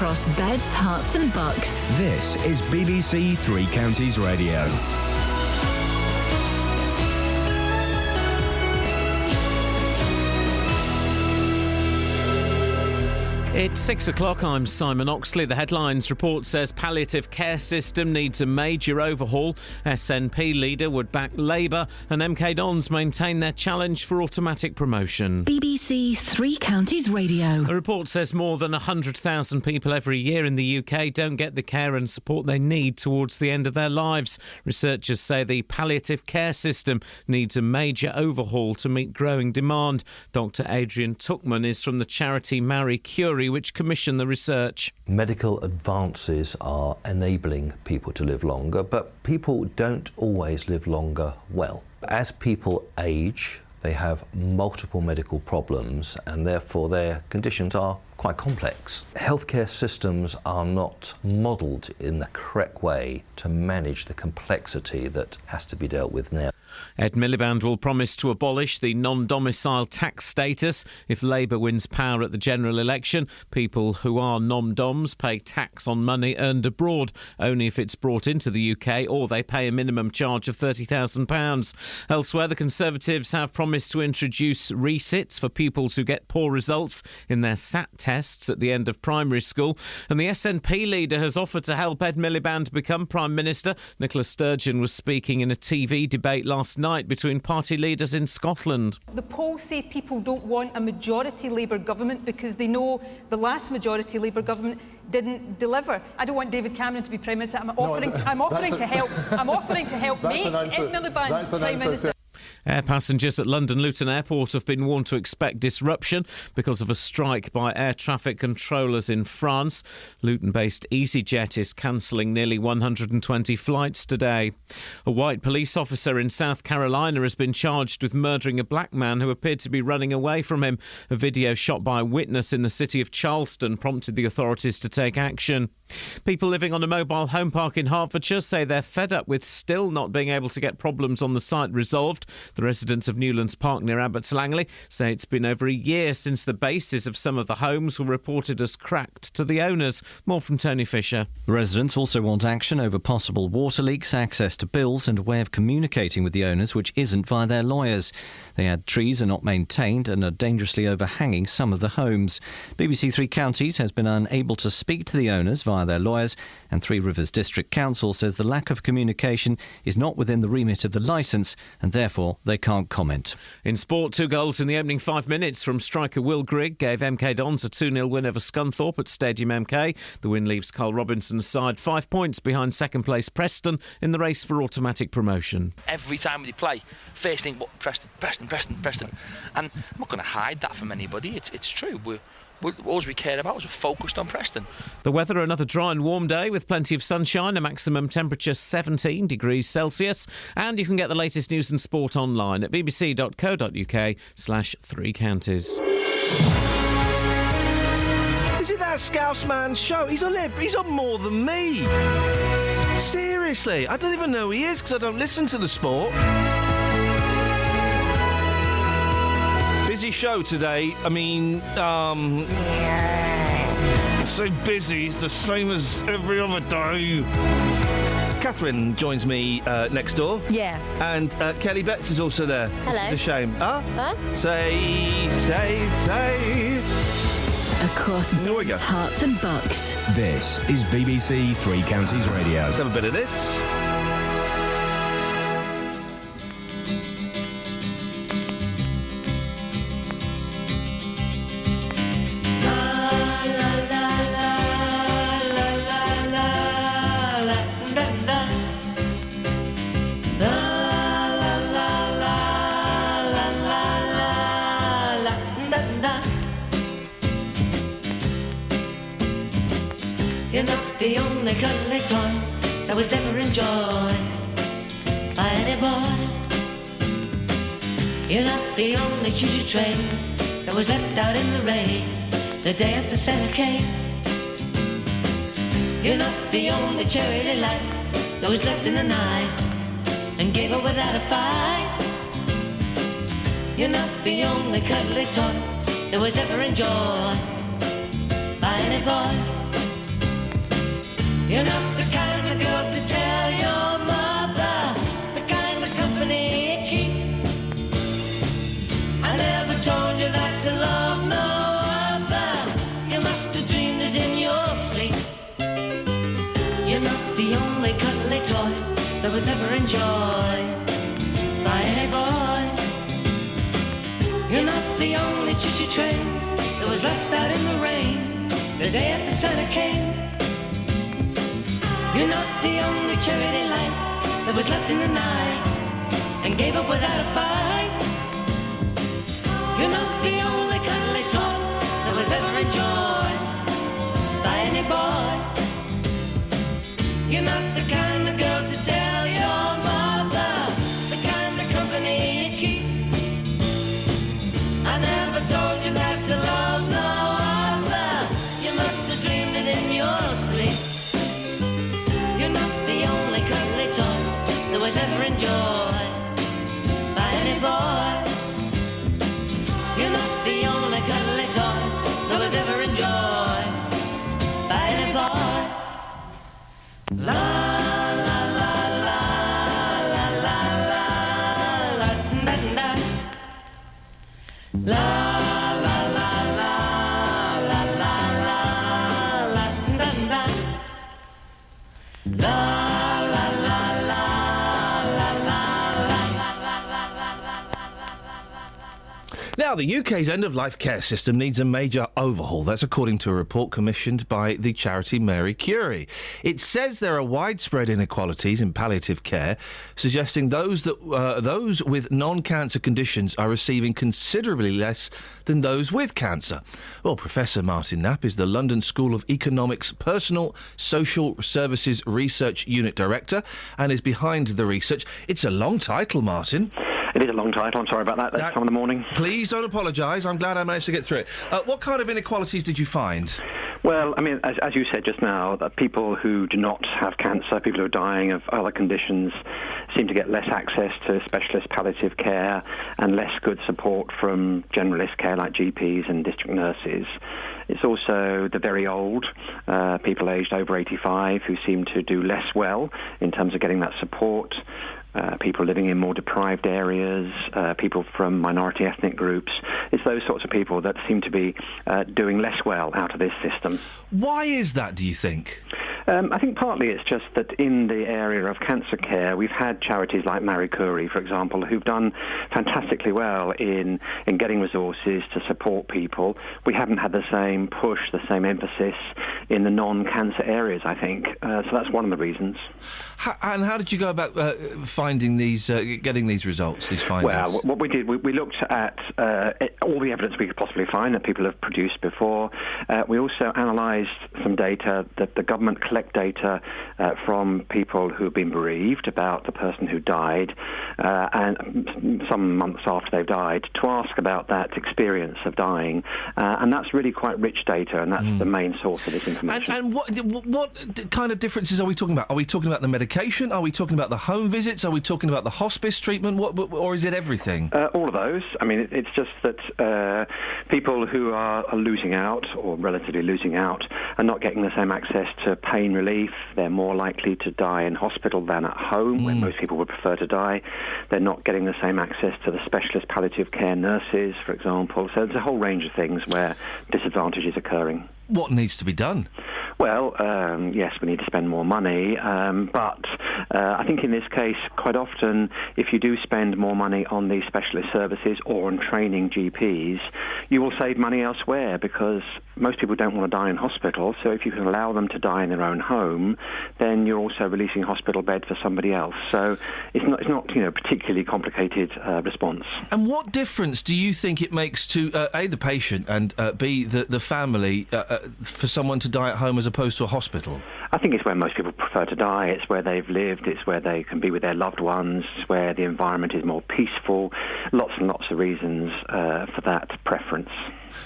across beds, hearts and bucks. This is BBC Three Counties Radio. It's 6 o'clock. I'm Simon Oxley. The headlines report says palliative care system needs a major overhaul. SNP leader would back Labour, and MK Dons maintain their challenge for automatic promotion. BBC Three Counties Radio. The report says more than 100,000 people every year in the UK don't get the care and support they need towards the end of their lives. Researchers say the palliative care system needs a major overhaul to meet growing demand. Dr Adrian Tuckman is from the charity Marie Curie, which commissioned the research. Medical advances are enabling people to live longer, but people don't always live longer well. As people age, they have multiple medical problems and therefore their conditions are quite complex. Healthcare systems are not modelled in the correct way to manage the complexity that has to be dealt with now. Ed Miliband will promise to abolish the non-domicile tax status if Labour wins power at the general election. People who are non-doms pay tax on money earned abroad, only if it's brought into the UK, or they pay a minimum charge of £30,000. Elsewhere, the Conservatives have promised to introduce resits for pupils who get poor results in their SAT tests at the end of primary school. And the SNP leader has offered to help Ed Miliband become Prime Minister. Nicola Sturgeon was speaking in a TV debate last night between party leaders in Scotland. The polls say people don't want a majority Labour government because they know the last majority Labour government didn't deliver. I don't want David Cameron to be Prime Minister. I'm offering to help make Ed Miliband Prime Minister. Air passengers at London Luton Airport have been warned to expect disruption because of a strike by air traffic controllers in France. Luton-based EasyJet is cancelling nearly 120 flights today. A white police officer in South Carolina has been charged with murdering a black man who appeared to be running away from him. A video shot by a witness in the city of Charleston prompted the authorities to take action. People living on a mobile home park in Hertfordshire say they're fed up with still not being able to get problems on the site resolved. The residents of Newlands Park near Abbots Langley say it's been over a year since the bases of some of the homes were reported as cracked to the owners. More from Tony Fisher. The residents also want action over possible water leaks, access to bills and a way of communicating with the owners which isn't via their lawyers. They add trees are not maintained and are dangerously overhanging some of the homes. BBC Three Counties has been unable to speak to the owners via their lawyers, and Three Rivers District Council says the lack of communication is not within the remit of the licence and therefore they can't comment. In sport, 2 goals in the opening 5 minutes from striker Will Grigg gave MK Dons a 2-0 win over Scunthorpe at Stadium MK. The win leaves Carl Robinson's side 5 points behind second place Preston in the race for automatic promotion. Every time we play, first thing, Preston. And I'm not going to hide that from anybody. It's true. All we care about is we're focused on Preston. The weather, another dry and warm day with plenty of sunshine, a maximum temperature 17 degrees Celsius. And you can get the latest news and sport online at bbc.co.uk/Three Counties. Is it that Scouse Man's show? He's on more than me. Seriously, I don't even know who he is because I don't listen to the sport. Busy show today. I mean, so busy. It's the same as every other day. Catherine joins me next door. Yeah. And Kelly Betts is also there. Hello. It's a shame. Huh? Say. Across beds, hearts and bucks. This is BBC Three Counties Radio. Let's have a bit of this. You're not the only cuddly toy that was ever enjoyed by any boy. You're not the only choo-choo train that was left out in the rain the day after Santa came. You're not the only cherry delight that was left in the night and gave up without a fight. You're not the only cuddly toy that was ever enjoyed by any boy. You're not the kind of girl to tell your mother the kind of company you keep. I never told you that to love no other. You must have dreamed it in your sleep. You're not the only cuddly toy that was ever enjoyed by any boy. You're not the only choo-choo train that was left out in the rain the day after Santa came. You're not the only charity light that was left in the night and gave up without a fight. You're not the only cuddly toy that was ever enjoyed by any boy. You're not the kind of girl to tell your mother the kind of company you keep. I never told you that to love no other. You must have dreamed it in your sleep. You're not the only cuddly toy that was ever enjoyed by any boy. You're not the only cuddly toy that was ever enjoyed by any boy. La la la la la la la la da da. La la la la la la la la da da. La la la la la la la. Now, the UK's end-of-life care system needs a major overhaul. That's according to a report commissioned by the charity Mary Curie. It says there are widespread inequalities in palliative care, suggesting those with non-cancer conditions are receiving considerably less than those with cancer. Well, Professor Martin Knapp is the London School of Economics Personal Social Services Research Unit Director and is behind the research. It's a long title, Martin. It is a long title. I'm sorry about that. That's time in the morning. Please don't apologise. I'm glad I managed to get through it. What kind of inequalities did you find? Well, I mean, as you said just now, that people who do not have cancer, people who are dying of other conditions, seem to get less access to specialist palliative care and less good support from generalist care like GPs and district nurses. It's also the very old, people aged over 85 who seem to do less well in terms of getting that support. People living in more deprived areas, people from minority ethnic groups. It's those sorts of people that seem to be doing less well out of this system. Why is that, do you think? I think partly it's just that in the area of cancer care, we've had charities like Marie Curie, for example, who've done fantastically well in getting resources to support people. We haven't had the same push, the same emphasis in the non-cancer areas, I think. So that's one of the reasons. And how did you go about finding these, getting these results, these findings? Well, what we did, we looked at all the evidence we could possibly find that people have produced before. We also analysed some data that the government collect data from people who have been bereaved about the person who died, and some months after they've died, to ask about that experience of dying. And that's really quite rich data, and that's the main source of this information. And what kind of differences are we talking about? Are we talking about the medication? Are we talking about the home visits? Are we talking about the hospice treatment? Or is it everything? All of those. I mean, it's just that people who are losing out, or relatively losing out, are not getting the same access to pain relief. They're more likely to die in hospital than at home, where most people would prefer to die. They're not getting the same access to the specialist palliative care nurses, for example. So there's a whole range of things where disadvantage is occurring. What needs to be done? Well, yes, we need to spend more money, but I think in this case, quite often, if you do spend more money on these specialist services or on training GPs, you will save money elsewhere, because most people don't want to die in hospital. So if you can allow them to die in their own home, then you're also releasing a hospital bed for somebody else. So it's not particularly complicated response. And what difference do you think it makes to A, the patient, and B, the family, for someone to die at home as opposed to a hospital? I think it's where most people prefer to die. It's where they've lived. It's where they can be with their loved ones. It's where the environment is more peaceful. Lots and lots of reasons for that preference.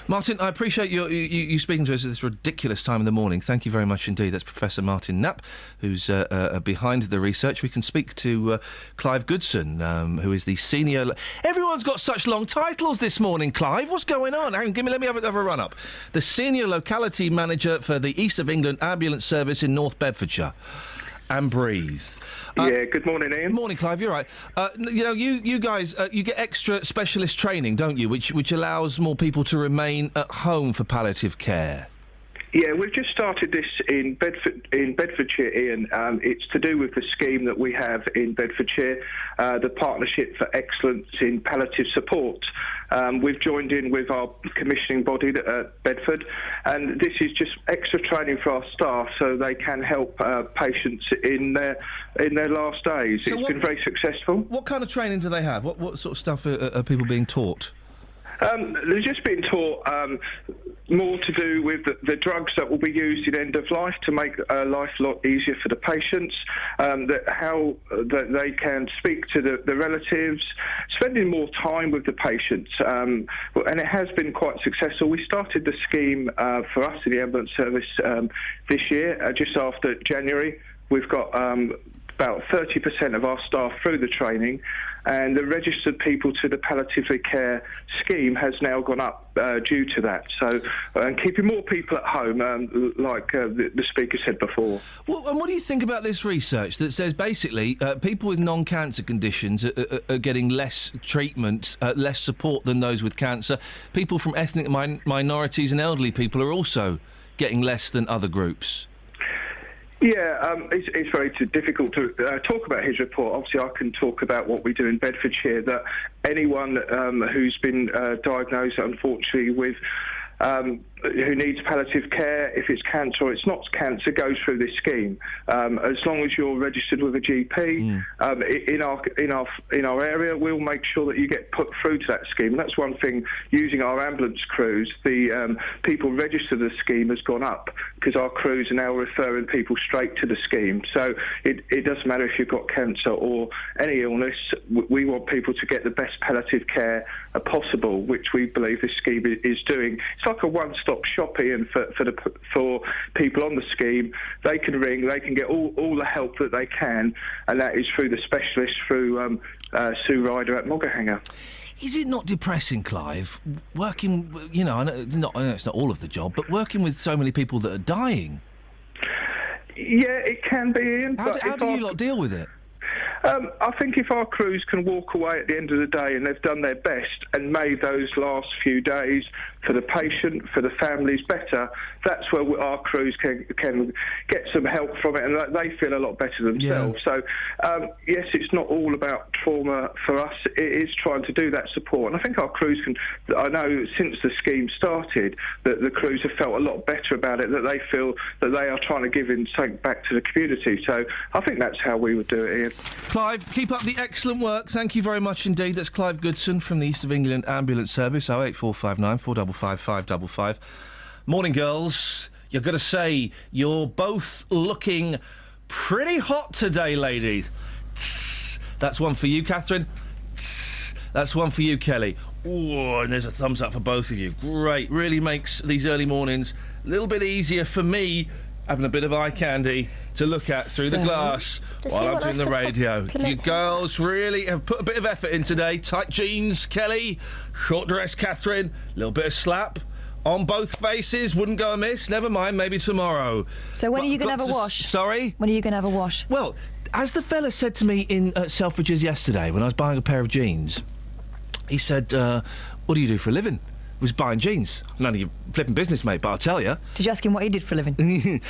Martin, I appreciate you speaking to us at this ridiculous time in the morning. Thank you very much indeed. That's Professor Martin Knapp, who's behind the research. We can speak to Clive Goodson, who is the senior... Everyone's got such long titles this morning, Clive. What's going on? Hang on, let me have a run-up. The senior locality manager for the East of England Ambulance Service in North Bedfordshire. And breathe. Good morning, Iain. Morning, Clive. You're right. You guys, you get extra specialist training, don't you? Which allows more people to remain at home for palliative care. Yeah, we've just started this in Bedfordshire, Iain. It's to do with the scheme that we have in Bedfordshire, the Partnership for Excellence in Palliative Support. We've joined in with our commissioning body at Bedford, and this is just extra training for our staff so they can help patients in their last days. So it's been very successful. What kind of training do they have? What sort of stuff are people being taught? They're just being taught more to do with the drugs that will be used in end of life to make life a lot easier for the patients, how they can speak to the relatives, spending more time with the patients, and it has been quite successful. We started the scheme for us in the ambulance service this year, just after January. We've got about 30% of our staff through the training, and the registered people to the palliative care scheme has now gone up due to that. So, keeping more people at home, like the speaker said before. Well, and what do you think about this research that says basically people with non-cancer conditions are getting less treatment, less support than those with cancer? People from ethnic minorities and elderly people are also getting less than other groups. Yeah, it's very difficult to talk about his report. Obviously, I can talk about what we do in Bedfordshire, that anyone who's been diagnosed, unfortunately, with who needs palliative care, if it's cancer or it's not cancer, goes through this scheme. As long as you're registered with a GP in our area, we'll make sure that you get put through to that scheme. And that's one thing. Using our ambulance crews, the people registered to the scheme has gone up because our crews are now referring people straight to the scheme. So it doesn't matter if you've got cancer or any illness. We want people to get the best palliative care possible, which we believe this scheme is doing. It's like a one-stop shop, Iain, for people on the scheme. They can ring, they can get all the help that they can, and that is through the specialist, through Sue Ryder at Moggerhanger. Is it not depressing, Clive, working, I know it's not all of the job, but working with so many people that are dying? Yeah, it can be, Iain. How do you lot deal with it? I think if our crews can walk away at the end of the day and they've done their best and made those last few days for the patient, for the families better, that's where our crews can get some help from it, and they feel a lot better themselves. Yeah. So, yes, it's not all about trauma for us. It is trying to do that support. And I think our crews can... I know since the scheme started that the crews have felt a lot better about it, that they feel that they are trying to give something back to the community. So I think that's how we would do it, Iain. Clive, keep up the excellent work. Thank you very much indeed. That's Clive Goodson from the East of England Ambulance Service, 08459 455 555. Morning, girls. You've got to say, you're both looking pretty hot today, ladies. Tss. That's one for you, Catherine. Tss. That's one for you, Kelly. Oh, and there's a thumbs up for both of you. Great. Really makes these early mornings a little bit easier for me, having a bit of eye candy to look at through the glass while I'm doing the radio. You girls really have put a bit of effort in today. Tight jeans, Kelly. Short dress, Catherine. A little bit of slap on both faces. Wouldn't go amiss. Never mind, maybe tomorrow. So when are you going to have a wash? Sorry? When are you going to have a wash? Well, as the fella said to me in Selfridges yesterday when I was buying a pair of jeans, he said, what do you do for a living? Was buying jeans. None of your flipping business, mate, but I'll tell you. Did you ask him what he did for a living?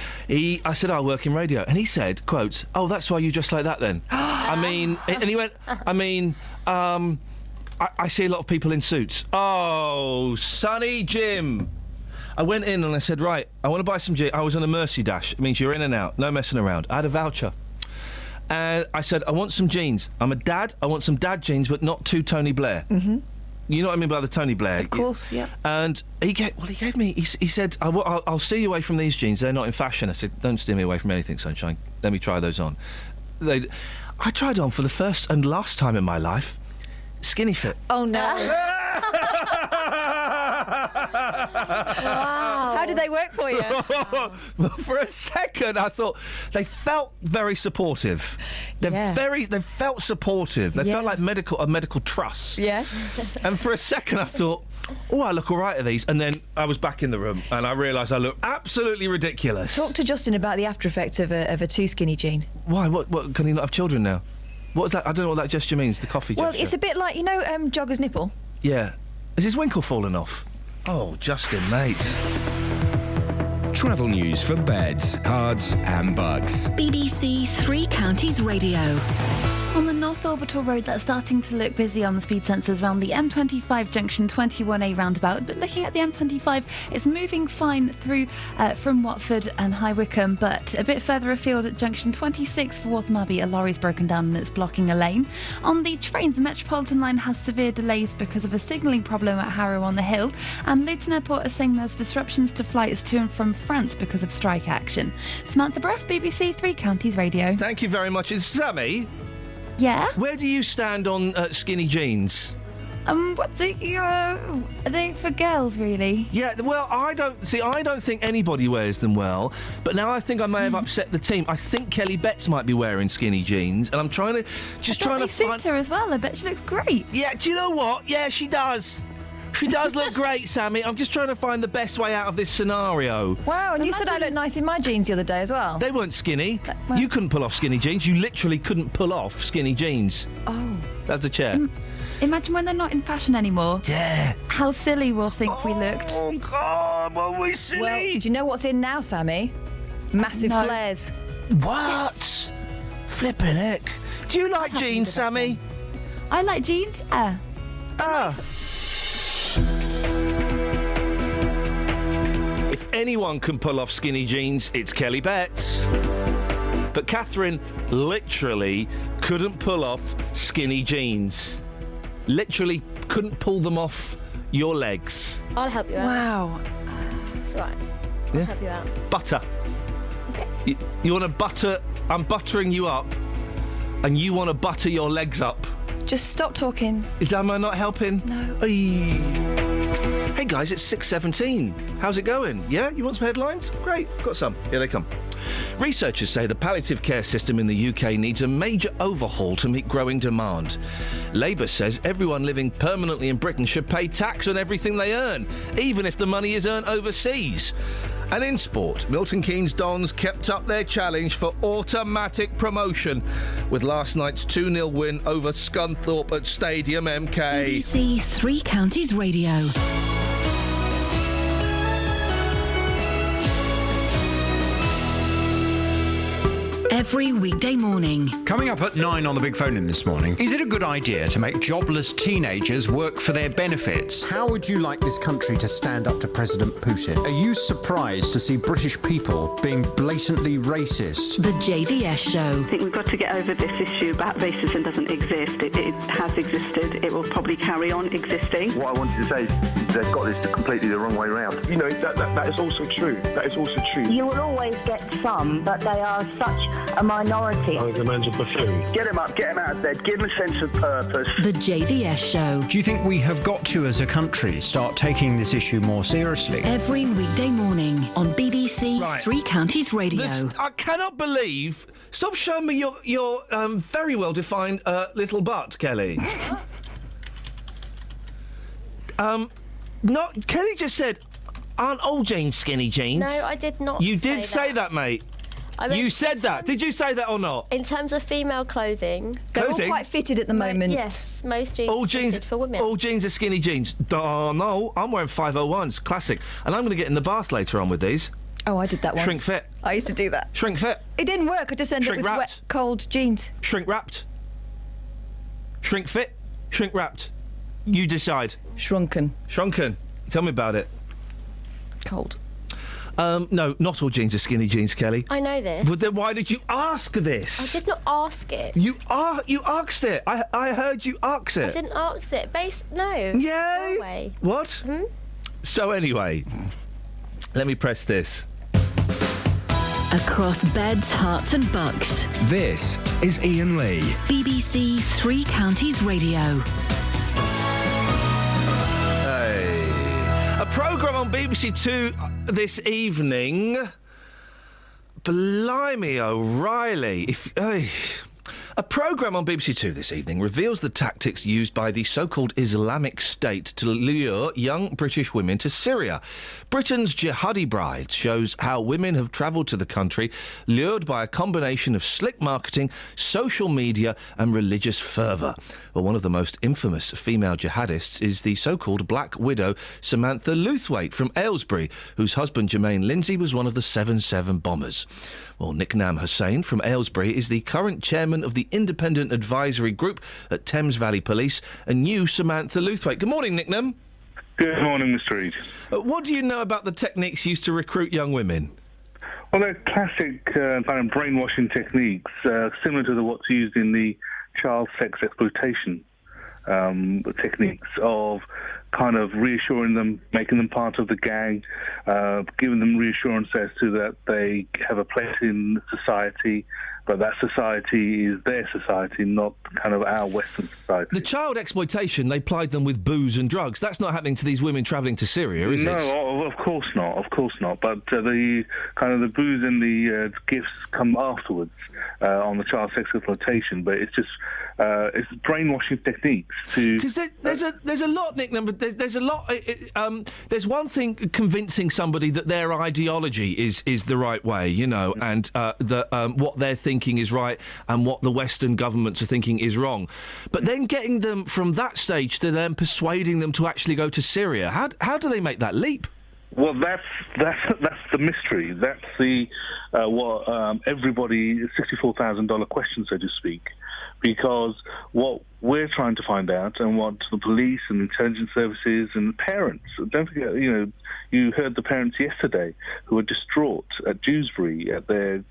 I said, I work in radio. And he said, quote, oh, that's why you dress like that then. I mean, and he went, I see a lot of people in suits. Oh, Sonny Jim. I went in and I said, right, I want to buy some jeans. I was on a Mercy Dash. It means you're in and out, no messing around. I had a voucher. And I said, I want some jeans. I'm a dad. I want some dad jeans, but not too Tony Blair. Mm-hmm. You know what I mean by the Tony Blair? Of course, yeah. And he gave me... He said, I'll steer you away from these jeans. They're not in fashion. I said, don't steer me away from anything, sunshine. Let me try those on. I tried on for the first and last time in my life. Skinny fit. Oh, no. Wow. How did they work for you? For a second, I thought they felt very supportive. They felt supportive. They felt like a medical trust. Yes. And for a second, I thought, oh, I look all right at these. And then I was back in the room and I realised I look absolutely ridiculous. Talk to Justin about the after effects of a too skinny gene. Why? What? Can he not have children now? What is that? I don't know what that gesture means, the coffee gesture. Well, it's a bit like, Jogger's nipple. Yeah. Has his winkle fallen off? Oh, Justin, mate. Travel news for beds, cards and bugs. BBC Three Counties Radio. On the North Orbital Road, that's starting to look busy on the speed sensors around the M25 junction 21A roundabout. But looking at the M25, it's moving fine through from Watford and High Wycombe. But a bit further afield at junction 26 for Waltham Abbey, a lorry's broken down and it's blocking a lane. On the trains, the Metropolitan line has severe delays because of a signalling problem at Harrow on the Hill. And Luton Airport is saying there's disruptions to flights to and from France because of strike action. Samantha Bruff, BBC Three Counties Radio. Thank you very much. Is Sammy? Yeah? Where do you stand on skinny jeans? I think for girls, really. Yeah, well, I don't think anybody wears them well, but now I think I may have upset the team. I think Kelly Betts might be wearing skinny jeans, and I'm trying to find... suit her as well. I bet she looks great. Yeah, do you know what? Yeah, she does. She does look great, Sammy. I'm just trying to find the best way out of this scenario. Wow, and you said I looked nice in my jeans the other day as well. They weren't skinny. You couldn't pull off skinny jeans. You literally couldn't pull off skinny jeans. Oh. That's the chair. Imagine when they're not in fashion anymore. Yeah. How silly we'll think we looked. Oh, God, were we silly? Well, do you know what's in now, Sammy? Massive flares. What? Flippin' heck. Do you like jeans, Sammy? I like jeans, If anyone can pull off skinny jeans, it's Kelly Betts. But Catherine literally couldn't pull off skinny jeans. Literally couldn't pull them off your legs. I'll help you out. Wow. It's all right. I'll help you out. Butter. Okay. You want to butter... I'm buttering you up, and you want to butter your legs up. Just stop talking. Am I not helping? No. Hey guys, it's 6:17. How's it going? Yeah? You want some headlines? Great, got some. Here they come. Researchers say the palliative care system in the UK needs a major overhaul to meet growing demand. Labour says everyone living permanently in Britain should pay tax on everything they earn, even if the money is earned overseas. And in sport, Milton Keynes Dons kept up their challenge for automatic promotion with last night's 2-0 win over Scunthorpe at Stadium MK. BBC Three Counties Radio. Every weekday morning. Coming up at 9 on the Big Phone In this morning, is it a good idea to make jobless teenagers work for their benefits? How would you like this country to stand up to President Putin? Are you surprised to see British people being blatantly racist? The JVS Show. I think we've got to get over this issue about racism doesn't exist. It has existed. It will probably carry on existing. What I wanted to say is they've got this completely the wrong way around. You know, that is also true. That is also true. You will always get some, but they are such a minority. I think the man's a buffoon. Get him up, get him out of bed, give him a sense of purpose. The JVS Show. Do you think we have got to, as a country, start taking this issue more seriously? Every weekday morning on BBC Three Counties Radio. I cannot believe... Stop showing me your very well-defined little butt, Kelly. Kelly just said, aren't all jeans skinny jeans? No, I did not. You did say that, mate. You said that. Did you say that or not? In terms of female clothing, they're all quite fitted at the moment. Yes, most jeans all are jeans fitted for women. All jeans are skinny jeans. Oh, no, I'm wearing 501s, classic. And I'm going to get in the bath later on with these. Oh, I did that once. Shrink fit. I used to do that. Shrink fit. It didn't work. I just ended up with wet, cold jeans. Shrink wrapped. Shrink fit. Shrink wrapped. You decide. Shrunken. Shrunken. Tell me about it. Cold. No, not all jeans are skinny jeans, Kelly. I know this. But then why did you ask this? I did not ask it. You asked it. I heard you ask it. I didn't ask it. No. Yay! No way. What? So anyway, let me press this. Across beds, hearts and bucks. This is Iain Lee. BBC Three Counties Radio. A programme on BBC Two this evening. Blimey O'Reilly. A programme on BBC Two this evening reveals the tactics used by the so-called Islamic State to lure young British women to Syria. Britain's Jihadi Bride shows how women have travelled to the country, lured by a combination of slick marketing, social media and religious fervour. Well, one of the most infamous female jihadists is the so-called Black Widow Samantha Lewthwaite from Aylesbury, whose husband Jermaine Lindsay was one of the 7/7 bombers. Well, Nicknam Hussain from Aylesbury is the current chairman of the Independent Advisory Group at Thames Valley Police and knew Samantha Lewthwaite. Good morning, Nicknam. Good morning, Mr. Reid. What do you know about the techniques used to recruit young women? Well, they're classic kind of brainwashing techniques, similar to what's used in the child sex exploitation techniques of kind of reassuring them, making them part of the gang, giving them reassurance as to that they have a place in society, but that society is their society, not kind of our Western society. The child exploitation, they plied them with booze and drugs. That's not happening to these women travelling to Syria, is it? No, of course not. Of course not. But the kind of the booze and the gifts come afterwards on the child sex exploitation. But it's just it's brainwashing techniques to. Because there's a lot, Nick. But there's a lot. There's one thing convincing somebody that their ideology is the right way, you know, and what they're thinking is right and what the Western governments are thinking is wrong. But then getting them from that stage to then persuading them to actually go to Syria, how do they make that leap? Well, that's the mystery. That's the everybody $64,000 question, so to speak. Because what we're trying to find out, and what the police and intelligence services and the parents, don't forget, you heard the parents yesterday who were distraught at Dewsbury at their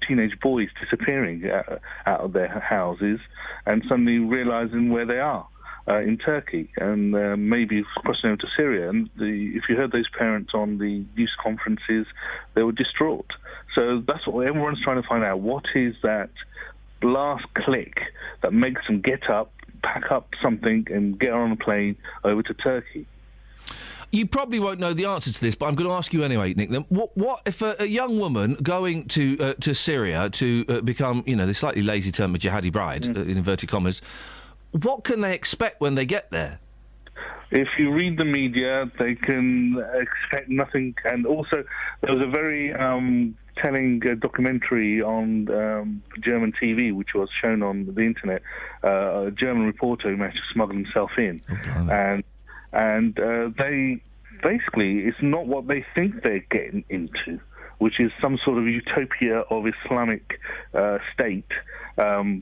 teenage boys disappearing out of their houses and suddenly realising where they are in Turkey and maybe crossing over to Syria. And if you heard those parents on the news conferences, they were distraught. So that's what everyone's trying to find out. What is that last click that makes them get up, pack up something and get on a plane over to Turkey? You probably won't know the answer to this, but I'm going to ask you anyway, Nick. Then, what if a young woman going to Syria to become, the slightly lazy term of jihadi bride, in inverted commas, what can they expect when they get there? If you read the media, they can expect nothing. And also, there was a very telling documentary on German TV, which was shown on the internet. A German reporter who managed to smuggle himself in, and they basically, it's not what they think they're getting into, which is some sort of utopia of Islamic state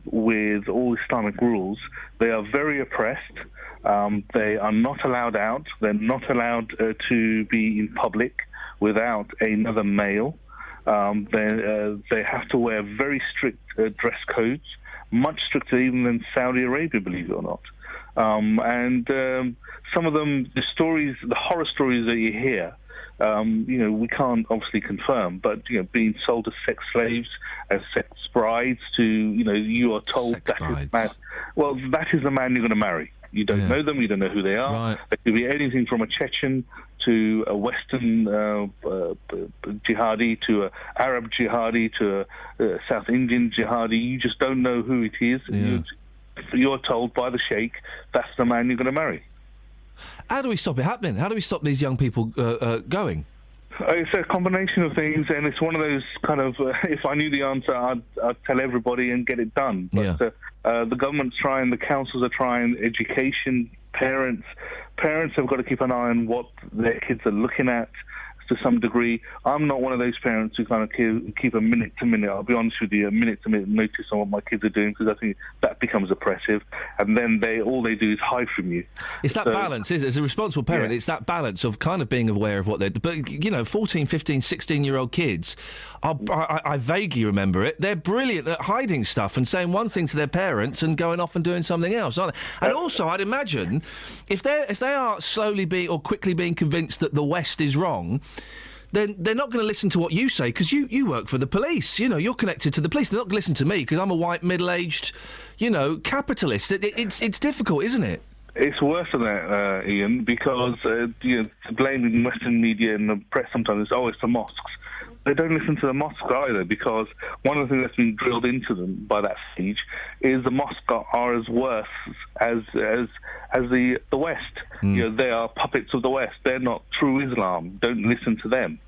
with all Islamic rules. They are very oppressed. They are not allowed out. They're not allowed to be in public without another male. They have to wear very strict dress codes, much stricter even than Saudi Arabia, believe it or not. And some of them, the horror stories that you hear, we can't obviously confirm, but, being sold as sex slaves, as sex brides to, you are told that is the man you're going to marry. You don't know them, you don't know who they are. Right. They could be anything from a Chechen to a Western jihadi to an Arab jihadi to a South Indian jihadi. You just don't know who it is. Yeah. You're told by the sheikh that's the man you're going to marry. How do we stop it happening? How do we stop these young people going? It's a combination of things, and it's one of those kind of, if I knew the answer, I'd tell everybody and get it done. But the government's trying, the councils are trying, education, parents have got to keep an eye on what their kids are looking at to some degree. I'm not one of those parents who kind of keep a minute-to-minute, I'll be honest with you, a minute-to-minute notice on what my kids are doing, because I think that becomes oppressive, and then all they do is hide from you. It's that balance, is it? As a responsible parent, it's that balance of kind of being aware of what they're... But, 14, 15, 16-year-old kids, I vaguely remember it, they're brilliant at hiding stuff and saying one thing to their parents and going off and doing something else, aren't they? And also, I'd imagine, if they are slowly being or quickly being convinced that the West is wrong, then they're not going to listen to what you say, because you work for the police. You're connected to the police. They're not going to listen to me because I'm a white, middle-aged, capitalist. It's difficult, isn't it? It's worse than that, Ian, because blaming Western media and the press sometimes is always the mosques. They don't listen to the mosques either, because one of the things that's been drilled into them by that siege is the mosques are as worse as the West. They are puppets of the West. They're not true Islam. Don't listen to them.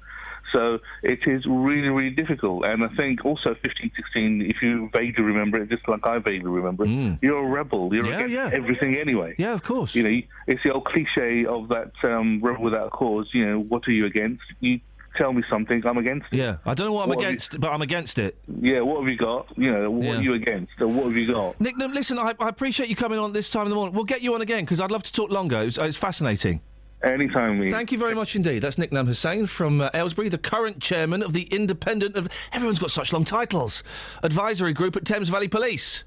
So it is really, really difficult. And I think also 15, 16, if you vaguely remember it, just like I vaguely remember it, you're a rebel. You're against everything anyway. Yeah, of course. It's the old cliche of that rebel without a cause. What are you against? You tell me something, I'm against it. Yeah, I don't know what I'm against, but I'm against it. Yeah, what have you got? What are you against? Or what have you got? Nick, listen, I appreciate you coming on this time in the morning. We'll get you on again, because I'd love to talk longer. It's fascinating. Anytime, Ian. Thank you very much indeed. That's Nick Hussain from Aylesbury, the current chairman of the Independent of... Everyone's got such long titles. Advisory Group at Thames Valley Police.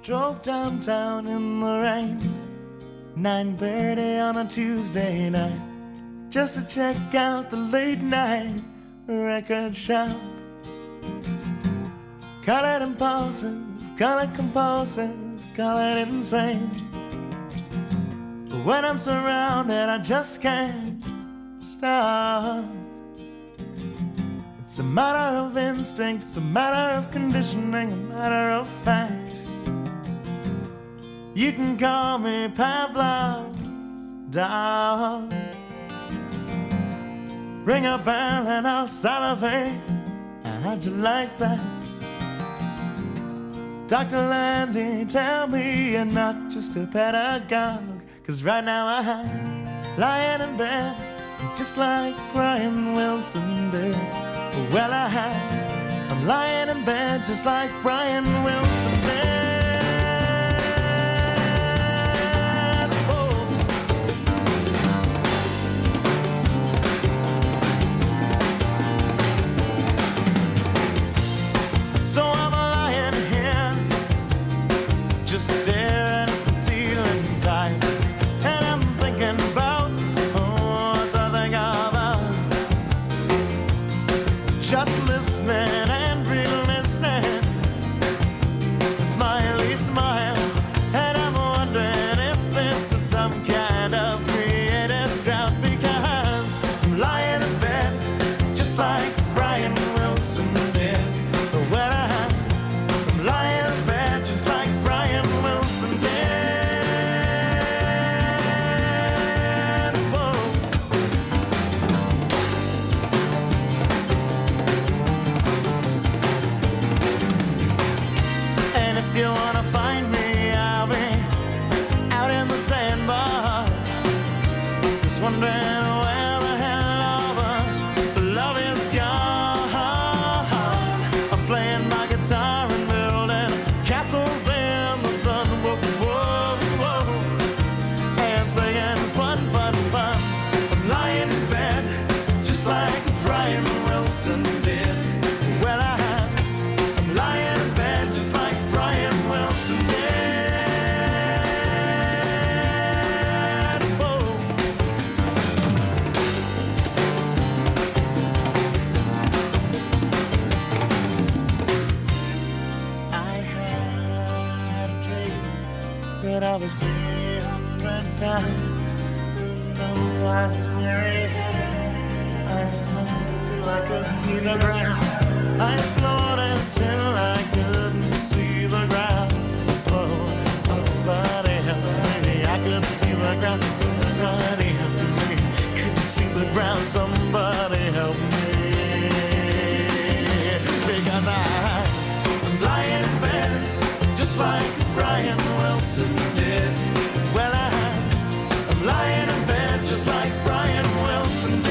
Drove downtown in the rain, 9:30 on a Tuesday night, just to check out the late night record shop. Call it impulsive, call it compulsive, call it insane. But when I'm surrounded, I just can't stop. It's a matter of instinct, it's a matter of conditioning, a matter of fact. You can call me Pavlov's dog. Ring a bell and I'll salivate. How'd you like that? Dr. Landy, tell me you're not just a pedagogue. 'Cause right now I'm lying in bed, just like Brian Wilson did. Well, I'm lying in bed just like Brian Wilson did. So I'm lying here, just staring at the ceiling tiles, and I'm thinking about what I think about. Just listening and re-listening to Smiley Smile, and I'm wondering if this is some kind of creative drought, because I'm lying in bed just like Brian Wilson did. Well, I'm lying in bed just like Brian Wilson did. Whoa. And if you wanna find me, I'll be out in the sandbox, just wondering where the hell all the love is gone. I'm playing my guitar and building castles in the sun, whoa, whoa, whoa, and singing fun, fun, fun. I'm lying in bed just like Brian Wilson did. Well, I'm lying in bed just like Brian Wilson did. Whoa. I had a dream that I was 300 pounds. No, I was very heavy. I floated till I couldn't see the ground. I floated till I couldn't see the ground. Oh, somebody help me. I couldn't see the ground. Somebody help me. Couldn't see the ground. Somebody help me. Because I'm lying in bed just like Brian Wilson did. Well, I'm lying in bed just like Brian Wilson did.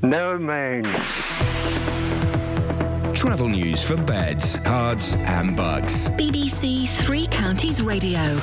No moon. Travel news for beds, cards, and bugs. BBC Three Counties Radio.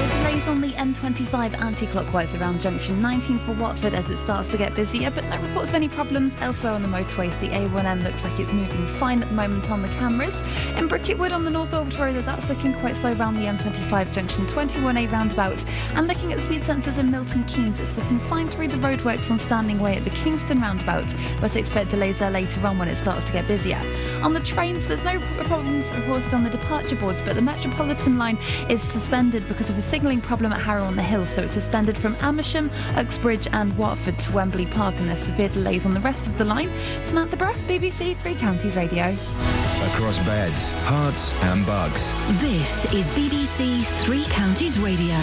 Delays on the M25 anti-clockwise around junction 19 for Watford as it starts to get busier, but no reports of any problems elsewhere on the motorways. The A1M looks like it's moving fine at the moment on the cameras. In Bricketwood on the North Orbital Road, that's looking quite slow around the M25 junction 21A roundabout. And looking at the speed sensors in Milton Keynes, it's looking fine through the roadworks on Standing Way at the Kingston roundabout, but expect delays there later on when it starts to get busier. On the trains, there's no problems reported on the departure boards, but the Metropolitan line is suspended because of a signalling problem at Harrow on the Hill, so it's suspended from Amersham, Uxbridge and Watford to Wembley Park, and there's severe delays on the rest of the line. Samantha Bruff, BBC Three Counties Radio. Across beds, hearts, and bugs. This is BBC Three Counties Radio.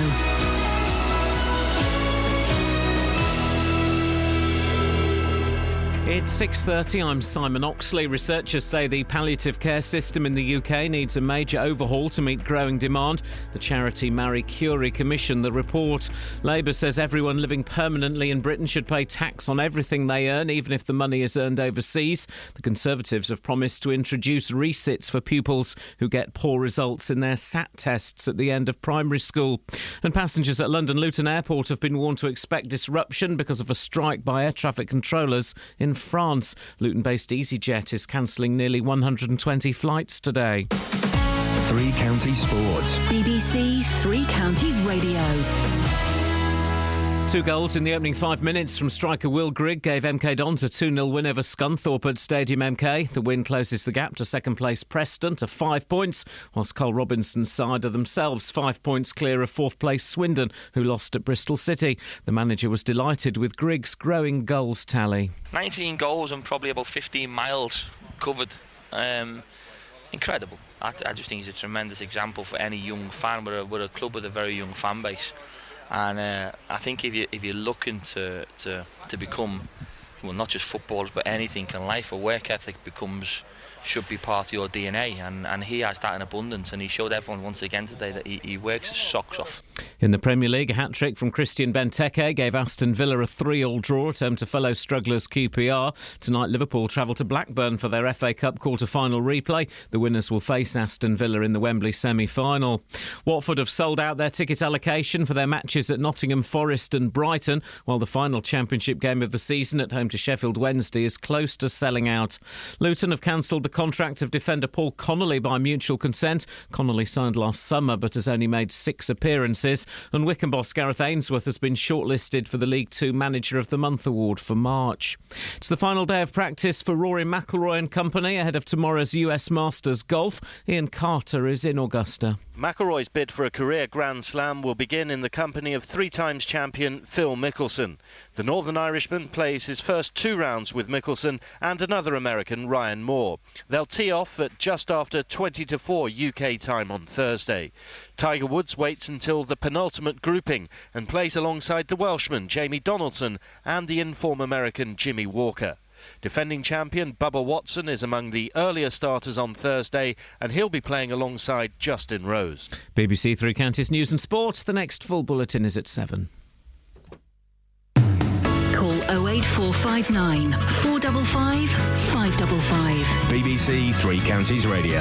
It's 6:30. I'm Simon Oxley. Researchers say the palliative care system in the UK needs a major overhaul to meet growing demand. The charity Marie Curie commissioned the report. Labour says everyone living permanently in Britain should pay tax on everything they earn, even if the money is earned overseas. The Conservatives have promised to introduce resits for pupils who get poor results in their SAT tests at the end of primary school. And passengers at London Luton Airport have been warned to expect disruption because of a strike by air traffic controllers in France. Luton-based EasyJet is cancelling nearly 120 flights today. Three Counties Sports. BBC Three Counties Radio. 2 goals in the opening 5 minutes from striker Will Grigg gave MK Dons a 2-0 win over Scunthorpe at Stadium MK. The win closes the gap to second-place Preston to 5 points, whilst Cole Robinson's side are themselves 5 points clear of fourth-place Swindon, who lost at Bristol City. The manager was delighted with Grigg's growing goals tally. 19 goals and probably about 15 miles covered. Incredible. I just think he's a tremendous example for any young fan. We're a club with a very young fan base. And I think if you're looking to become, well, not just footballers but anything in life, a work ethic should be part of your DNA, and he has that in abundance, and he showed everyone once again today that he works his socks off. In the Premier League, a hat-trick from Christian Benteke gave Aston Villa a 3-3 draw at home to fellow strugglers QPR. Tonight, Liverpool travel to Blackburn for their FA Cup quarter-final replay. The winners will face Aston Villa in the Wembley semi-final. Watford have sold out their ticket allocation for their matches at Nottingham Forest and Brighton, while the final Championship game of the season at home to Sheffield Wednesday is close to selling out. Luton have cancelled the contract of defender Paul Connolly by mutual consent. Connolly signed last summer but has only made 6 appearances. And Wycombe boss Gareth Ainsworth has been shortlisted for the League 2 Manager of the Month award for March. It's the final day of practice for Rory McIlroy and company ahead of tomorrow's US Masters Golf. Ian Carter is in Augusta. McIlroy's bid for a career Grand Slam will begin in the company of 3-times champion Phil Mickelson. The Northern Irishman plays his first 2 rounds with Mickelson and another American, Ryan Moore. They'll tee off at just after 20-4 UK time on Thursday. Tiger Woods waits until the penultimate grouping and plays alongside the Welshman Jamie Donaldson and the in-form American Jimmy Walker. Defending champion Bubba Watson is among the earlier starters on Thursday, and he'll be playing alongside Justin Rose. BBC Three Counties News and Sport. The next full bulletin is at 7. Call 08459 455 555. BBC Three Counties Radio.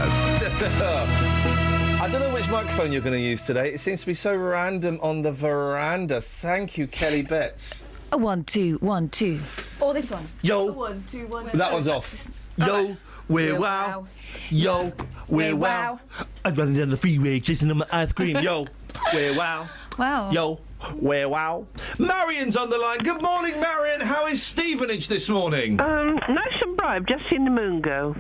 I don't know which microphone you're going to use today. It seems to be so random on the veranda. Thank you, Kelly Betts. A 1 2 1 2. Or this one. Yo. 1 2 1 That one's off. Yo, we're wow. Yo, we're wow. I'm running down the freeway chasing on my ice cream. Yo, we're wow. Wow. Yo, we're wow. Marion's on the line. Good morning, Marion. How is Stevenage this morning? Nice and bright. I've just seen the moon go.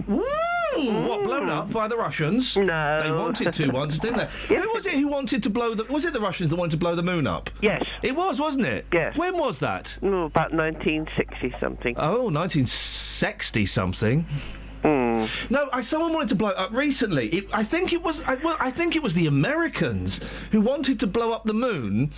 What, blown up by the Russians? No. They wanted to once, didn't they? Yes. Who was it who wanted to blow the... Was it the Russians that wanted to blow the moon up? Yes. It was, wasn't it? Yes. When was that? About 1960-something. Oh, 1960-something. No, someone wanted to blow it up recently. I think it was the Americans who wanted to blow up the moon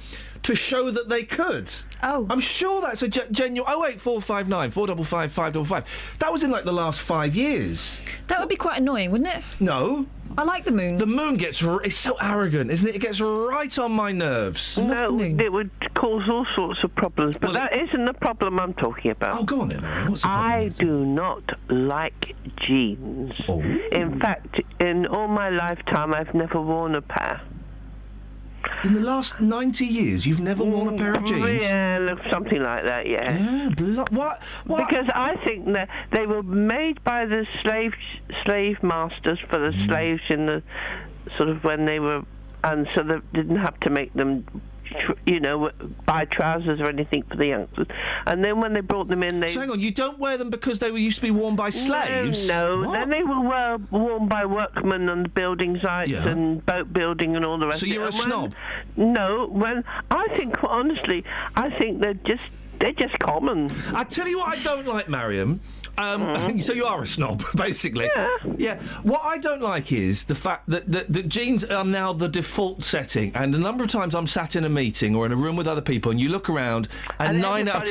to show that they could. Oh. I'm sure that's a genuine... 08459 455 555. That was in, like, the last 5 years. That would be quite annoying, wouldn't it? No. I like the moon. The moon gets... It's so arrogant, isn't it? It gets right on my nerves. No, it would cause all sorts of problems. But that isn't the problem I'm talking about. Oh, go on then, Mary. What's the problem? I do not like jeans. Oh. In fact, in all my lifetime, I've never worn a pair. In the last 90 years, you've never worn a pair of jeans? Yeah, look, something like that, yeah. Yeah, what? Because I think that they were made by the slave masters for the slaves in the sort of when they were, and so they didn't have to make them, buy trousers or anything for the youngsters. And then when they brought them in, they... So hang on, you don't wear them because they used to be worn by slaves? No. What? Then they were worn by workmen on the building sites and boat building and all the rest So of it. you're a snob? I think, honestly, they're just common. I tell you what I don't like, Mariam. So you are a snob, basically. Yeah. What I don't like is the fact that jeans are now the default setting. And a number of times I'm sat in a meeting or in a room with other people, and you look around, and 9 out of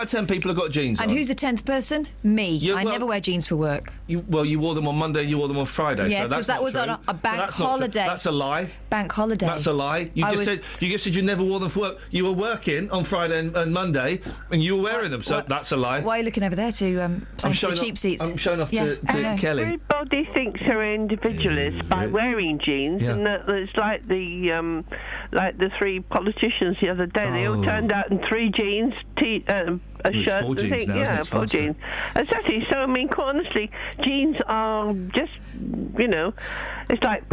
10 people have got jeans And on. who's the 10th person? Me. I never wear jeans for work. You wore them on Monday, you wore them on Friday. Yeah, so because that was on a bank so holiday. That's a lie. Bank holiday. That's a lie. You just said you never wore them for work. You were working on Friday and Monday, and you were wearing them. So that's a lie. Why are you looking over there to play for the cheap seats? I'm showing off to Kelly. Everybody thinks they're individualists by wearing jeans, and that it's like the three politicians the other day. They all turned out in 3 jeans, a shirt. 4 jeans now, isn't it? 4 jeans. Exactly. So I mean, quite honestly, jeans are just, it's like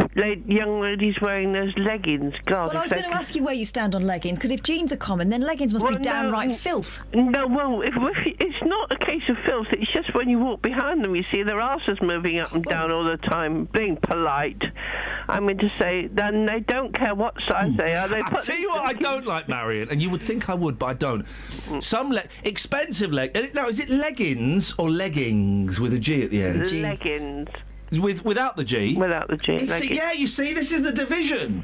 young ladies wearing those leggings. God. Well, I was going to ask you where you stand on leggings, because if jeans are common, then leggings must be downright filth. No, well, if it's not a case of filth. It's just when you walk behind them, you see their asses moving up and down all the time, being polite. I mean to say, then they don't care what size they are. They I tell you what I don't like, Marion, and you would think I would, but I don't. Some expensive now, is it leggings or leggings with a G at the end? Leggings. Without the G? Without the G. Yeah, you see, this is the division.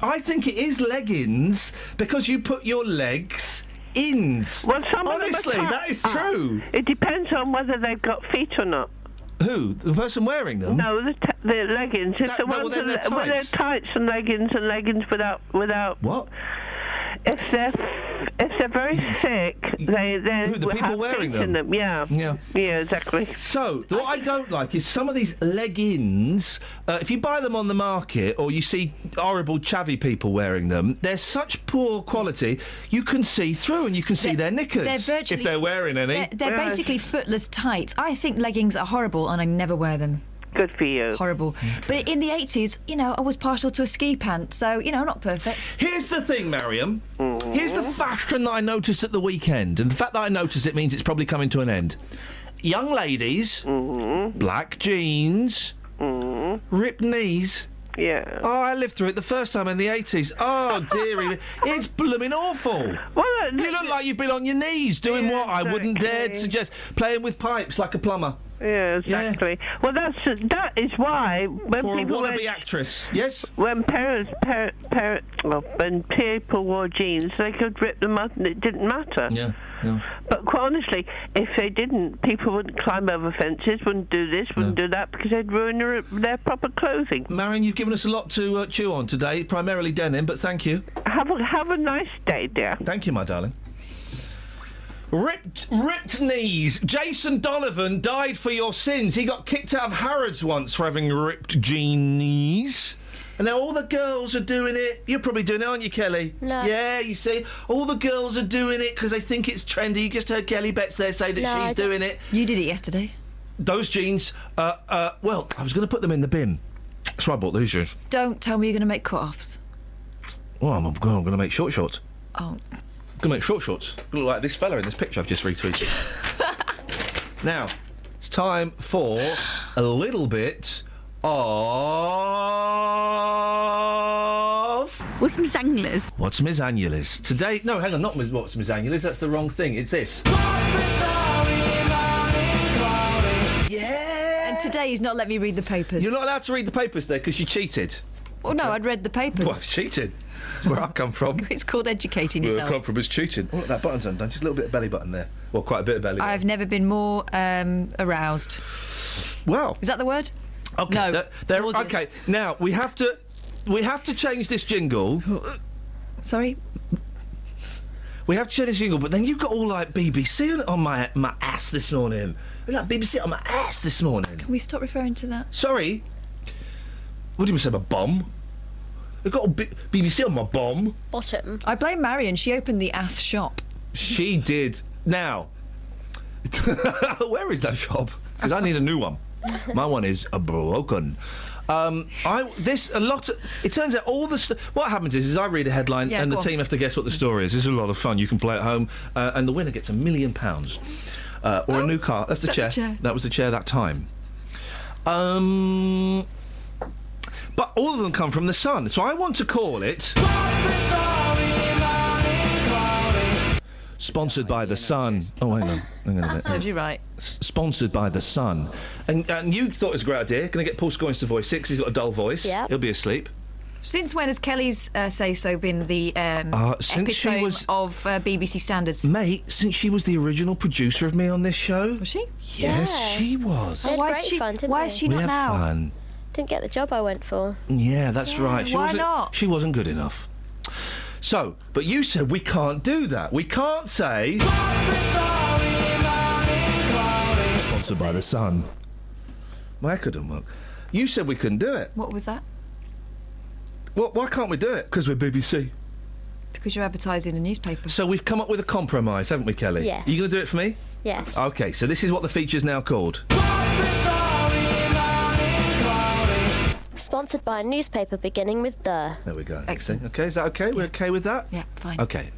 I think it is leggings because you put your legs ins. Well, honestly, that is true. It depends on whether they've got feet or not. Who? The person wearing them? No, the leggings. It's the ones they're tights. Well, they're tights and leggings without. What? If they're very thick, they the people have wearing feet in them. Yeah, exactly. So what I don't like is some of these leggings. If you buy them on the market or you see horrible chavvy people wearing them, they're such poor quality. You can see through and you can see their knickers if they're wearing any. They're basically footless tights. I think leggings are horrible, and I never wear them. Good for you. Horrible. Okay. But in the 80s, I was partial to a ski pant, so, not perfect. Here's the thing, Mariam. Here's the fashion that I noticed at the weekend, and the fact that I noticed it means it's probably coming to an end. Young ladies, black jeans, ripped knees. Yeah. Oh, I lived through it the first time in the 80s. Oh, dearie. It's blooming awful. Well, you look like you've been on your knees doing what I wouldn't dare suggest. Playing with pipes like a plumber. Yeah, exactly. Yeah. Well, that is why when or people a wannabe actress. Yes. When when people wore jeans, they could rip them up and it didn't matter. Yeah. But quite honestly, if they didn't, people wouldn't climb over fences, wouldn't do this, wouldn't do that, because they'd ruin their proper clothing. Marion, you've given us a lot to chew on today, primarily denim, but thank you. Have a nice day, dear. Thank you, my darling. Ripped knees. Jason Donovan died for your sins. He got kicked out of Harrods once for having ripped jean knees. And now all the girls are doing it. You're probably doing it, aren't you, Kelly? No. Yeah, you see, all the girls are doing it because they think it's trendy. You just heard Kelly Betts there say that she's doing it. You did it yesterday. Those jeans, well, I was going to put them in the bin. That's why I bought these jeans. Don't tell me you're going to make cut-offs. Well, I'm going to make short shorts. Oh. I'm going to make short shorts. Look like this fella in this picture I've just retweeted. Now, it's time for a little bit of... What's Miss Anglers? What's Miss Anglers? Today... No, hang on, not What's Miss Anglers. That's the wrong thing. It's this. Yeah! And today he's not let me read the papers. You're not allowed to read the papers there because you cheated. Well, no, I'd read the papers. What? Cheated? That's where I come from. It's called educating yourself. Where I come from is cheating. Oh, look, that button's undone. Just a little bit of belly button there. Well, quite a bit of belly button. I've never been more aroused. Well... Is that the word? Okay. No. Okay, now, we have to change this jingle. Sorry? We have to share this jingle, but then you've got all like BBC on my ass this morning. Like BBC on my ass this morning. Can we stop referring to that? Sorry. What do you mean, say my bum? They've got BBC on my bum. Bottom. I blame Marion. She opened the ass shop. She did. Now, where is that shop? Because I need a new one. My one is broken. It turns out all the what happens is I read a headline and the team have to guess what the story is. This is a lot of fun. You can play at home, and the winner gets £1 million or a new car. That's the chair. That was the chair that time. But all of them come from the Sun, so I want to call it. Sponsored by the Sun. Oh, hang on a minute. Serves you right. Sponsored by the Sun. And you thought it was a great idea. Going to get Paul Scoins to voice it, because he's got a dull voice. Yeah. He'll be asleep. Since when has Kelly's say-so been the since she epitome was of BBC standards? Mate, since she was the original producer of me on this show. Was she? Yes, Yeah. she was. We had why great is she? fun, didn't Why we? is she We not had now? fun. Didn't get the job I went for. Yeah, that's right. Why not? She wasn't good enough. So, but you said we can't do that. We can't say. Sponsored by the Sun. My echo didn't work. You said we couldn't do it. What was that? Well, why can't we do it? Because we're BBC. Because you're advertising a newspaper. So we've come up with a compromise, haven't we, Kelly? Yes. Are you going to do it for me? Yes. OK, so this is what the feature's now called. Sponsored by a newspaper beginning with the. There we go. Excellent. OK, is that OK? We're OK with that? Yeah, fine. OK.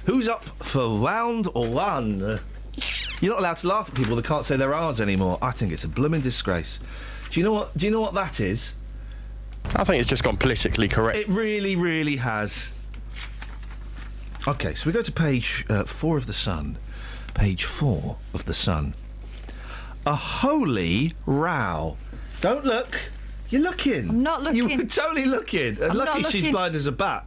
Who's up for round one? You're not allowed to laugh at people that can't say their R's anymore. I think it's a blooming disgrace. Do you know what? Do you know what that is? I think it's just gone politically correct. It really, really has. OK, so we go to page 4 of the Sun. Page 4 of the Sun. A holy row. Don't look. You're looking. I'm not looking. You were totally looking. I'm lucky not she's looking. blind as a bat.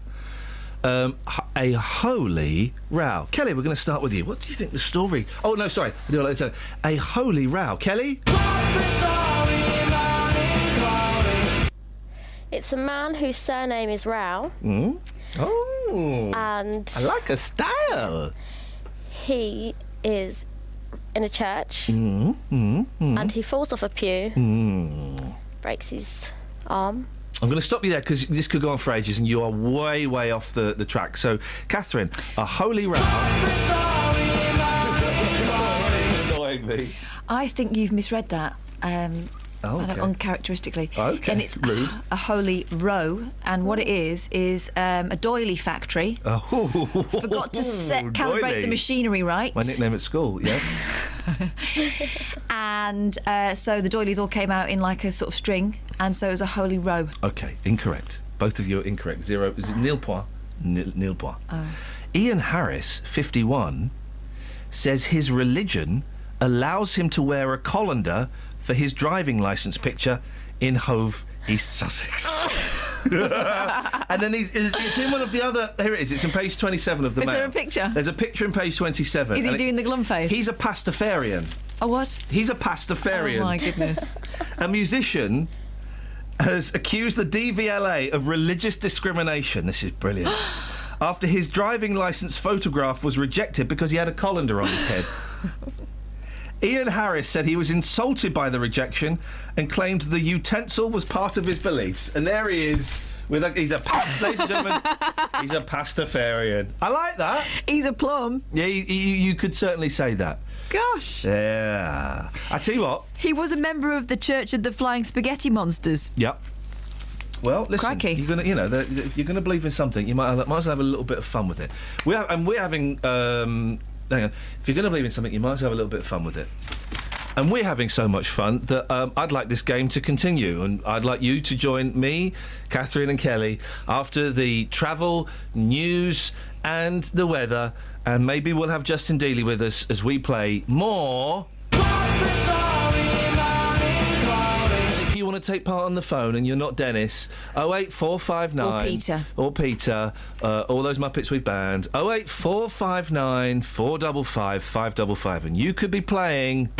A holy row. Kelly, we're going to start with you. What do you think the story... Oh, no, sorry. I do it like this. A holy row. Kelly? It's a man whose surname is Rao. Oh. And I like a style. he is in a church And he falls off a pew, breaks his arm. I'm going to stop you there because this could go on for ages and you are way, way off the track. So, Catherine, a holy row. It's annoying me. I think you've misread that. Okay. Uncharacteristically. Okay. And it's Rude. a holy row, and what it is a doily factory. Oh. Forgot to calibrate doily. the machinery right. My nickname at school, yes. And so the doilies all came out in like a sort of string, and so it was a holy row. OK, incorrect. Both of you are incorrect. 0. Is it nil point? Nil point. Oh. Ian Harris, 51, says his religion allows him to wear a colander for his driving licence picture in Hove, East Sussex. And then it's in one of the other... Here it is. It's in page 27 of the Mail. Is there a picture? There's a picture in page 27. Is he doing the glum face? He's a Pastafarian. A what? He's a Pastafarian. Oh, my goodness. A musician has accused the DVLA of religious discrimination. This is brilliant. After his driving licence photograph was rejected because he had a colander on his head. Ian Harris said he was insulted by the rejection and claimed the utensil was part of his beliefs. And there he is. Ladies and gentlemen, he's a Pastafarian. I like that. He's a plum. Yeah, you could certainly say that. Gosh. Yeah. I tell you what. He was a member of the Church of the Flying Spaghetti Monsters. Yep. Well, listen. Crikey. You're gonna, if you're going to believe in something, you might as well have a little bit of fun with it. We're having. Hang on. If you're going to believe in something, you might as well have a little bit of fun with it. And we're having so much fun that I'd like this game to continue, and I'd like you to join me, Catherine and Kelly, after the travel, news and the weather, and maybe we'll have Justin Dealey with us as we play more... If you want to take part on the phone and you're not Dennis, 08459... Or Peter. All those Muppets we've banned. 08459 455 555. And you could be playing...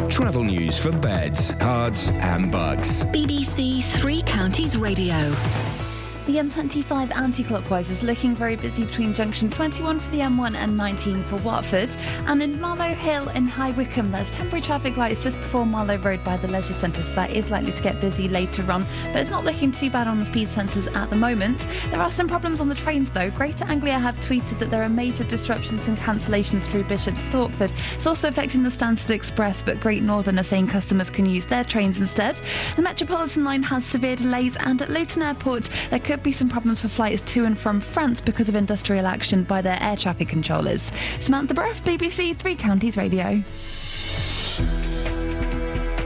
Travel news for beds, cards and bugs. BBC Three Counties Radio. The M25 anti-clockwise is looking very busy between junction 21 for the M1 and 19 for Watford. And in Marlow Hill in High Wycombe, there's temporary traffic lights just before Marlow Road by the leisure centre, so that is likely to get busy later on. But it's not looking too bad on the speed sensors at the moment. There are some problems on the trains though. Greater Anglia have tweeted that there are major disruptions and cancellations through Bishop's Stortford. It's also affecting the Stansted Express, but Great Northern are saying customers can use their trains instead. The Metropolitan line has severe delays, and at Luton Airport there could be some problems for flights to and from France because of industrial action by their air traffic controllers. Samantha Bruff, BBC Three Counties Radio.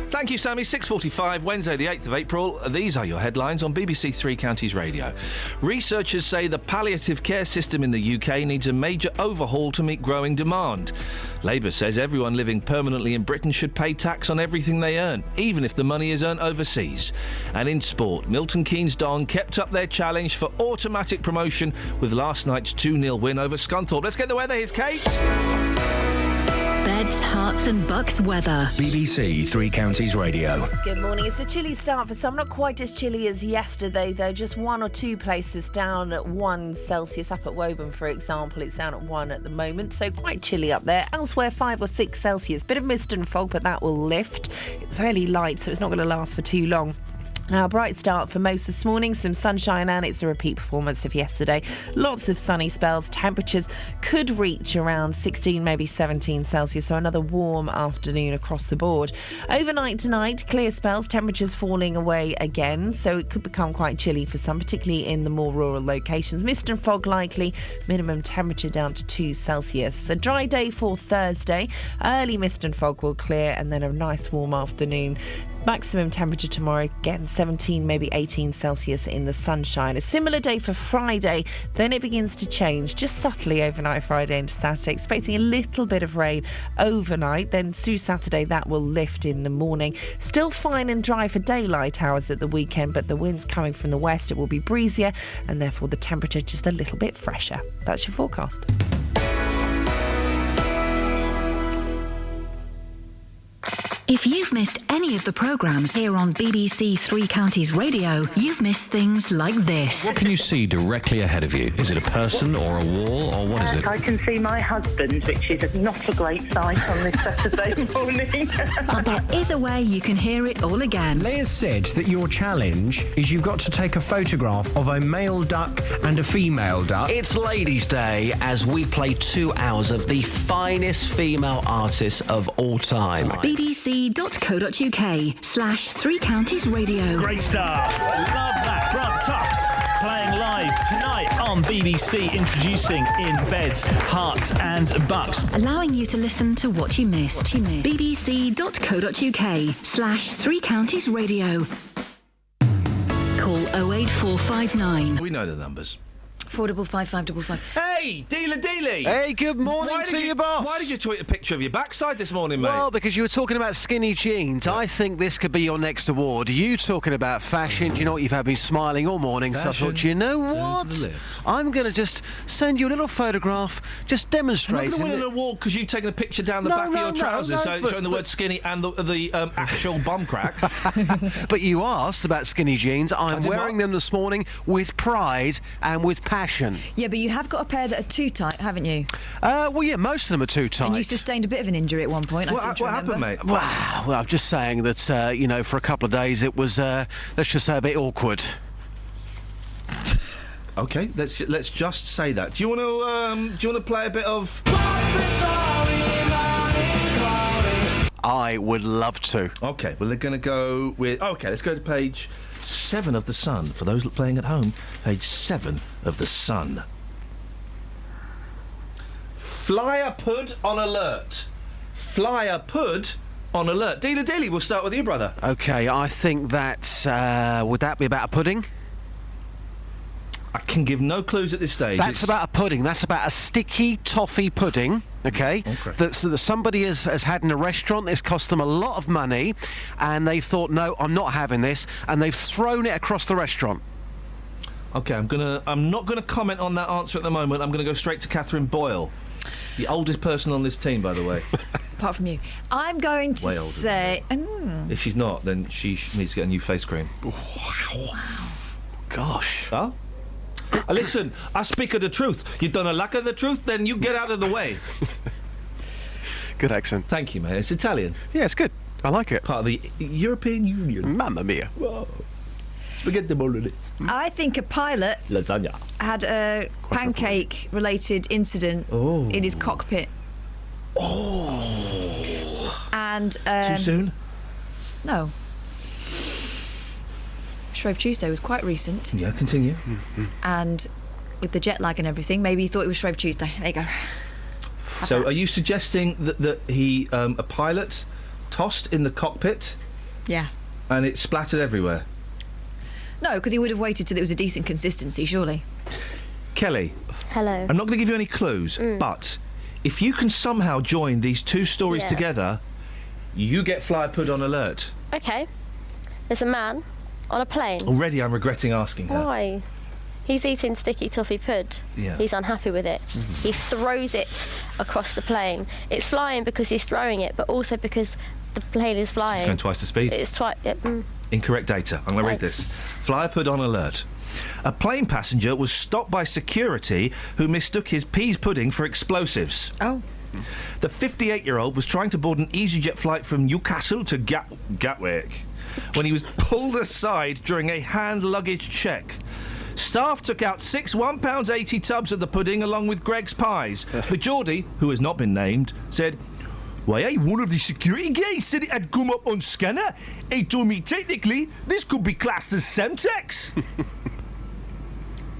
Thank you, Sammy. 6:45, Wednesday the 8th of April. These are your headlines on BBC Three Counties Radio. Researchers say the palliative care system in the UK needs a major overhaul to meet growing demand. Labour says everyone living permanently in Britain should pay tax on everything they earn, even if the money is earned overseas. And in sport, Milton Keynes Don kept up their challenge for automatic promotion with last night's 2-0 win over Scunthorpe. Let's get the weather. Here's Kate. Beds, Herts and Bucks weather. BBC Three Counties Radio. Good morning. It's a chilly start for some, not quite as chilly as yesterday though. Just one or two places down at 1 Celsius. Up at Woburn, for example, it's down at 1 at the moment, so quite chilly up there. Elsewhere 5 or 6 Celsius. Bit of mist and fog, but that will lift. It's fairly light, so it's not going to last for too long. Now, a bright start for most this morning, some sunshine, and it's a repeat performance of yesterday. Lots of sunny spells. Temperatures could reach around 16, maybe 17 Celsius, so another warm afternoon across the board. Overnight tonight, clear spells, temperatures falling away again, so it could become quite chilly for some, particularly in the more rural locations. Mist and fog likely, minimum temperature down to 2 Celsius. A dry day for Thursday. Early mist and fog will clear, and then a nice warm afternoon. Maximum temperature tomorrow, again 17, maybe 18 Celsius in the sunshine. A similar day for Friday, then it begins to change just subtly overnight Friday into Saturday. Expecting a little bit of rain overnight, then through Saturday that will lift in the morning. Still fine and dry for daylight hours at the weekend, but the wind's coming from the west. It will be breezier and therefore the temperature just a little bit fresher. That's your forecast. If you've missed any of the programmes here on BBC Three Counties Radio, you've missed things like this. What can you see directly ahead of you? Is it a person or a wall, or what is it? I can see my husband, which is not a great sight on this Saturday morning. But there is a way you can hear it all again. Leah said that your challenge is you've got to take a photograph of a male duck and a female duck. It's Ladies' Day as we play 2 hours of the finest female artists of all time. bbc.co.uk/Three Counties Radio. Great start. Love that. Grant Tufts playing live tonight on BBC, introducing In Beds, Hearts and Bucks. Allowing you to listen to what you missed. bbc.co.uk/Three Counties Radio. Call 08459. We know the numbers. 455 Hey, Dealer Dealy! Hey, good morning to you, boss. Why did you tweet a picture of your backside this morning, mate? Well, because you were talking about skinny jeans. I think this could be your next award. You talking about fashion. Do you know what? You've had me smiling all morning, so I thought, you know what? I'm going to just send you a little photograph, just demonstrating. I'm not going to win an award because you've taken a picture down the back of your trousers, showing the word skinny and the actual bum crack. But you asked about skinny jeans. I'm wearing them this morning with pride and with passion. Yeah, but you have got a pair that are too tight, haven't you? Well, yeah, most of them are too tight. And you sustained a bit of an injury at one point. What happened, mate? Well, I'm just saying that, for a couple of days it was, let's just say, a bit awkward. Okay, let's just say that. Do you want to play a bit of? I would love to. Okay, well, they're going to go with. Okay, let's go to page 7 of The Sun. For those playing at home, page 7 of The Sun. Flyer Pud on alert. Flyer Pud on alert. Dealer Dilly, we'll start with you, brother. Okay, I think that's... would that be about a pudding? I can give no clues at this stage. That's about a pudding. That's about a sticky toffee pudding, okay? That somebody has had in a restaurant. It's cost them a lot of money, and they've thought, no, I'm not having this, and they've thrown it across the restaurant. Okay, I'm not gonna comment on that answer at the moment. I'm gonna go straight to Catherine Boyle, the oldest person on this team, by the way. Apart from you. I'm going to say... If she's not, then she needs to get a new face cream. Wow. Gosh. Oh? Listen, I speak of the truth. You done a lack of the truth, then you get out of the way. Good accent. Thank you, mate. It's Italian. Yeah, it's good. I like it. Part of the European Union. Mamma mia. Whoa. Spaghetti bolognese. I think a pilot Lasagna. had a pancake-related incident in his cockpit. Oh. And too soon? No. Shrove Tuesday was quite recent. Yeah, continue. And with the jet lag and everything, maybe he thought it was Shrove Tuesday. There you go. So, are you suggesting that he, a pilot, tossed in the cockpit? Yeah. And it splattered everywhere? No, because he would have waited till it was a decent consistency, surely. Kelly. Hello. I'm not going to give you any clues, but if you can somehow join these two stories together, you get Fly Pud on alert. Okay. There's a man on a plane. Already I'm regretting asking her. Why? He's eating sticky toffee pud. Yeah. He's unhappy with it. He throws it across the plane. It's flying because he's throwing it, but also because the plane is flying. It's going twice the speed. It's twice. Incorrect data. I'm going to read this. Flyer Pud on alert. A plane passenger was stopped by security who mistook his peas pudding for explosives. Oh. The 58-year-old was trying to board an EasyJet flight from Newcastle to Gatwick when he was pulled aside during a hand luggage check. Staff took out 6 £1.80 tubs of the pudding along with Greg's pies. The Geordie, who has not been named, said, "Why, one of the security guys said it had come up on scanner. He told me technically this could be classed as Semtex."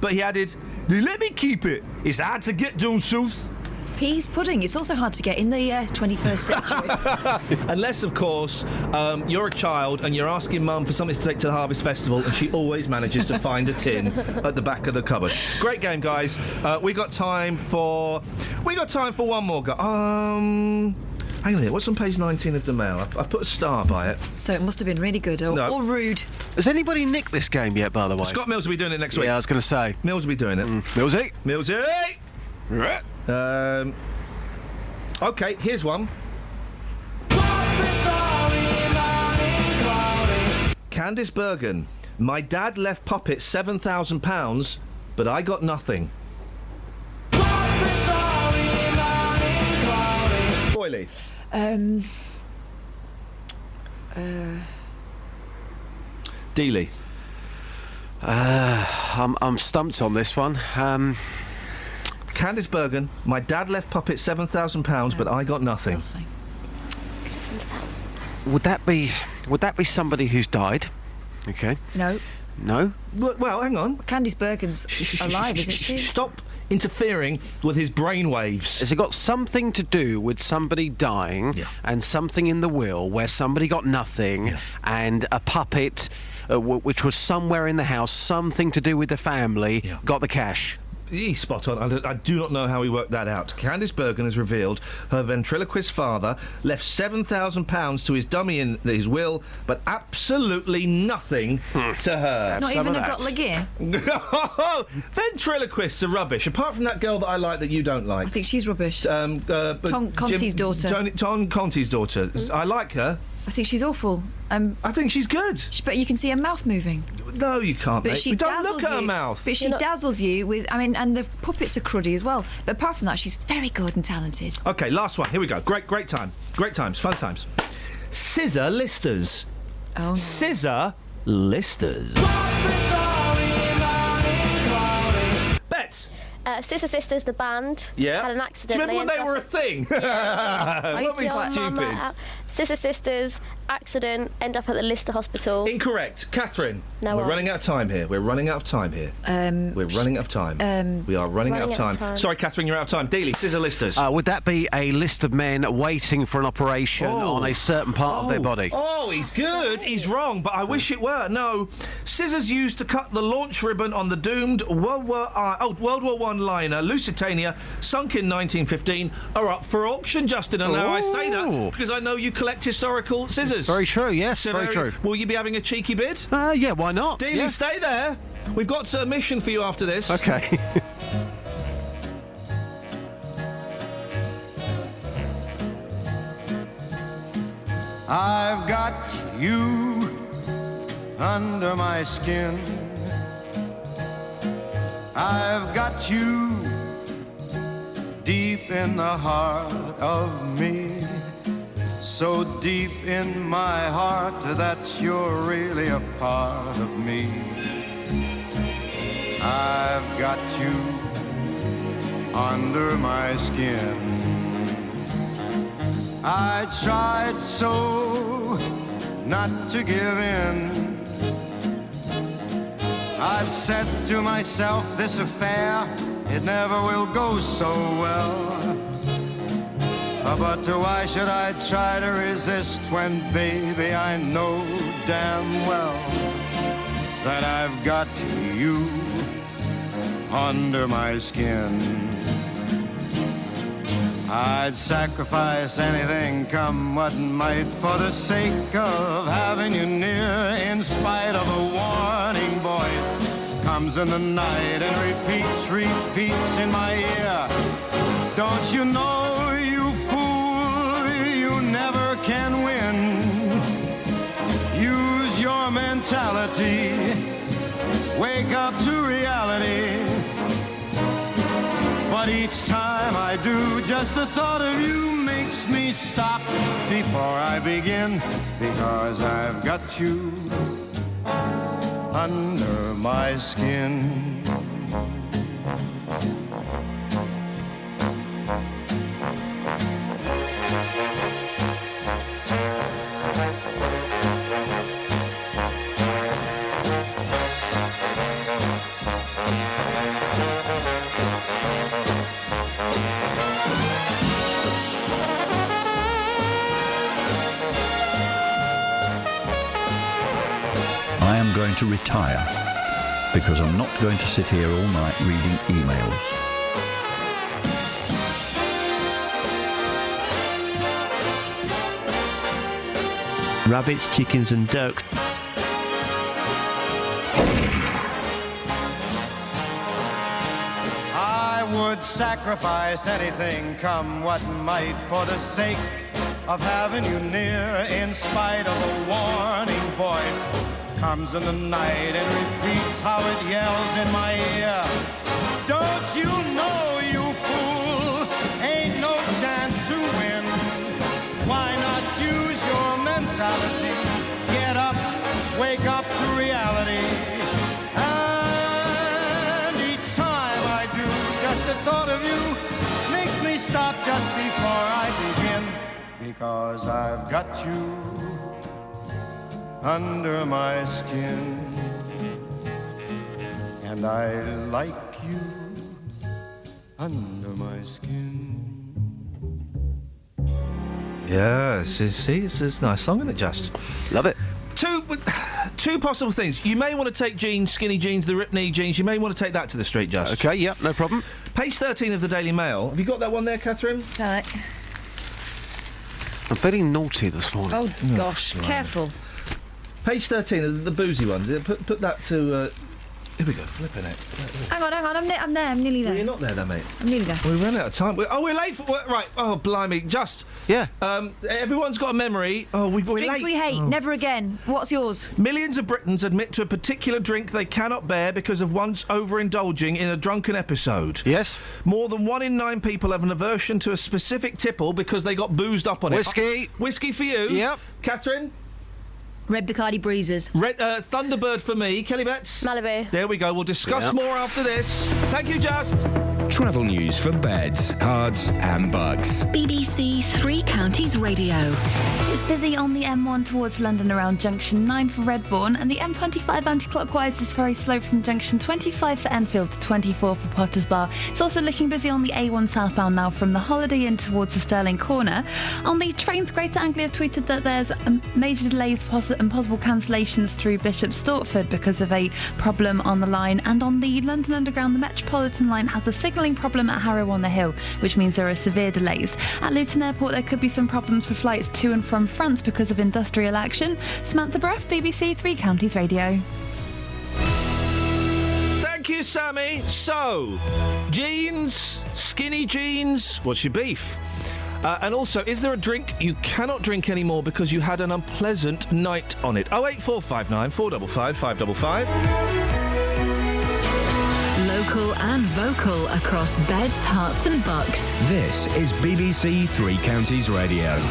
But he added, "They let me keep it. It's hard to get down south." Peas pudding. It's also hard to get in the 21st century. Unless, of course, you're a child and you're asking Mum for something to take to the Harvest Festival, and she always manages to find a tin at the back of the cupboard. Great game, guys. We got time for one more go. Hang on a minute. What's on page 19 of the Mail? I put a star by it. So it must have been really good or rude. Has anybody nicked this game yet, by the way? Scott Mills will be doing it next week. Yeah, I was going to say. Mills will be doing it. Millsy. Right. OK, here's one. Candice Bergen. My dad left Puppet £7,000, but I got nothing. Boyley. Dealey. I'm stumped on this one. Candice Bergen. My dad left Puppet £7,000, but I got nothing. Would that be somebody who's died? Okay. No. No? Well, hang on. Candice Bergen's alive, isn't she? Stop interfering with his brainwaves. Has it got something to do with somebody dying and something in the will where somebody got nothing and a puppet, which was somewhere in the house, something to do with the family, got the cash? He's spot on. I do not know how he worked that out. Candice Bergen has revealed her ventriloquist father left £7,000 to his dummy in his will, but absolutely nothing to her. Not even a Gotla Ventriloquists are rubbish, apart from that girl that I like that you don't like. I think she's rubbish. Tom Conti's daughter. Tom Conti's daughter. I like her. I think she's awful. I think she's good. But you can see her mouth moving. No, you can't, mate. She don't look at her mouth. But she dazzles you with... I mean, and the puppets are cruddy as well. But apart from that, she's very good and talented. OK, last one. Here we go. Great time. Great times. Fun times. Scissor Listers. Oh, no. Scissor Listers. Bets. Sister Sisters, the band, had an accident. Do you remember when they were a thing? I used to be stupid. Sister Sisters, accident, end up at the Lister Hospital. Incorrect. Catherine. No We're odds. running out of time here. We're running out of time. We are running out of time. Sorry, Catherine, you're out of time. Dealey, Scissor Listers. Would that be a list of men waiting for an operation on a certain part of their body? Oh, he's good. He's wrong, but I wish it were. No. Scissors used to cut the launch ribbon on the doomed World War I liner Lusitania, sunk in 1915, are up for auction, Justin. And now I say that because I know you collect historical scissors. Very true, yes, So very true. Will you be having a cheeky bid? Yeah, why not? Dealey, stay there. We've got a mission for you after this. Okay. I've got you under my skin. I've got you deep in the heart of me, so deep in my heart that you're really a part of me. I've got you under my skin. I tried so not to give in. I've said to myself, this affair, it never will go so well. But why should I try to resist when, baby, I know damn well that I've got you under my skin. I'd sacrifice anything, come what might, for the sake of having you near, in spite of a warning voice comes in the night and repeats in my ear. Don't you know, you fool, you never can win. Use your mentality, wake up to reality. But each time I do, just the thought of you makes me stop before I begin, because I've got you under my skin. I am going to retire because I'm not going to sit here all night reading emails. Rabbits, chickens and ducks. I would sacrifice anything, come what might, for the sake of having you near, in spite of a warning voice comes in the night and repeats how it yells in my ear. Don't you know, you fool, ain't no chance to win. Why not use your mentality? Get up, wake up to reality. And each time I do, just the thought of you makes me stop just before I begin, because I've got you under my skin, and I like you under my skin. Yes, see, it's a nice song, isn't it, Just? Love it. Two possible things. You may want to take jeans, skinny jeans, the rip knee jeans. You may want to take that to the street, Just. OK, yep, no problem. Page 13 of the Daily Mail. Have you got that one there, Catherine? Got it. I'm feeling naughty this morning. Oh, gosh, careful. Page 13, the boozy one. Put that to... here we go, flipping it. Hang on, I'm there, I'm nearly there. Well, you're not there, then, mate. I'm nearly there. We ran out of time. We're late for... Right, oh, blimey, Just... Yeah. Everyone's got a memory. Oh, we're late. Drinks we hate, never again. What's yours? Millions of Britons admit to a particular drink they cannot bear because of once overindulging in a drunken episode. Yes. More than 1 in 9 people have an aversion to a specific tipple because they got boozed up on Whiskey. it. Whiskey for you. Yep. Catherine? Red Bacardi Breezers. Red Thunderbird for me. Kelly Betts? Malibu. There we go. We'll discuss more after this. Thank you, Just. Travel news for beds, cards and bugs. BBC Three Counties Radio. It's busy on the M1 towards London around junction 9 for Redbourne, and the M25 anti-clockwise is very slow from junction 25 for Enfield to 24 for Potters Bar. It's also looking busy on the A1 southbound now from the Holiday Inn towards the Stirling Corner. On the trains, Greater Anglia have tweeted that there's major delays and possible cancellations through Bishop Stortford because of a problem on the line, and on the London Underground, the Metropolitan line has a signalling problem at Harrow-on-the-Hill, which means there are severe delays. At Luton Airport, there could be some problems for flights to and from France because of industrial action. Samantha Bruff, BBC Three Counties Radio. Thank you, Sammy. So, jeans, skinny jeans, what's your beef? And also, is there a drink you cannot drink anymore because you had an unpleasant night on it? 08459 455 555. local and vocal across beds, hearts and bucks. This is BBC Three Counties Radio.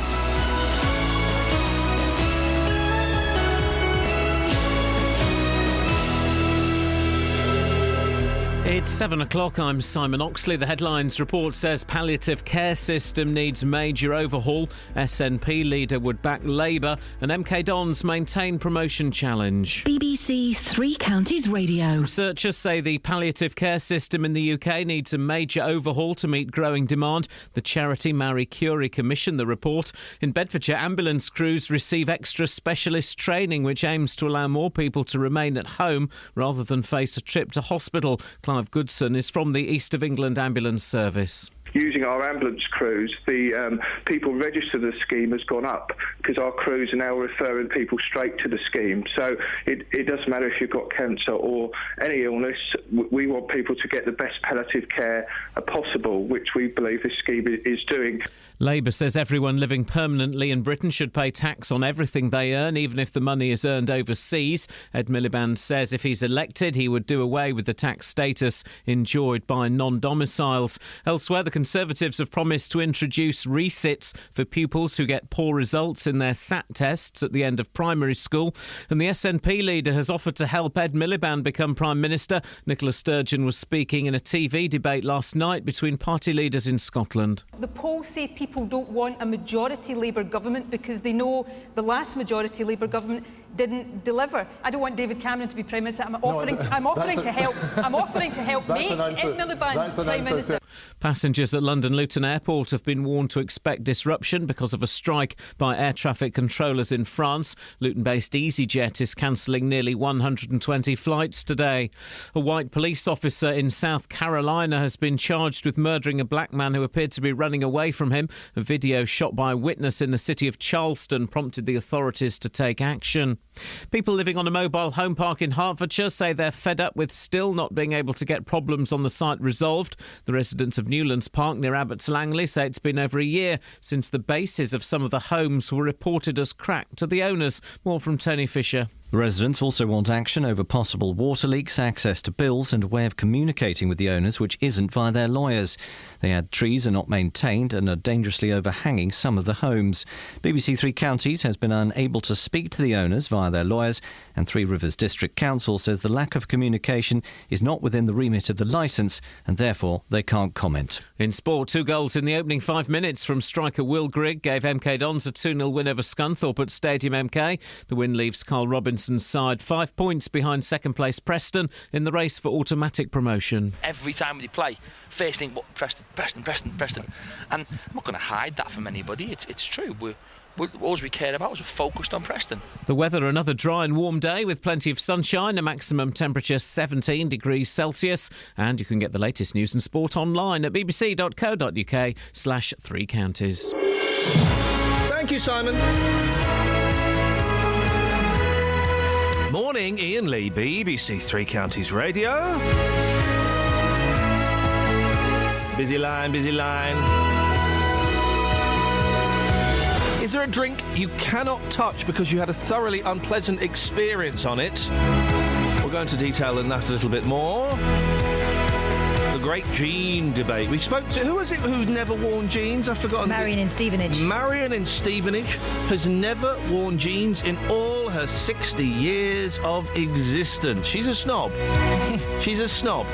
It's 7 o'clock. I'm Simon Oxley. The headlines report says palliative care system needs major overhaul. SNP leader would back Labour, and MK Dons maintain promotion challenge. BBC Three Counties Radio. Researchers say the palliative care system in the UK needs a major overhaul to meet growing demand. The charity Marie Curie commissioned the report. In Bedfordshire, ambulance crews receive extra specialist training, which aims to allow more people to remain at home rather than face a trip to hospital. Clive Goodson is from the East of England Ambulance Service. Using our ambulance crews, the people registered the scheme has gone up because our crews are now referring people straight to the scheme. So it doesn't matter if you've got cancer or any illness. We want people to get the best palliative care possible, which we believe this scheme is doing. Labour says everyone living permanently in Britain should pay tax on everything they earn, even if the money is earned overseas. Ed Miliband says if he's elected, he would do away with the tax status enjoyed by non-domiciles. Elsewhere, the Conservatives have promised to introduce resits for pupils who get poor results in their SAT tests at the end of primary school. And the SNP leader has offered to help Ed Miliband become Prime Minister. Nicola Sturgeon was speaking in a TV debate last night between party leaders in Scotland. The polls say people don't want a majority Labour government because they know the last majority Labour government didn't deliver. I don't want David Cameron to be Prime Minister. I'm offering to help make Ed Miliband Prime Minister. Passengers at London Luton Airport have been warned to expect disruption because of a strike by air traffic controllers in France. Luton-based EasyJet is cancelling nearly 120 flights today. A white police officer in South Carolina has been charged with murdering a black man who appeared to be running away from him. A video shot by a witness in the city of Charleston prompted the authorities to take action. People living on a mobile home park in Hertfordshire say they're fed up with still not being able to get problems on the site resolved. The residents of Newlands Park near Abbots Langley say it's been over a year since the bases of some of the homes were reported as cracked to the owners. More from Tony Fisher. The residents also want action over possible water leaks, access to bills and a way of communicating with the owners which isn't via their lawyers. They add trees are not maintained and are dangerously overhanging some of the homes. BBC Three Counties has been unable to speak to the owners via their lawyers, and Three Rivers District Council says the lack of communication is not within the remit of the licence and therefore they can't comment. In sport, 2 goals in the opening 5 minutes from striker Will Grigg gave MK Dons a 2-0 win over Scunthorpe at Stadium MK. The win leaves Carl Robinson's side 5 points behind second place Preston in the race for automatic promotion. Every time we play, first thing, Preston. And I'm not going to hide that from anybody. It's true. All we care about is we're focused on Preston. The weather, another dry and warm day with plenty of sunshine, a maximum temperature 17 degrees Celsius. And you can get the latest news and sport online at bbc.co.uk/3 counties. Thank you, Simon. Morning, Iain Lee, BBC Three Counties Radio. Busy line. Is there a drink you cannot touch because you had a thoroughly unpleasant experience on it? We'll go into detail in that a little bit more. The great jean debate. We spoke to, who was it who never worn jeans? I've forgotten. Marion in Stevenage. Marion in Stevenage has never worn jeans in all her 60 years of existence. She's a snob. She's a snob.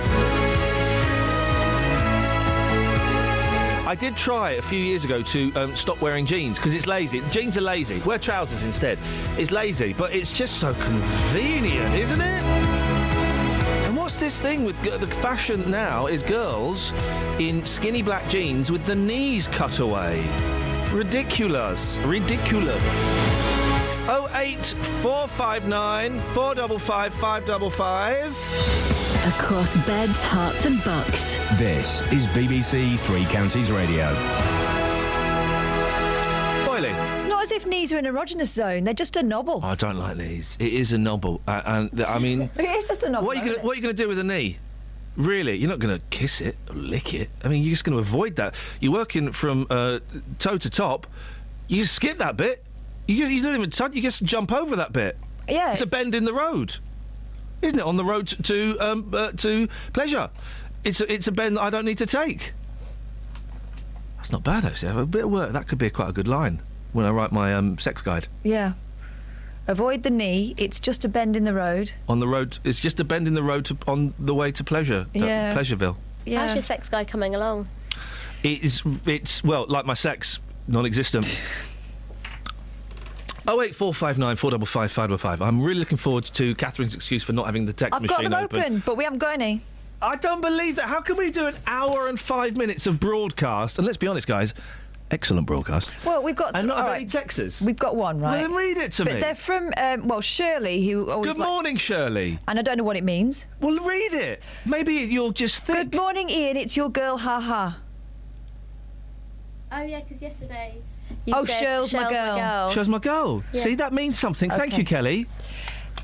I did try a few years ago to stop wearing jeans because it's lazy. Jeans are lazy. Wear trousers instead. It's lazy, but it's just so convenient, isn't it? And what's this thing with the fashion now is girls in skinny black jeans with the knees cut away. Ridiculous. 08459 455 555. Across beds, hearts and bucks. This is BBC Three Counties Radio. Boiling. It's not as if knees are an erogenous zone. They're just a nobble. I don't like knees. It is a nobble. And I mean... It is just a nobble. What are you going to do with a knee? Really? You're not going to kiss it or lick it. I mean, you're just going to avoid that. You're working from toe to top. You just skip that bit. You don't even touch. You just jump over that bit. Yeah. It's a bend in the road. isn't it? On the road to pleasure. It's a bend that I don't need to take. That's not bad, actually. A bit of work. That could be quite a good line when I write my sex guide. Yeah. Avoid the knee. It's just a bend in the road. On the road, it's just a bend in the road on the way to pleasure. Yeah. Pleasureville. Yeah. How's your sex guide coming along? It's well, like my sex, non-existent. 08459 455 555. I'm really looking forward to Catherine's excuse for not having the text machine open. I've got them open, but we haven't got any. I don't believe that. How can we do an hour and 5 minutes of broadcast? And let's be honest, guys, excellent broadcast. Well, we've got... And not have any texters? We've got one, right? Well, then read it to me. But they're from, Shirley, who always... Good morning, Shirley. And I don't know what it means. Well, read it. Maybe you'll just think... Good morning, Iain. It's your girl, ha-ha. Oh, yeah, because yesterday... Shirl's my girl. Shirl's my girl. Yeah. See, that means something. Okay. Thank you, Kelly.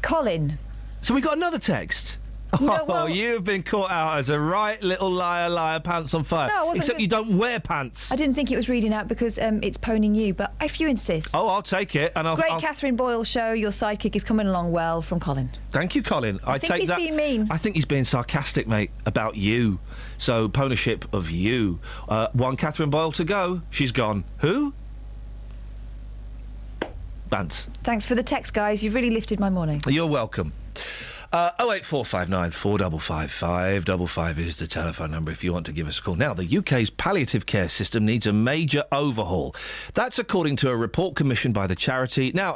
Colin. So we got another text. No, well, you've been caught out as a right little liar, pants on fire. No, I wasn't. Except you don't wear pants. I didn't think it was reading out because it's poning you, but if you insist. Oh, I'll take it. And Great Catherine Boyle show. Your sidekick is coming along well, from Colin. Thank you, Colin. I think he's being mean. I think he's being sarcastic, mate, about you. So, ponership of you. One Catherine Boyle to go. She's gone. Who? Bants. Thanks for the text, guys. You've really lifted my morning. You're welcome. 08459 455 555 is the telephone number if you want to give us a call. Now, the UK's palliative care system needs a major overhaul. That's according to a report commissioned by the charity. Now,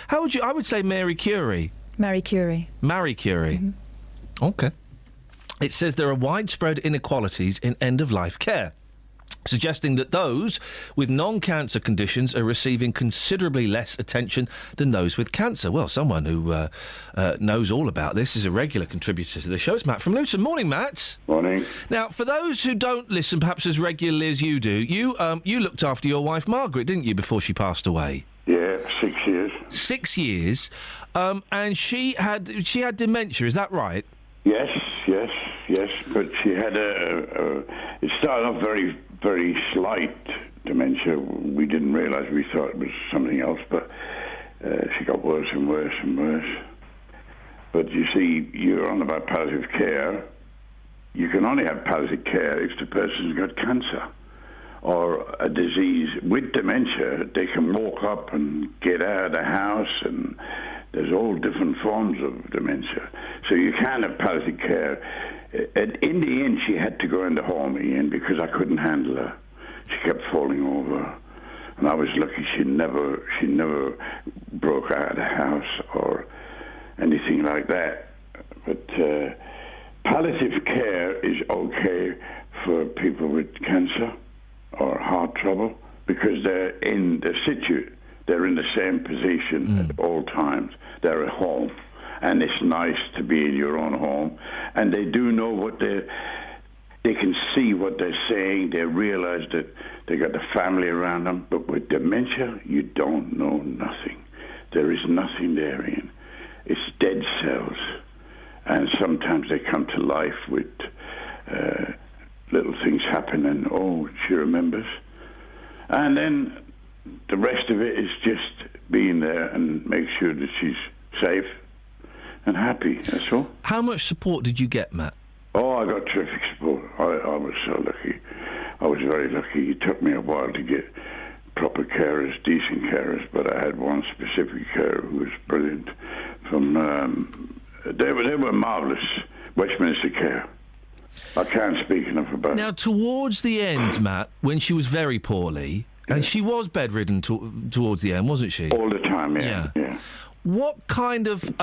how would you... I would say Mary Curie. Marie Curie. Marie Curie. Mm-hmm. OK. It says there are widespread inequalities in end-of-life care, suggesting that those with non-cancer conditions are receiving considerably less attention than those with cancer. Well, someone who knows all about this is a regular contributor to the show. It's Matt from Luton. Morning, Matt. Morning. Now, for those who don't listen perhaps as regularly as you do, you looked after your wife Margaret, didn't you, before she passed away? Yeah, 6 years. 6 years. And she had dementia, is that right? Yes, but she had it started off very, very slight dementia. We didn't realise, we thought it was something else, but she got worse and worse and worse. But you see, you're on about palliative care. You can only have palliative care if the person's got cancer or a disease. With dementia, they can walk up and get out of the house, and there's all different forms of dementia. So you can have palliative care. In the end, she had to go in the home, Iain, because I couldn't handle her. She kept falling over. And I was lucky she never broke out of the house or anything like that. But palliative care is okay for people with cancer or heart trouble because they're in the same position at all times. They're at home. And it's nice to be in your own home. And they do know what they can see what they're saying. They realize that they got the family around them. But with dementia, you don't know nothing. There is nothing there, Iain. It's dead cells. And sometimes they come to life with little things happen and, she remembers. And then the rest of it is just being there and make sure that she's safe and happy, that's all. How much support did you get, Matt? Oh, I got terrific support. I was so lucky. I was very lucky. It took me a while to get proper carers, decent carers, but I had one specific carer who was brilliant. They were marvellous. Westminster Care. I can't speak enough about it. Now, towards the end, Matt, when she was very poorly, and she was bedridden towards the end, wasn't she? All the time, yeah. What kind of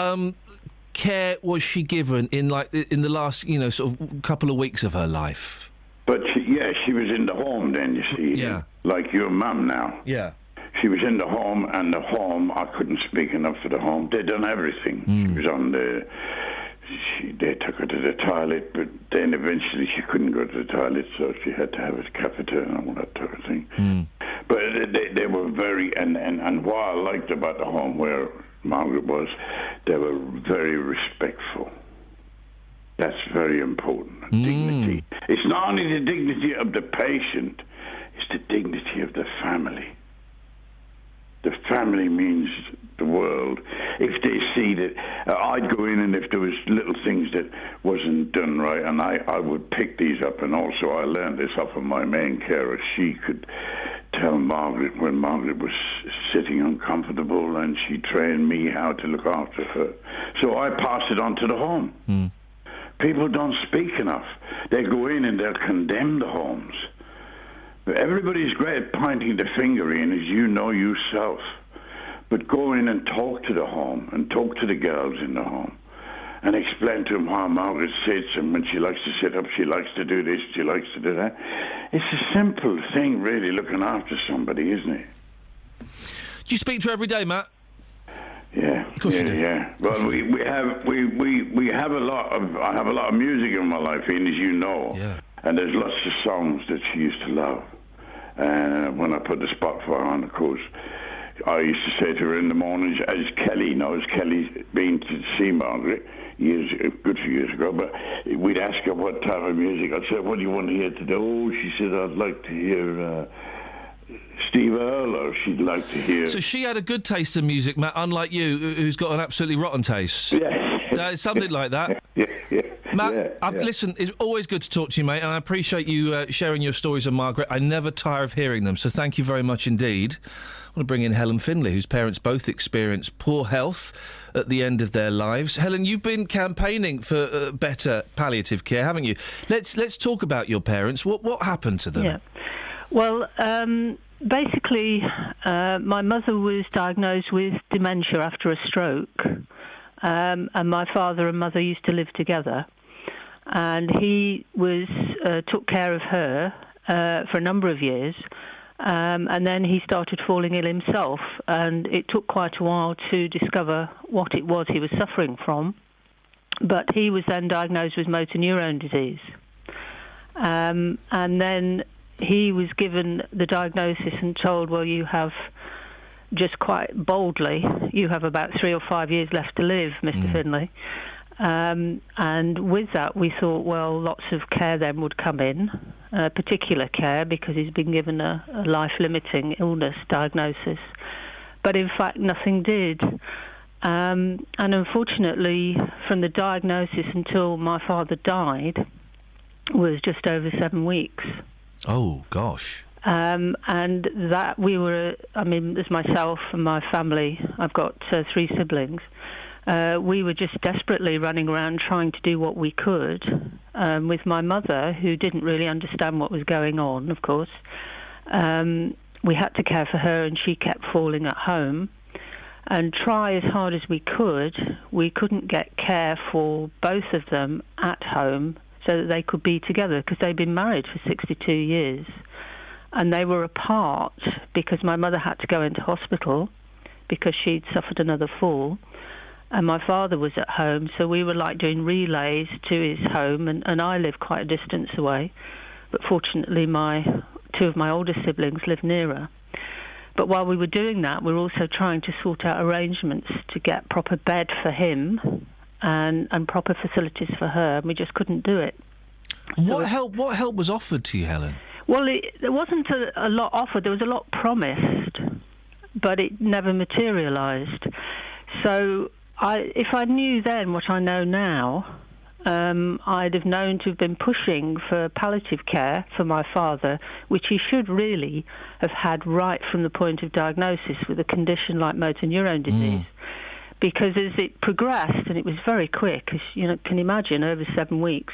care was she given in the last, sort of couple of weeks of her life? But she was in the home then, you see. Yeah. Like your mum now. Yeah. She was in the home, and the home, I couldn't speak enough for the home. They'd done everything. She was on they took her to the toilet, but then eventually she couldn't go to the toilet, so she had to have a catheter and all that type of thing. But they were very, and what I liked about the home where Margaret was, they were very respectful. That's very important. Dignity. It's not only the dignity of the patient, it's the dignity of the family. The family means the world, if they see that I'd go in, and if there was little things that wasn't done right, and I would pick these up. And also I learned this off of my main carer. She could tell Margaret when Margaret was sitting uncomfortable, and she trained me how to look after her. So I passed it on to the home. People don't speak enough. They go in and they'll condemn the homes. But everybody's great at pointing the finger in, as you know yourself. But go in and talk to the home, and talk to the girls in the home, and explain to them how Margaret sits, and when she likes to sit up, she likes to do this, she likes to do that. It's a simple thing, really, looking after somebody, isn't it? Do you speak to her every day, Matt? Yeah, of course you do. Yeah. Well, we have a lot of. I have a lot of music in my life, Ian, as you know. Yeah. And there's lots of songs that she used to love. And when I put the Spotify on, of course, I used to say to her in the mornings, as Kelly knows, Kelly's been to see Margaret a good few years ago, but we'd ask her what type of music. I'd say, what do you want to hear today? Oh, she said, I'd like to hear Steve Earle, or she'd like to hear... So she had a good taste in music, Matt, unlike you, who's got an absolutely rotten taste. Yeah. Something like that. Yeah. Matt, listen, it's always good to talk to you, mate, and I appreciate you sharing your stories of Margaret. I never tire of hearing them, so thank you very much indeed. I want to bring in Helen Findlay, whose parents both experienced poor health at the end of their lives. Helen, you've been campaigning for better palliative care, haven't you? Let's talk about your parents. What happened to them? Yeah. Well, basically, my mother was diagnosed with dementia after a stroke, and my father and mother used to live together. And he took care of her for a number of years, and then he started falling ill himself, and it took quite a while to discover what it was he was suffering from. But he was then diagnosed with motor neurone disease, and then he was given the diagnosis and told, well, you have, just quite boldly, you have about 3 or 5 years left to live, Mr. Findlay. And with that, we thought, well, lots of care then would come in, particular care, because he's been given a life-limiting illness diagnosis. But in fact, nothing did. And unfortunately, from the diagnosis until my father died was just over 7 weeks. Oh, gosh. And that there's myself and my family. I've got 3 siblings. We were just desperately running around trying to do what we could with my mother, who didn't really understand what was going on, of course. We had to care for her, and she kept falling at home. And try as hard as we couldn't get care for both of them at home so that they could be together, because they'd been married for 62 years. And they were apart because my mother had to go into hospital because she'd suffered another fall. And my father was at home, so we were like doing relays to his home, and I live quite a distance away. But fortunately, 2 of my older siblings live nearer. But while we were doing that, we were also trying to sort out arrangements to get proper bed for him and proper facilities for her, and we just couldn't do it. What help was offered to you, Helen? Well, there wasn't a lot offered. There was a lot promised, but it never materialised. So if I knew then what I know now, I'd have known to have been pushing for palliative care for my father, which he should really have had right from the point of diagnosis with a condition like motor neurone disease. Because as it progressed, and it was very quick, as you can imagine, over 7 weeks,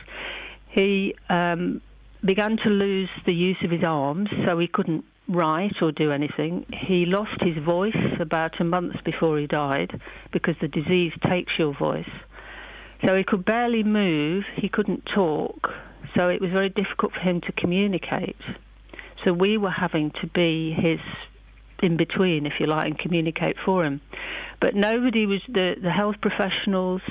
he began to lose the use of his arms, so he couldn't write or do anything. He lost his voice about a month before he died, because the disease takes your voice. So he could barely move, he couldn't talk, so it was very difficult for him to communicate. So we were having to be his in-between, if you like, and communicate for him. But nobody was, the health professionals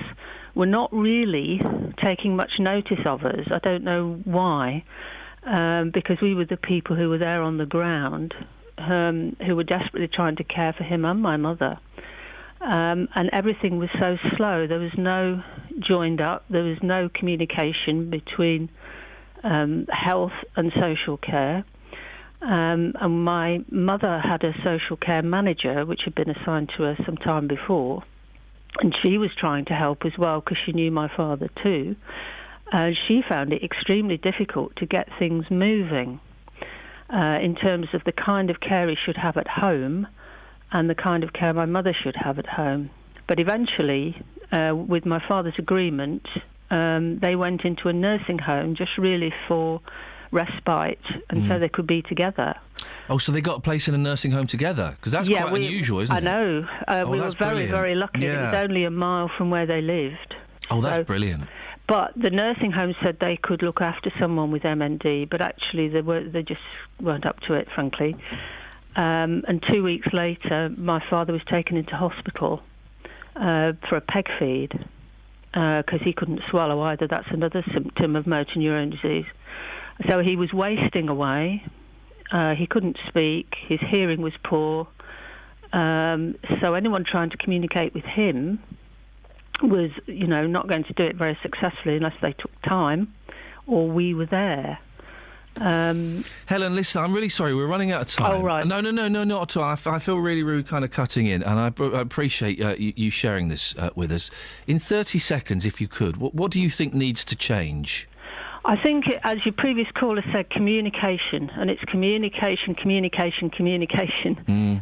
were not really taking much notice of us. I don't know why, because we were the people who were there on the ground, who were desperately trying to care for him and my mother. And everything was so slow. There was no joined up. There was no communication between health and social care. And my mother had a social care manager, which had been assigned to her some time before, and she was trying to help as well because she knew my father too. She found it extremely difficult to get things moving in terms of the kind of care he should have at home and the kind of care my mother should have at home. But eventually, with my father's agreement, they went into a nursing home just really for respite and so they could be together. Oh, so they got a place in a nursing home together? Because that's quite unusual, isn't it? I know. We were very, very lucky. Yeah. It was only a mile from where they lived. Oh, that's brilliant. But the nursing home said they could look after someone with MND, but actually they just weren't up to it, frankly. And 2 weeks later, my father was taken into hospital for a peg feed because he couldn't swallow either. That's another symptom of motor neurone disease. So he was wasting away. He couldn't speak. His hearing was poor. So anyone trying to communicate with him was, not going to do it very successfully unless they took time or we were there. Helen, listen, I'm really sorry. We're running out of time. Oh, right. No, not at all. I feel really rude kind of cutting in, and I appreciate you sharing this with us. In 30 seconds, if you could, what do you think needs to change? I think, as your previous caller said, communication, and it's communication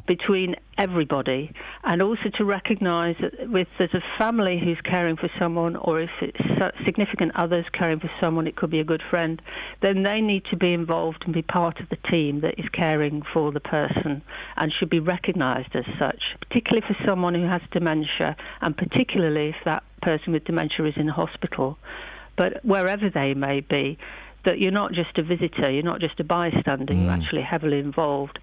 between everybody, and also to recognise that if there's a family who's caring for someone, or if it's significant others caring for someone, it could be a good friend, then they need to be involved and be part of the team that is caring for the person and should be recognised as such, particularly for someone who has dementia, and particularly if that person with dementia is in a hospital. But wherever they may be, that you're not just a visitor, you're not just a bystander, you're actually heavily involved.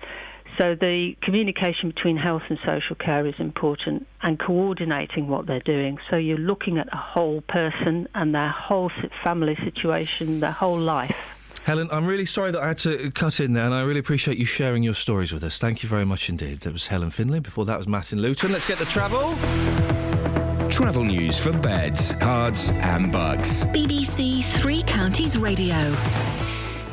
So the communication between health and social care is important, and coordinating what they're doing. So you're looking at a whole person and their whole family situation, their whole life. Helen, I'm really sorry that I had to cut in there, and I really appreciate you sharing your stories with us. Thank you very much indeed. That was Helen Finlay. Before that was Matt in Luton. Let's get the travel. Travel news for beds, cards and bugs. BBC Three Counties Radio.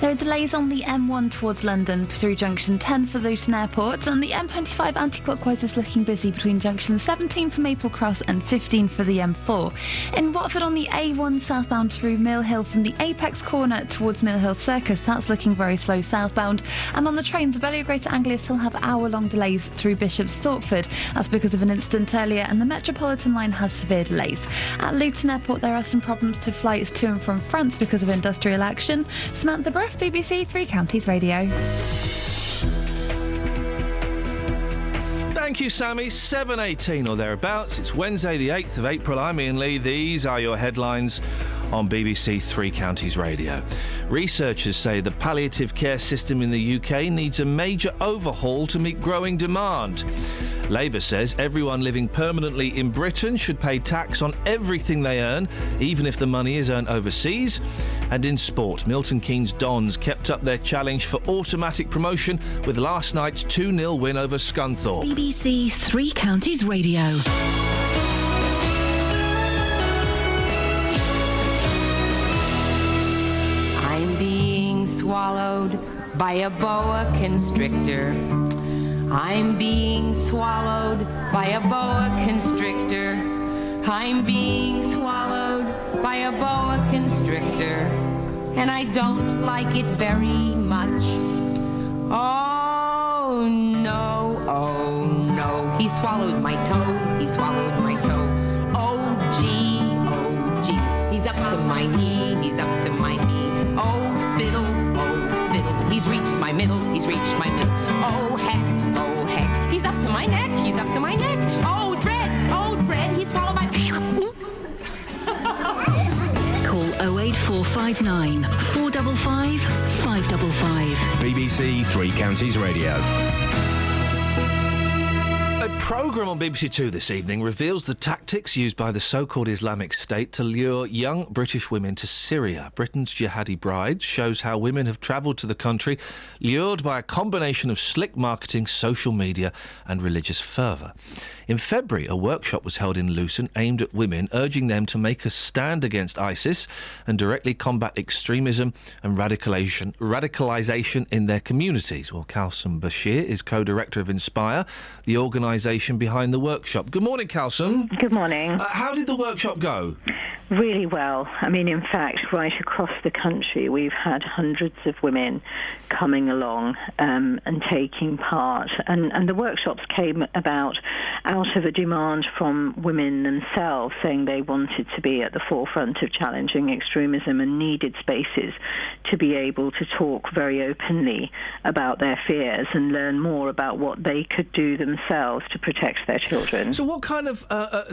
There are delays on the M1 towards London through junction 10 for Luton Airport, and the M25 anti-clockwise is looking busy between junction 17 for Maple Cross and 15 for the M4. In Watford on the A1 southbound through Mill Hill from the Apex corner towards Mill Hill Circus, that's looking very slow southbound. And on the trains, Abellio Greater Anglia still have hour-long delays through Bishop Stortford. That's because of an incident earlier, and the Metropolitan line has severe delays. At Luton Airport, there are some problems to flights to and from France because of industrial action. Samantha Bruff, BBC Three Counties Radio. Thank you, Sammy. 7:18 or thereabouts. It's Wednesday, the 8th of April. I'm Iain Lee. These are your headlines on BBC Three Counties Radio. Researchers say the palliative care system in the UK needs a major overhaul to meet growing demand. Labour says everyone living permanently in Britain should pay tax on everything they earn, even if the money is earned overseas. And in sport, Milton Keynes Dons kept up their challenge for automatic promotion with last night's 2-0 win over Scunthorpe. BBC Three Counties Radio. I'm being swallowed by a boa constrictor. I'm being swallowed by a boa constrictor. I'm being swallowed by a boa constrictor, and I don't like it very much. Oh no, he swallowed my toe, he swallowed my toe. Oh gee, he's up to my knee, he's up to my knee. Oh fiddle, he's reached my middle, he's reached my middle. Oh heck, he's up to my neck, he's up to my neck. Oh dread, he swallowed my... Call 08459 455 555. BBC Three Counties Radio. A programme on BBC Two this evening reveals the tactics used by the so-called Islamic State to lure young British women to Syria. Britain's Jihadi Brides shows how women have travelled to the country, lured by a combination of slick marketing, social media and religious fervour. In February, a workshop was held in Luton aimed at women, urging them to make a stand against ISIS and directly combat extremism and radicalisation in their communities. Well, Kalsum Bashir is co-director of Inspire, the organisation behind the workshop. Good morning, Kalsum. Good morning. How did the workshop go? Really well. I mean, in fact, right across the country, we've had hundreds of women coming along and taking part. And the workshops came about out of a demand from women themselves, saying they wanted to be at the forefront of challenging extremism and needed spaces to be able to talk very openly about their fears and learn more about what they could do themselves to protect their children. So what kind of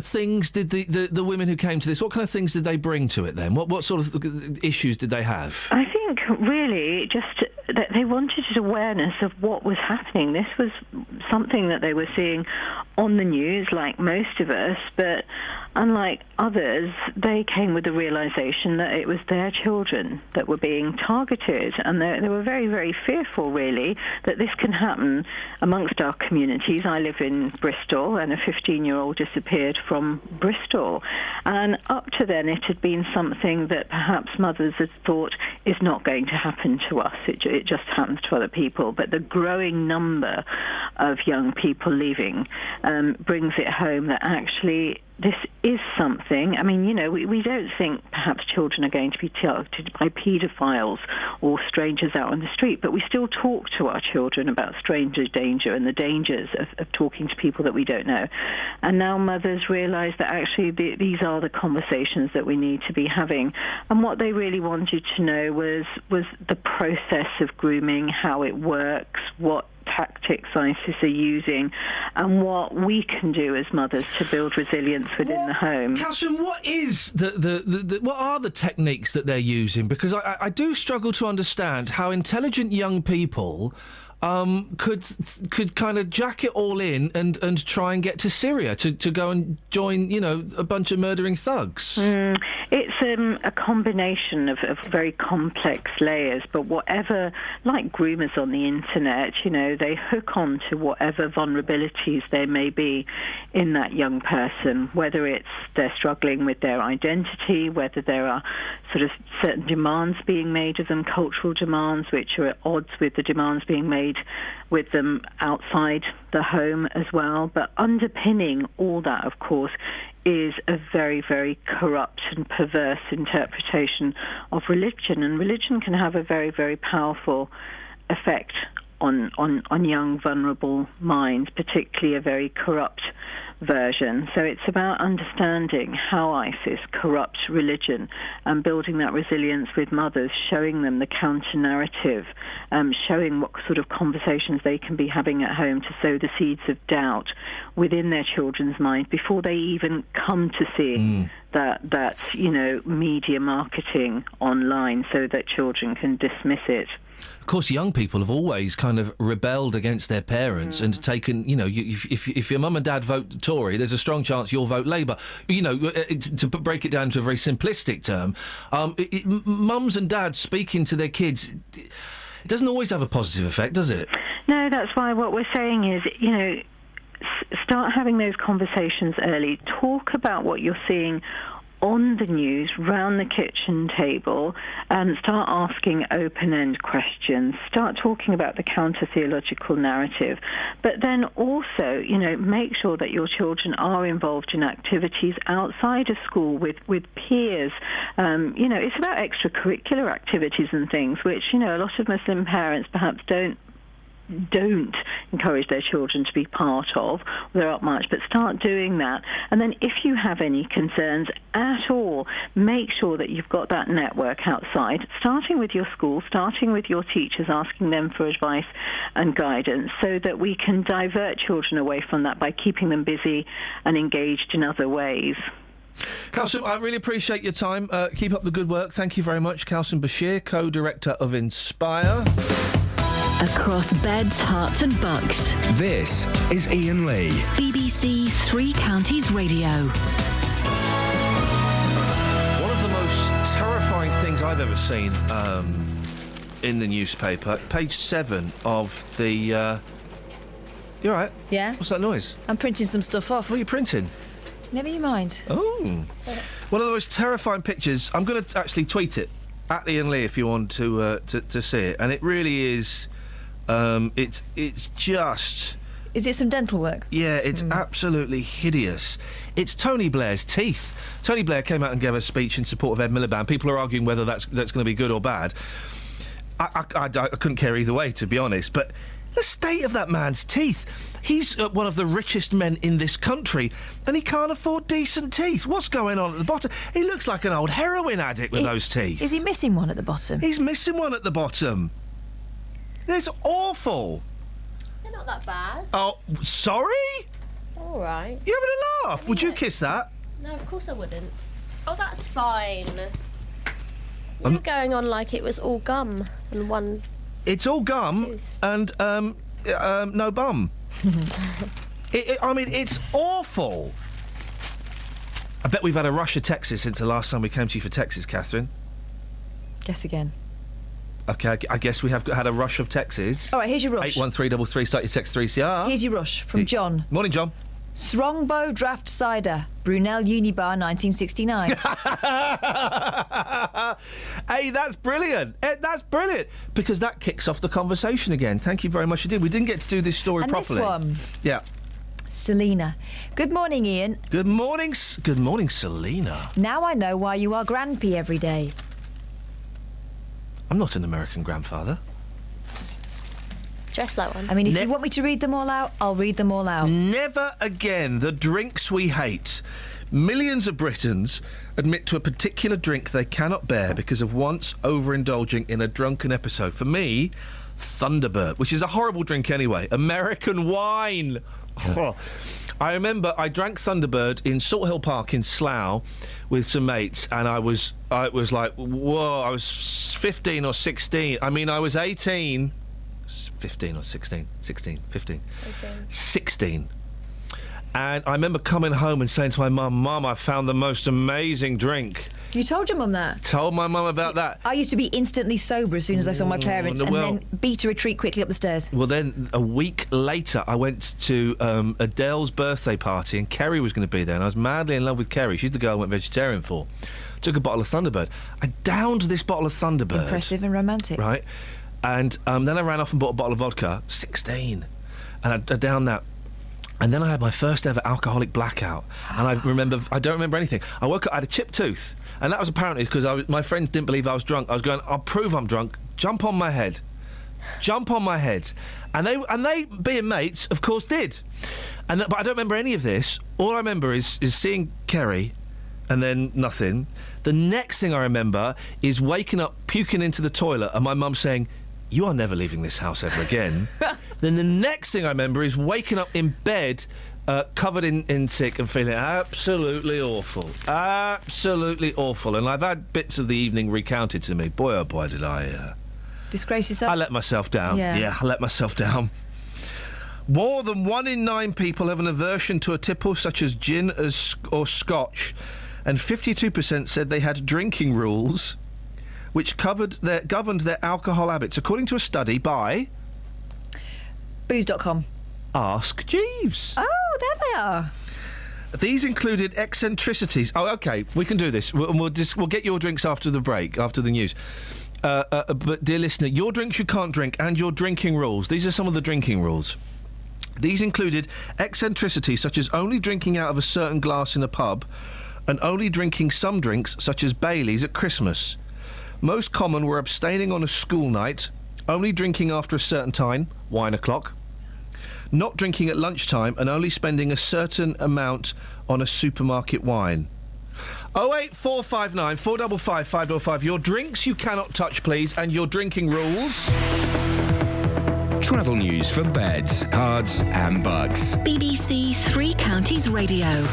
things did the women who came to this, what kind of things did they bring to it then? What sort of issues did they have? I think really just that they wanted awareness of what was happening. This was something that they were seeing on the news, like most of us, but unlike others, they came with the realisation that it was their children that were being targeted, and they were very, very fearful, really, that this can happen amongst our communities. I live in Bristol, and a 15-year-old disappeared from Bristol, and up to then it had been something that perhaps mothers had thought is not going to happen to us. It just happens to other people, but the growing number of young people leaving brings it home that actually this is something. I mean, you know, we don't think perhaps children are going to be targeted by paedophiles or strangers out on the street, but we still talk to our children about stranger danger and the dangers of talking to people that we don't know. And now mothers realise that actually these are the conversations that we need to be having. And what they really wanted to know was the process of grooming, how it works, what tactics ISIS are using, and what we can do as mothers to build resilience within the home. Kalsum, what is what are the techniques that they're using? Because I do struggle to understand how intelligent young people could kind of jack it all in and try and get to Syria to go and join, you know, a bunch of murdering thugs. It's a combination of very complex layers, but whatever, like groomers on the internet, you know, they hook on to whatever vulnerabilities there may be in that young person, whether it's they're struggling with their identity, whether there are sort of certain demands being made of them, cultural demands, which are at odds with the demands being made with them outside the home as well. But underpinning all that, of course, is a very, very corrupt and perverse interpretation of religion. And religion can have a very, very powerful effect on young, vulnerable minds, particularly a very corrupt version. So it's about understanding how ISIS corrupts religion and building that resilience with mothers, showing them the counter-narrative, showing what sort of conversations they can be having at home to sow the seeds of doubt within their children's mind before they even come to see that you know, media marketing online, so that children can dismiss it. Of course, young people have always kind of rebelled against their parents and taken, you know, if your mum and dad vote Tory, there's a strong chance you'll vote Labour. You know, to break it down to a very simplistic term, mums and dads speaking to their kids, it doesn't always have a positive effect, does it? No, that's why what we're saying is, you know, start having those conversations early. Talk about what you're seeing on the news, round the kitchen table, and start asking open-end questions. Start talking about the counter-theological narrative. But then also, you know, make sure that your children are involved in activities outside of school with peers. You know, it's about extracurricular activities and things, which, you know, a lot of Muslim parents perhaps don't encourage their children to be part of. They're up much, but start doing that. And then if you have any concerns at all, make sure that you've got that network outside, starting with your school, starting with your teachers, asking them for advice and guidance, so that we can divert children away from that by keeping them busy and engaged in other ways. Kalsum, I really appreciate your time. Keep up the good work. Thank you very much. Kalsum Bashir, co-director of Inspire. across beds, hearts and bucks. This is Iain Lee. BBC Three Counties Radio. One of the most terrifying things I've ever seen in the newspaper, page 7 of the... You all right? Yeah? What's that noise? I'm printing some stuff off. What are you printing? Never you mind. Oh. One of the most terrifying pictures. I'm going to actually tweet it at Iain Lee if you want to see it. And it really is... it's just... Is it some dental work? Yeah, it's absolutely hideous. It's Tony Blair's teeth. Tony Blair came out and gave a speech in support of Ed Miliband. People are arguing whether that's going to be good or bad. I couldn't care either way, to be honest. But the state of that man's teeth. He's one of the richest men in this country, and he can't afford decent teeth. What's going on at the bottom? He looks like an old heroin addict with those teeth. Is he missing one at the bottom? He's missing one at the bottom. It's awful. They're not that bad. Oh, sorry? All right. You're having a laugh. Would you kiss that? No, of course I wouldn't. Oh, that's fine. You're going on like it was all gum and one... It's all gum tooth. And, no bum. I mean, it's awful. I bet we've had a rush of Texas since the last time we came to you for Texas, Catherine. Guess again. OK, I guess we have had a rush of Texas. All right, here's your rush. 81333, start your text 3CR. Here's your rush from John. Morning, John. Strongbow Draft Cider, Brunel Unibar 1969. Hey, that's brilliant. That's brilliant. Because that kicks off the conversation again. Thank you very much indeed. We didn't get to do this story and properly. This one. Yeah. Selena. Good morning, Iain. Good morning, Selena. Now I know why you are Grandpy every day. I'm not an American grandfather. Dress like one. I mean, if you want me to read them all out, I'll read them all out. Never again. The drinks we hate. Millions of Britons admit to a particular drink they cannot bear because of once overindulging in a drunken episode. For me, Thunderbird, which is a horrible drink anyway. American wine. I remember I drank Thunderbird in Salt Hill Park in Slough with some mates, and I was like, whoa, I was 15 or 16. I mean, I was 18... 15 or 16? 16, 15. 16. And I remember coming home and saying to my mum, Mum, I found the most amazing drink. You told your mum that? Told my mum about that. I used to be instantly sober as soon as I saw my parents and then beat a retreat quickly up the stairs. Well, then a week later, I went to Adele's birthday party and Kerry was going to be there, and I was madly in love with Kerry. She's the girl I went vegetarian for. Took a bottle of Thunderbird. I downed this bottle of Thunderbird. Impressive and romantic. Right. And then I ran off and bought a bottle of vodka, 16, and I downed that. And then I had my first ever alcoholic blackout. And I don't remember anything. I woke up, I had a chipped tooth. And that was apparently because my friends didn't believe I was drunk. I was going, I'll prove I'm drunk. Jump on my head. Jump on my head. And they being mates, of course, did. But I don't remember any of this. All I remember is seeing Kerry and then nothing. The next thing I remember is waking up, puking into the toilet, and my mum saying, you are never leaving this house ever again. Then the next thing I remember is waking up in bed, covered in sick and feeling absolutely awful. Absolutely awful. And I've had bits of the evening recounted to me. Boy, oh boy, did I... disgrace yourself? I let myself down. Yeah, I let myself down. More than 1 in 9 people have an aversion to a tipple such as gin or scotch. And 52% said they had drinking rules which governed their alcohol habits, according to a study by... Booze.com. Ask Jeeves. Oh, there they are. These included eccentricities. Oh, OK, we can do this. We'll get your drinks after the break, after the news. But, dear listener, your drinks you can't drink and your drinking rules. These are some of the drinking rules. These included eccentricities such as only drinking out of a certain glass in a pub and only drinking some drinks, such as Baileys, at Christmas. Most common were abstaining on a school night, only drinking after a certain time, wine o'clock, not drinking at lunchtime, and only spending a certain amount on a supermarket wine. 08459 455 555. Your drinks you cannot touch, please, and your drinking rules. Travel news for beds, cards and bugs. BBC Three Counties Radio.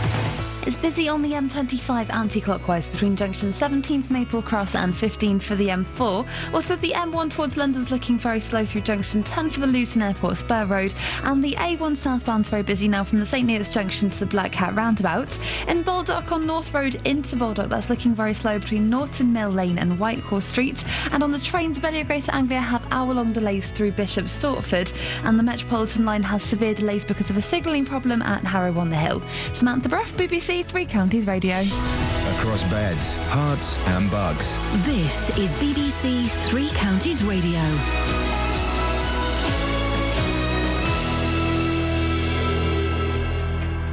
It's busy on the M25 anti-clockwise between junction 17 for Maple Cross and 15 for the M4. Also, the M1 towards London's looking very slow through junction 10 for the Luton Airport Spur Road, and the A1 southbound's very busy now from the St Neots junction to the Black Cat roundabout. In Baldock on North Road into Baldock, that's looking very slow between Norton Mill Lane and Whitehorse Street. And on the trains, Belly of Greater Anglia have hour-long delays through Bishop Stortford, and the Metropolitan line has severe delays because of a signalling problem at Harrow-on-the-Hill. Samantha Bruff, BBC Three Counties Radio. Across beds, hearts and bugs. This is BBC Three Counties Radio.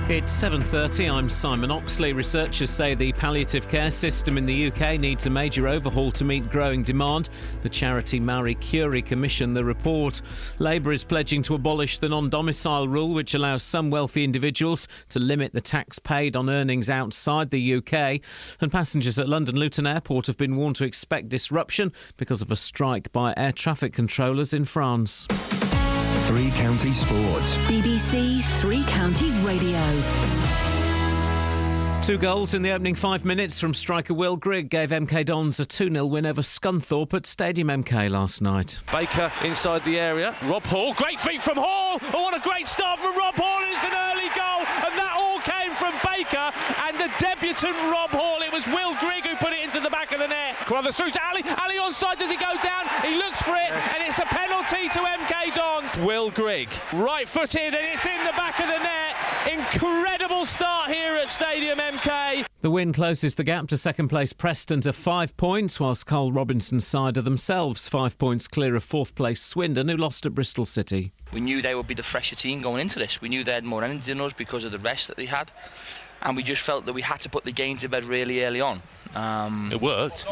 It's 7:30. I'm Simon Oxley. Researchers say the palliative care system in the UK needs a major overhaul to meet growing demand. The charity Marie Curie commissioned the report. Labour is pledging to abolish the non-domicile rule, which allows some wealthy individuals to limit the tax paid on earnings outside the UK. And passengers at London Luton Airport have been warned to expect disruption because of a strike by air traffic controllers in France. Three Counties Sports. BBC Three Counties Radio. 2 goals in the opening 5 minutes from striker Will Grigg gave MK Dons a 2-0 win over Scunthorpe at Stadium MK last night. Baker inside the area. Rob Hall, great feet from Hall. Oh, what a great start from Rob Hall. It's an early goal, and that all came from Baker and the debutant Rob Hall. It was Will Grigg who put it into the back of the net. Crothers through to Ali. Ali onside. Does he go down? He looks for it, and it's a penalty to MK Dons. Will Grigg, right footed, and it's in the back of the net. Incredible start here at Stadium MK. The win closes the gap to second place Preston to 5 points, whilst Carl Robinson's side are themselves 5 points clear of fourth place Swindon, who lost at Bristol City. We knew they would be the fresher team going into this. We knew they had more energy than us because of the rest that they had. And we just felt that we had to put the game to bed really early on. It worked.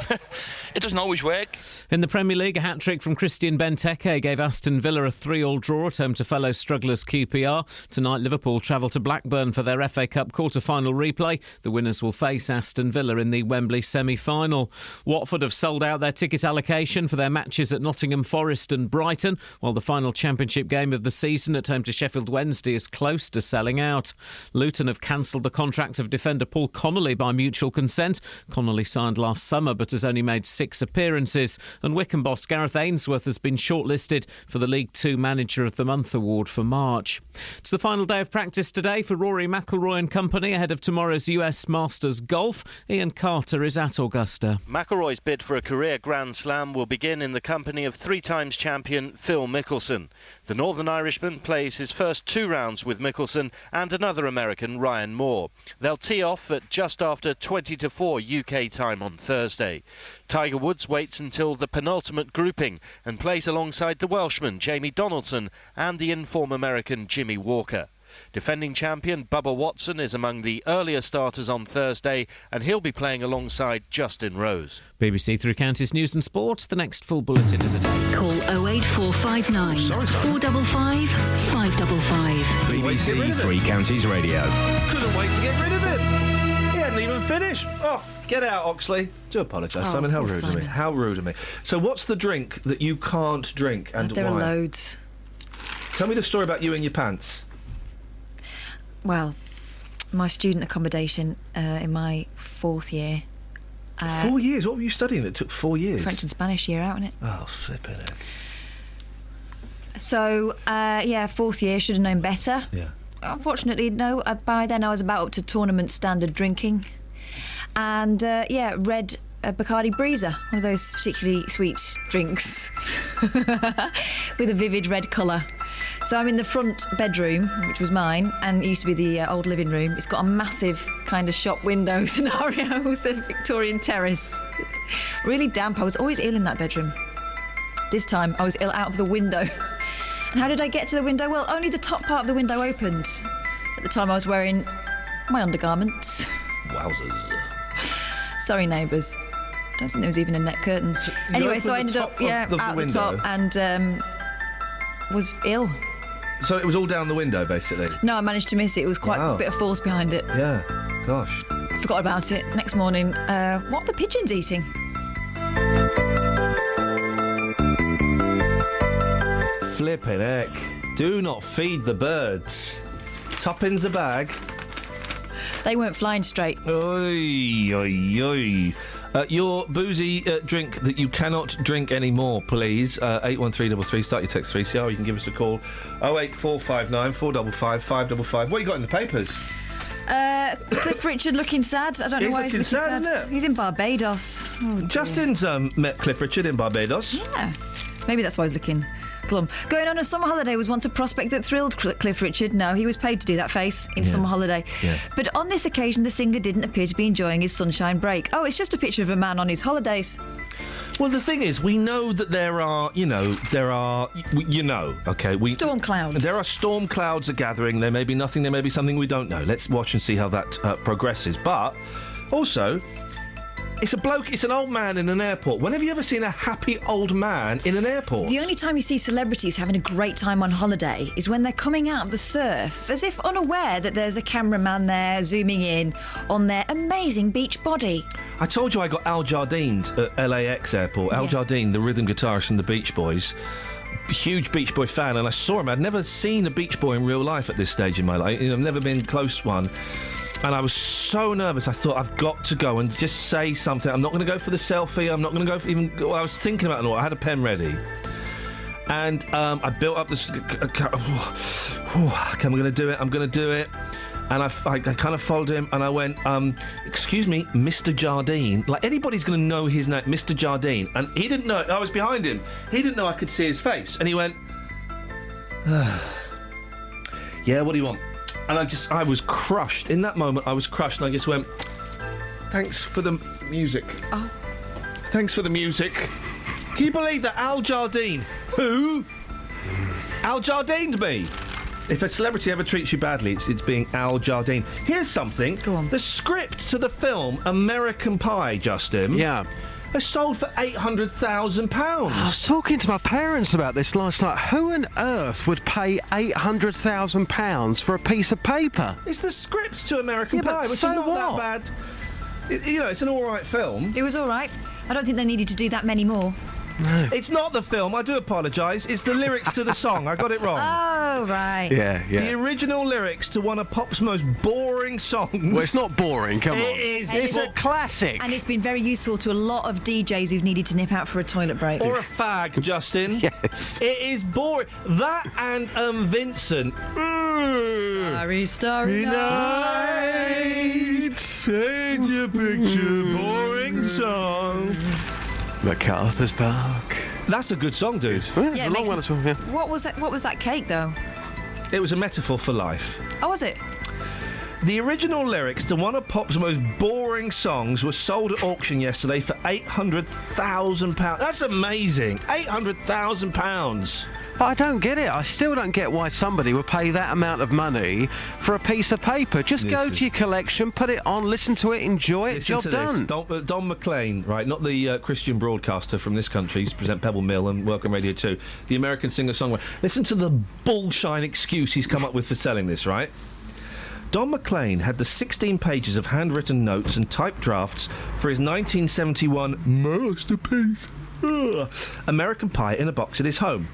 It doesn't always work. In the Premier League, a hat-trick from Christian Benteke gave Aston Villa a 3-3 draw at home to fellow strugglers QPR. Tonight, Liverpool travel to Blackburn for their FA Cup quarter-final replay. The winners will face Aston Villa in the Wembley semi-final. Watford have sold out their ticket allocation for their matches at Nottingham Forest and Brighton, while the final Championship game of the season at home to Sheffield Wednesday is close to selling out. Luton have cancelled the contract of defender Paul Connolly by mutual consent. Connolly signed last summer but has only made 6 appearances. And Wycombe boss Gareth Ainsworth has been shortlisted for the League Two Manager of the Month award for March. It's the final day of practice today for Rory McIlroy and company ahead of tomorrow's US Masters Golf. Ian Carter is at Augusta. McIlroy's bid for a career Grand Slam will begin in the company of 3-times champion Phil Mickelson. The Northern Irishman plays his first 2 rounds with Mickelson and another American, Ryan Moore. They'll tee off at just after 20-4 UK time on Thursday. Tiger Woods waits until the penultimate grouping and plays alongside the Welshman Jamie Donaldson and the in-form American Jimmy Walker. Defending champion Bubba Watson is among the earlier starters on Thursday, and he'll be playing alongside Justin Rose. BBC Three Counties News and Sport. The next full bulletin is at 8. Call 08459 455 555. BBC Three Counties Radio. Couldn't wait to get rid of him. He hadn't even finished. Off. Get out, Oxley. Do apologise, Simon. How rude of me. How rude of me. So what's the drink that you can't drink and there why? There are loads. Tell me the story about you and your pants. Well, my student accommodation in my 4th year. 4 years? What were you studying that took 4 years? French and Spanish year out, innit? Oh, flipping it. So, 4th year, should have known better. Yeah. Unfortunately, no. By then I was about up to tournament standard drinking. And, red Bacardi Breezer, one of those particularly sweet drinks with a vivid red colour. So I'm in the front bedroom, which was mine, and it used to be the old living room. It's got a massive kind of shop window scenario. It's a Victorian terrace. Really damp. I was always ill in that bedroom. This time I was ill out of the window. And how did I get to the window? Well, only the top part of the window opened. At the time I was wearing my undergarments. Wowzers. Sorry, neighbours. Don't think there was even a net curtain. Anyway, so I ended up out the top and was ill. So it was all down the window, basically? No, I managed to miss it. It was quite a bit of force behind it. Yeah, gosh. I forgot about it. Next morning, what are the pigeons eating? Flippin' heck. Do not feed the birds. Tuppence a bag. They weren't flying straight. Oi, oi, oi. Your boozy drink that you cannot drink anymore, please. 81333, start your text 3CR. You can give us a call. 08459 455 555. What you got in the papers? Cliff Richard looking sad. I don't know why he's looking sad. Isn't it? He's in Barbados. Oh, Justin's met Cliff Richard in Barbados. Yeah. Maybe that's why he's looking glum. Going on a summer holiday was once a prospect that thrilled Cliff Richard. No, he was paid to do that face in summer holiday. Yeah. But on this occasion, the singer didn't appear to be enjoying his sunshine break. Oh, it's just a picture of a man on his holidays. Well, the thing is, we know that there are, okay, Storm clouds. There are storm clouds are gathering. There may be nothing, there may be something we don't know. Let's watch and see how that progresses. But also, it's a bloke, it's an old man in an airport. When have you ever seen a happy old man in an airport? The only time you see celebrities having a great time on holiday is when they're coming out of the surf, as if unaware that there's a cameraman there zooming in on their amazing beach body. I told you I got Al Jardine at LAX airport. Al Jardine, the rhythm guitarist from the Beach Boys. Huge Beach Boy fan, and I saw him. I'd never seen a Beach Boy in real life at this stage in my life. I've never been close one. And I was so nervous. I thought, I've got to go and just say something. I'm not going to go for the selfie. I'm not going to go for even... Well, I was thinking about it all. I had a pen ready. And I built up this... Okay, I'm going to do it. I'm going to do it. And I kind of followed him and I went, excuse me, Mr. Jardine. Like, anybody's going to know his name, Mr. Jardine. And he didn't know... I was behind him. He didn't know I could see his face. And he went... Yeah, what do you want? And I was crushed. In that moment, I was crushed, and I just went, thanks for the music. Oh. Thanks for the music. Can you believe that? Al Jardine. Who? Al Jardine'd me. If a celebrity ever treats you badly, it's being Al Jardine. Here's something. Go on. The script to the film American Pie, Justin. Yeah. Has sold for £800,000. I was talking to my parents about this last night. Who on earth would pay £800,000 for a piece of paper? It's the script to American Pie, which so is not what? that bad. It's an all right film. It was all right. I don't think they needed to do that many more. No. It's not the film, I do apologise. It's the lyrics to the song. I got it wrong. Oh, right. Yeah. The original lyrics to one of pop's most boring songs. Well, it's not boring, come on. It is. It's a classic. And it's been very useful to a lot of DJs who've needed to nip out for a toilet break. Or a fag, Justin. Yes. It is boring. That and Vincent. Starry, starry night. Paint your picture, boring song. MacArthur's Park. That's a good song, dude. Yeah, a long one as well, yeah. What was that cake, though? It was a metaphor for life. Oh, was it? The original lyrics to one of pop's most boring songs were sold at auction yesterday for £800,000. That's amazing. £800,000. I don't get it. I still don't get why somebody would pay that amount of money for a piece of paper. Just go to your collection, put it on, listen to it, enjoy it, Listen job to done. This. Don McLean, right, not the Christian broadcaster from this country, he's present Pebble Mill and Welcome Radio 2, the American singer-songwriter. Listen to the bullshine excuse he's come up with for selling this, right? Don McLean had the 16 pages of handwritten notes and typed drafts for his 1971 masterpiece, American Pie, in a box at his home.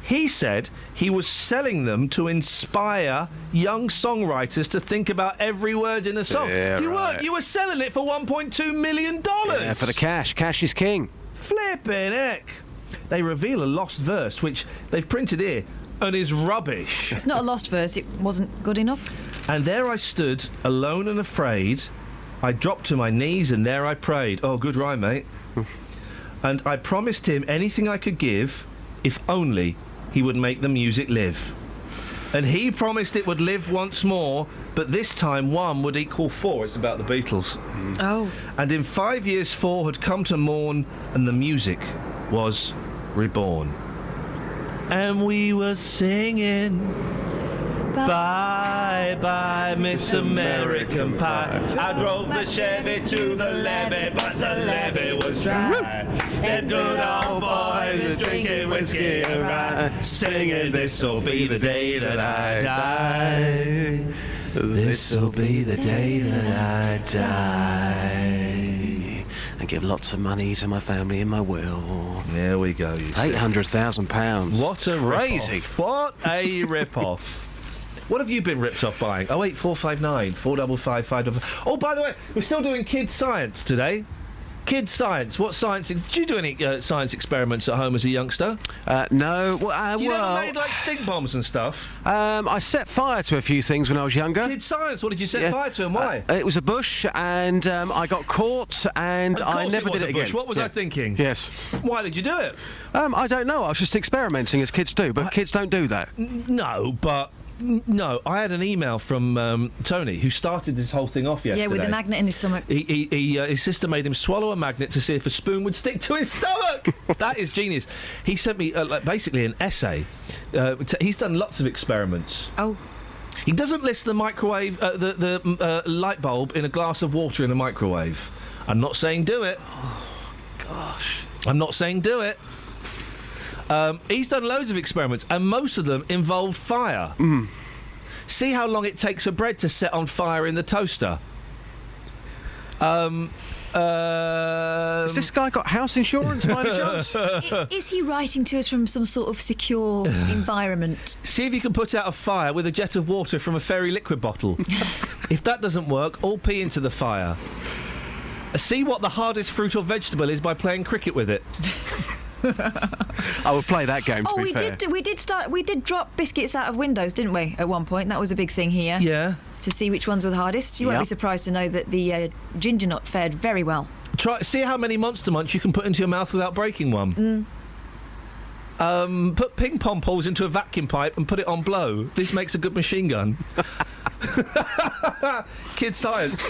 He said he was selling them to inspire young songwriters to think about every word in a song. Yeah, you right. weren't. You were selling it for $1.2 million. Yeah, for the cash. Cash is king. Flippin' heck. They reveal a lost verse, which they've printed here, and is rubbish. It's not a lost verse. It wasn't good enough. And there I stood, alone and afraid. I dropped to my knees, and there I prayed. Oh, good rhyme, mate. And I promised him anything I could give, if only he would make the music live. And he promised it would live once more, but this time 1 would equal 4. It's about the Beatles. Oh. And in 5 years 4 had come to mourn, and the music was reborn. And we were singing, bye bye Miss American Pie. I drove the Chevy to the levee, but the levee was dry. Them good old boys was drinking whiskey and rye, singing, this'll be the day that I die. This'll be the day that I die. And give lots of money to my family in my will. There we go. £800,000. What a crazy! Rip-off. What a rip-off. What have you been ripped off buying? 08459 455 555. Oh, by the way, we're still doing kids' science today. Kids' science. What science? Did you do any science experiments at home as a youngster? No. Well, you never made like stink bombs and stuff? I set fire to a few things when I was younger. Kids' science. What did you set fire to and why? It was a bush, and I got caught, and I never did it again. What was I thinking? Yes. Why did you do it? I don't know. I was just experimenting, as kids do, but kids don't do that. No, but. No, I had an email from Tony, who started this whole thing off yesterday. Yeah, with the magnet in his stomach. His sister made him swallow a magnet to see if a spoon would stick to his stomach. That is genius. He sent me basically an essay. He's done lots of experiments. Oh. He doesn't list the microwave, the light bulb in a glass of water in a microwave. I'm not saying do it. Oh, gosh. I'm not saying do it. He's done loads of experiments, and most of them involved fire. See how long it takes for bread to set on fire in the toaster. Has this guy got house insurance by any chance? Is he writing to us from some sort of secure environment? See if you can put out a fire with a jet of water from a fairy liquid bottle. If that doesn't work, all pee into the fire. See what the hardest fruit or vegetable is by playing cricket with it. I would play that game. To be fair. We did drop biscuits out of windows, didn't we? At one point, that was a big thing here. Yeah. To see which ones were the hardest. You won't be surprised to know that the ginger nut fared very well. See how many Monster Munch you can put into your mouth without breaking one. Put ping pong balls into a vacuum pipe and put it on blow. This makes a good machine gun. Kids' science.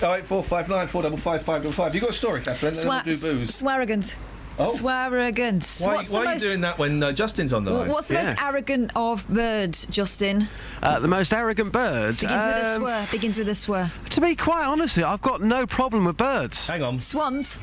08459 455 555. You got a story, Catherine? Then we'll do booze. Swearagans. Oh. Swearagans. Why are you doing that when Justin's on the line? What's the most arrogant of birds, Justin? The most arrogant birds? Begins with a swear. Begins with a swear. To be quite honest, I've got no problem with birds. Hang on. Swans.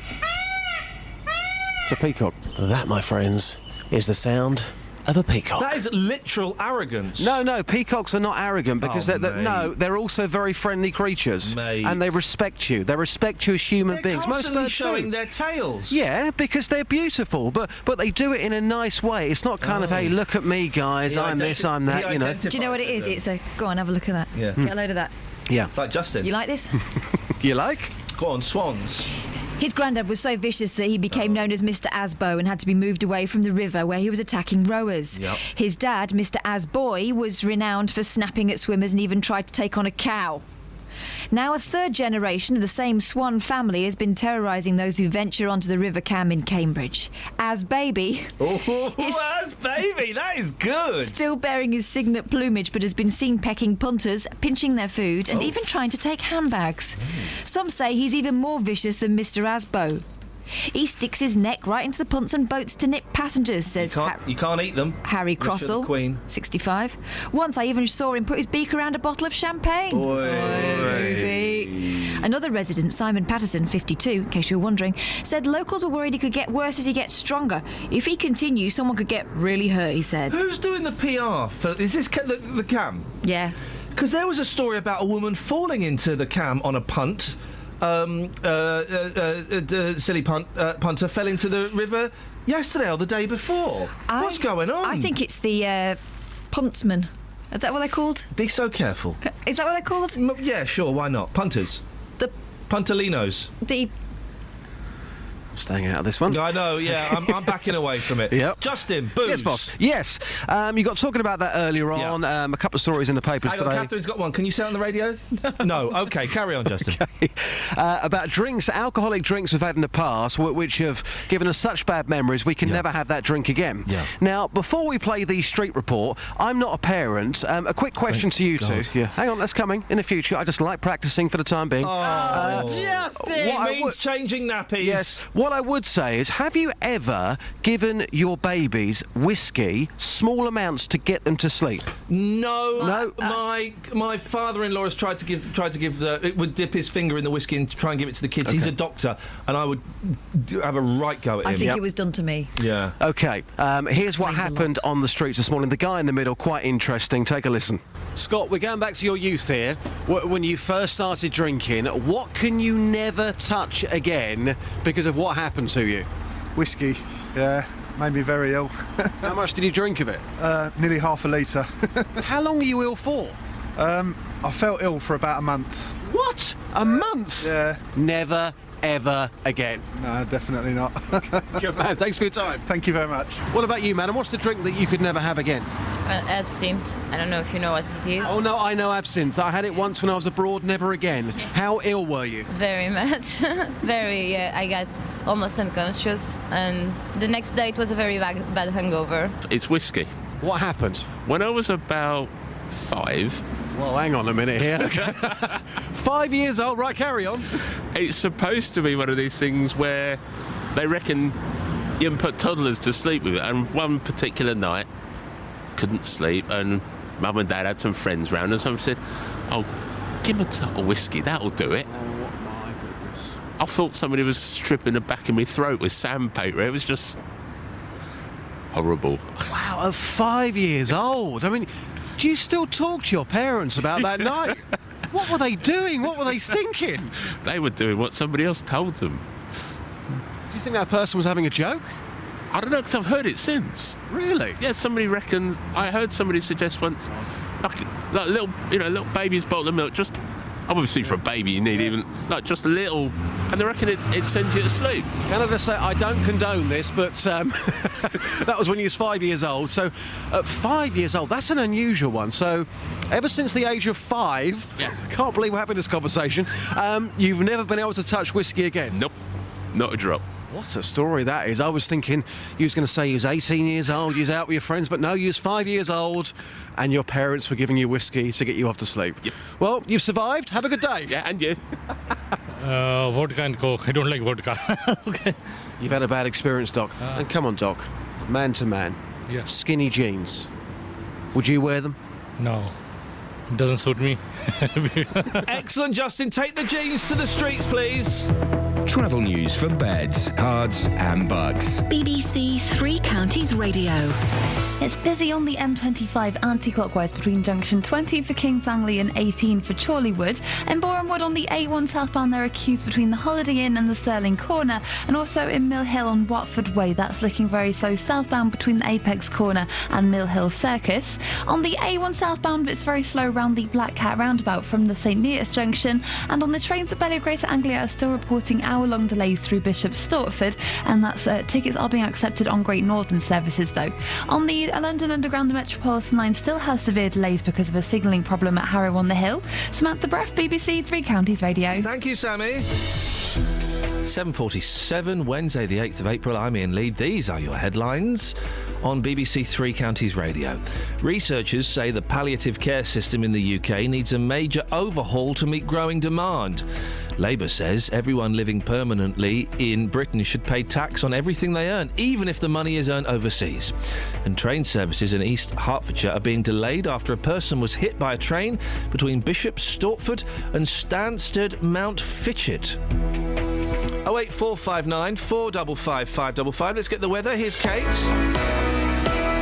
It's a peacock. That, my friends, is the sound of a peacock. That is literal arrogance. No, peacocks are not arrogant because they're also very friendly creatures, and they respect you. They respect you as human beings. They're constantly showing their tails. Yeah, because they're beautiful, but they do it in a nice way. It's not kind of, hey, look at me, guys, I'm this, I'm that, you know. Do you know what it is? It's a go on, have a look at that. Yeah. Get a load of that. Yeah. It's like Justin. You like this? You like? Go on, swans. His granddad was so vicious that he became known as Mr. Asbo and had to be moved away from the river where he was attacking rowers. Yep. His dad, Mr. Asboy, was renowned for snapping at swimmers and even tried to take on a cow. Now a third generation of the same swan family has been terrorising those who venture onto the River Cam in Cambridge. As Baby... As Baby, that is good! Still bearing his signet plumage, but has been seen pecking punters, pinching their food and even trying to take handbags. Some say he's even more vicious than Mr. Asbo. He sticks his neck right into the punts and boats to nip passengers, says You can't eat them. Harry Crossell, Queen. 65. Once I even saw him put his beak around a bottle of champagne. Another resident, Simon Patterson, 52, in case you were wondering, said locals were worried he could get worse as he gets stronger. If he continues, someone could get really hurt, he said. Who's doing the PR for... Is this the Cam? Yeah. Because there was a story about a woman falling into the Cam on a punt. Silly punter fell into the river yesterday or the day before. What's going on? I think it's the puntsman. Is that what they're called? Be so careful. Is that what they're called? Yeah, sure, why not? Punters. The Puntalinos. The... Staying out of this one. I know, yeah, I'm backing away from it. Yep. Justin, booze. Yes, boss. Yes. You got talking about that earlier on. A couple of stories in the papers Hang on, today. Catherine's got one. Can you say it on the radio? No. Okay, carry on, Justin. Okay. About drinks, alcoholic drinks we've had in the past, which have given us such bad memories, we can never have that drink again. Yeah. Now, before we play the street report, I'm not a parent. A quick question to you two. Yeah. Hang on, that's coming in the future. I just like practicing for the time being. Justin! What means changing nappies. Yes. What I would say is, have you ever given your babies whiskey, small amounts, to get them to sleep? No. My father-in-law has tried to give would dip his finger in the whiskey and try and give it to the kids. Okay. He's a doctor, and I would have a right go at him. I think it was done to me. Yeah. Okay. Here's what happened on the streets this morning. The guy in the middle, quite interesting. Take a listen. Scott, we're going back to your youth here. When you first started drinking, what can you never touch again because of what happened to you? Whiskey, yeah. made me very ill. How much did you drink of it? Nearly half a litre. How long were you ill for? I felt ill for about a month. What? A month? Yeah. Never, ever again. No, definitely not. Good man, thanks for your time. Thank you very much. What about you, madam? What's the drink that you could never have again? Absinthe. I don't know if you know what it is. Oh no, I know absinthe. I had it once when I was abroad, never again. How ill were you? Very much. Very, yeah. I got almost unconscious, and the next day it was a very bad hangover. It's whiskey. What happened? When I was about 5... Well, hang on a minute here. 5 years old, right, carry on. It's supposed to be one of these things where they reckon you can put toddlers to sleep with it, and one particular night, couldn't sleep, and Mum and Dad had some friends round, and someone said, "Oh, give them a tot of whiskey, that'll do it." Oh, my goodness. I thought somebody was stripping the back of my throat with sandpaper. It was just horrible. Wow, at 5 years old. I mean, do you still talk to your parents about that night? What were they doing? What were they thinking? They were doing what somebody else told them. Do you think that person was having a joke? I don't know, because I've heard it since. Really? Yeah, somebody reckons. I heard somebody suggest once, like little baby's bottle of milk. Just obviously for a baby, you need even like just a little, and they reckon it sends you to sleep. Can I just say I don't condone this, but that was when you was 5 years old. So at 5 years old, that's an unusual one. So ever since the age of 5, yeah. Can't believe we're having this conversation. You've never been able to touch whiskey again? Nope, not a drop. What a story that is. I was thinking you was going to say you was 18 years old, you was out with your friends, but no, you was 5 years old and your parents were giving you whiskey to get you off to sleep. Yep. Well, you've survived. Have a good day. Yeah, and you. Vodka and Coke. I don't like vodka. Okay. You've had a bad experience, Doc. And come on, Doc. Man to man. Yeah. Skinny jeans. Would you wear them? No. It doesn't suit me. Excellent, Justin. Take the jeans to the streets, please. Travel news for beds, cards and bugs. BBC Three Counties Radio. It's busy on the M25 anti-clockwise between junction 20 for Kings Langley and 18 for Chorleywood. In Boreham Wood on the A1 southbound there are queues between the Holiday Inn and the Stirling Corner, and also in Mill Hill on Watford Way that's looking very slow southbound between the Apex Corner and Mill Hill Circus. On the A1 southbound it's very slow around the Black Cat roundabout from the St Neots junction, and on the trains at Bellew Greater Anglia are still reporting hour-long delays through Bishop's Stortford, and that's tickets are being accepted on Great Northern services though. On the London Underground, the Metropolitan line still has severe delays because of a signalling problem at Harrow on the Hill. Samantha Breff, BBC Three Counties Radio. Thank you, Sammy. 7:47, Wednesday the 8th of April. I'm Iain Lead. These are your headlines on BBC Three Counties Radio. Researchers say the palliative care system in the UK needs a major overhaul to meet growing demand. Labour says everyone living permanently in Britain should pay tax on everything they earn, even if the money is earned overseas. And train services in East Hertfordshire are being delayed after a person was hit by a train between Bishop's Stortford and Stansted Mount Fitchett. 08459 455 555. Let's get the weather. Here's Kate.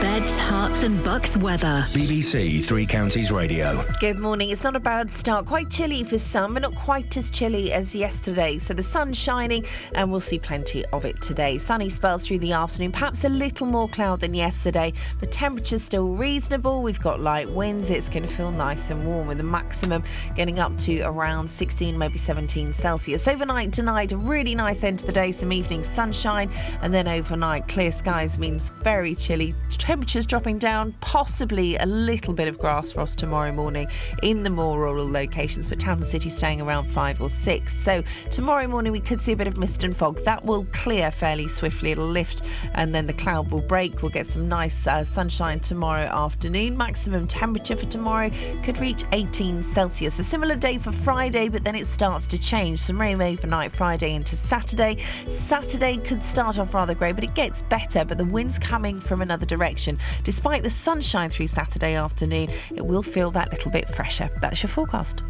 Beds, Herts and Bucks weather. BBC Three Counties Radio. Good morning. It's not a bad start. Quite chilly for some, but not quite as chilly as yesterday. So the sun's shining and we'll see plenty of it today. Sunny spells through the afternoon, perhaps a little more cloud than yesterday, but temperature's still reasonable. We've got light winds. It's going to feel nice and warm with the maximum getting up to around 16, maybe 17 Celsius. Overnight tonight, a really nice end to the day. Some evening sunshine, and then overnight clear skies means very chilly. Temperatures dropping down, possibly a little bit of grass frost tomorrow morning in the more rural locations, but towns and cities staying around 5 or 6. So tomorrow morning we could see a bit of mist and fog. That will clear fairly swiftly. It'll lift and then the cloud will break. We'll get some nice sunshine tomorrow afternoon. Maximum temperature for tomorrow could reach 18 Celsius. A similar day for Friday, but then it starts to change. Some rain overnight Friday into Saturday. Saturday could start off rather grey, but it gets better, but the wind's coming from another direction. Despite the sunshine through Saturday afternoon, it will feel that little bit fresher. That's your forecast.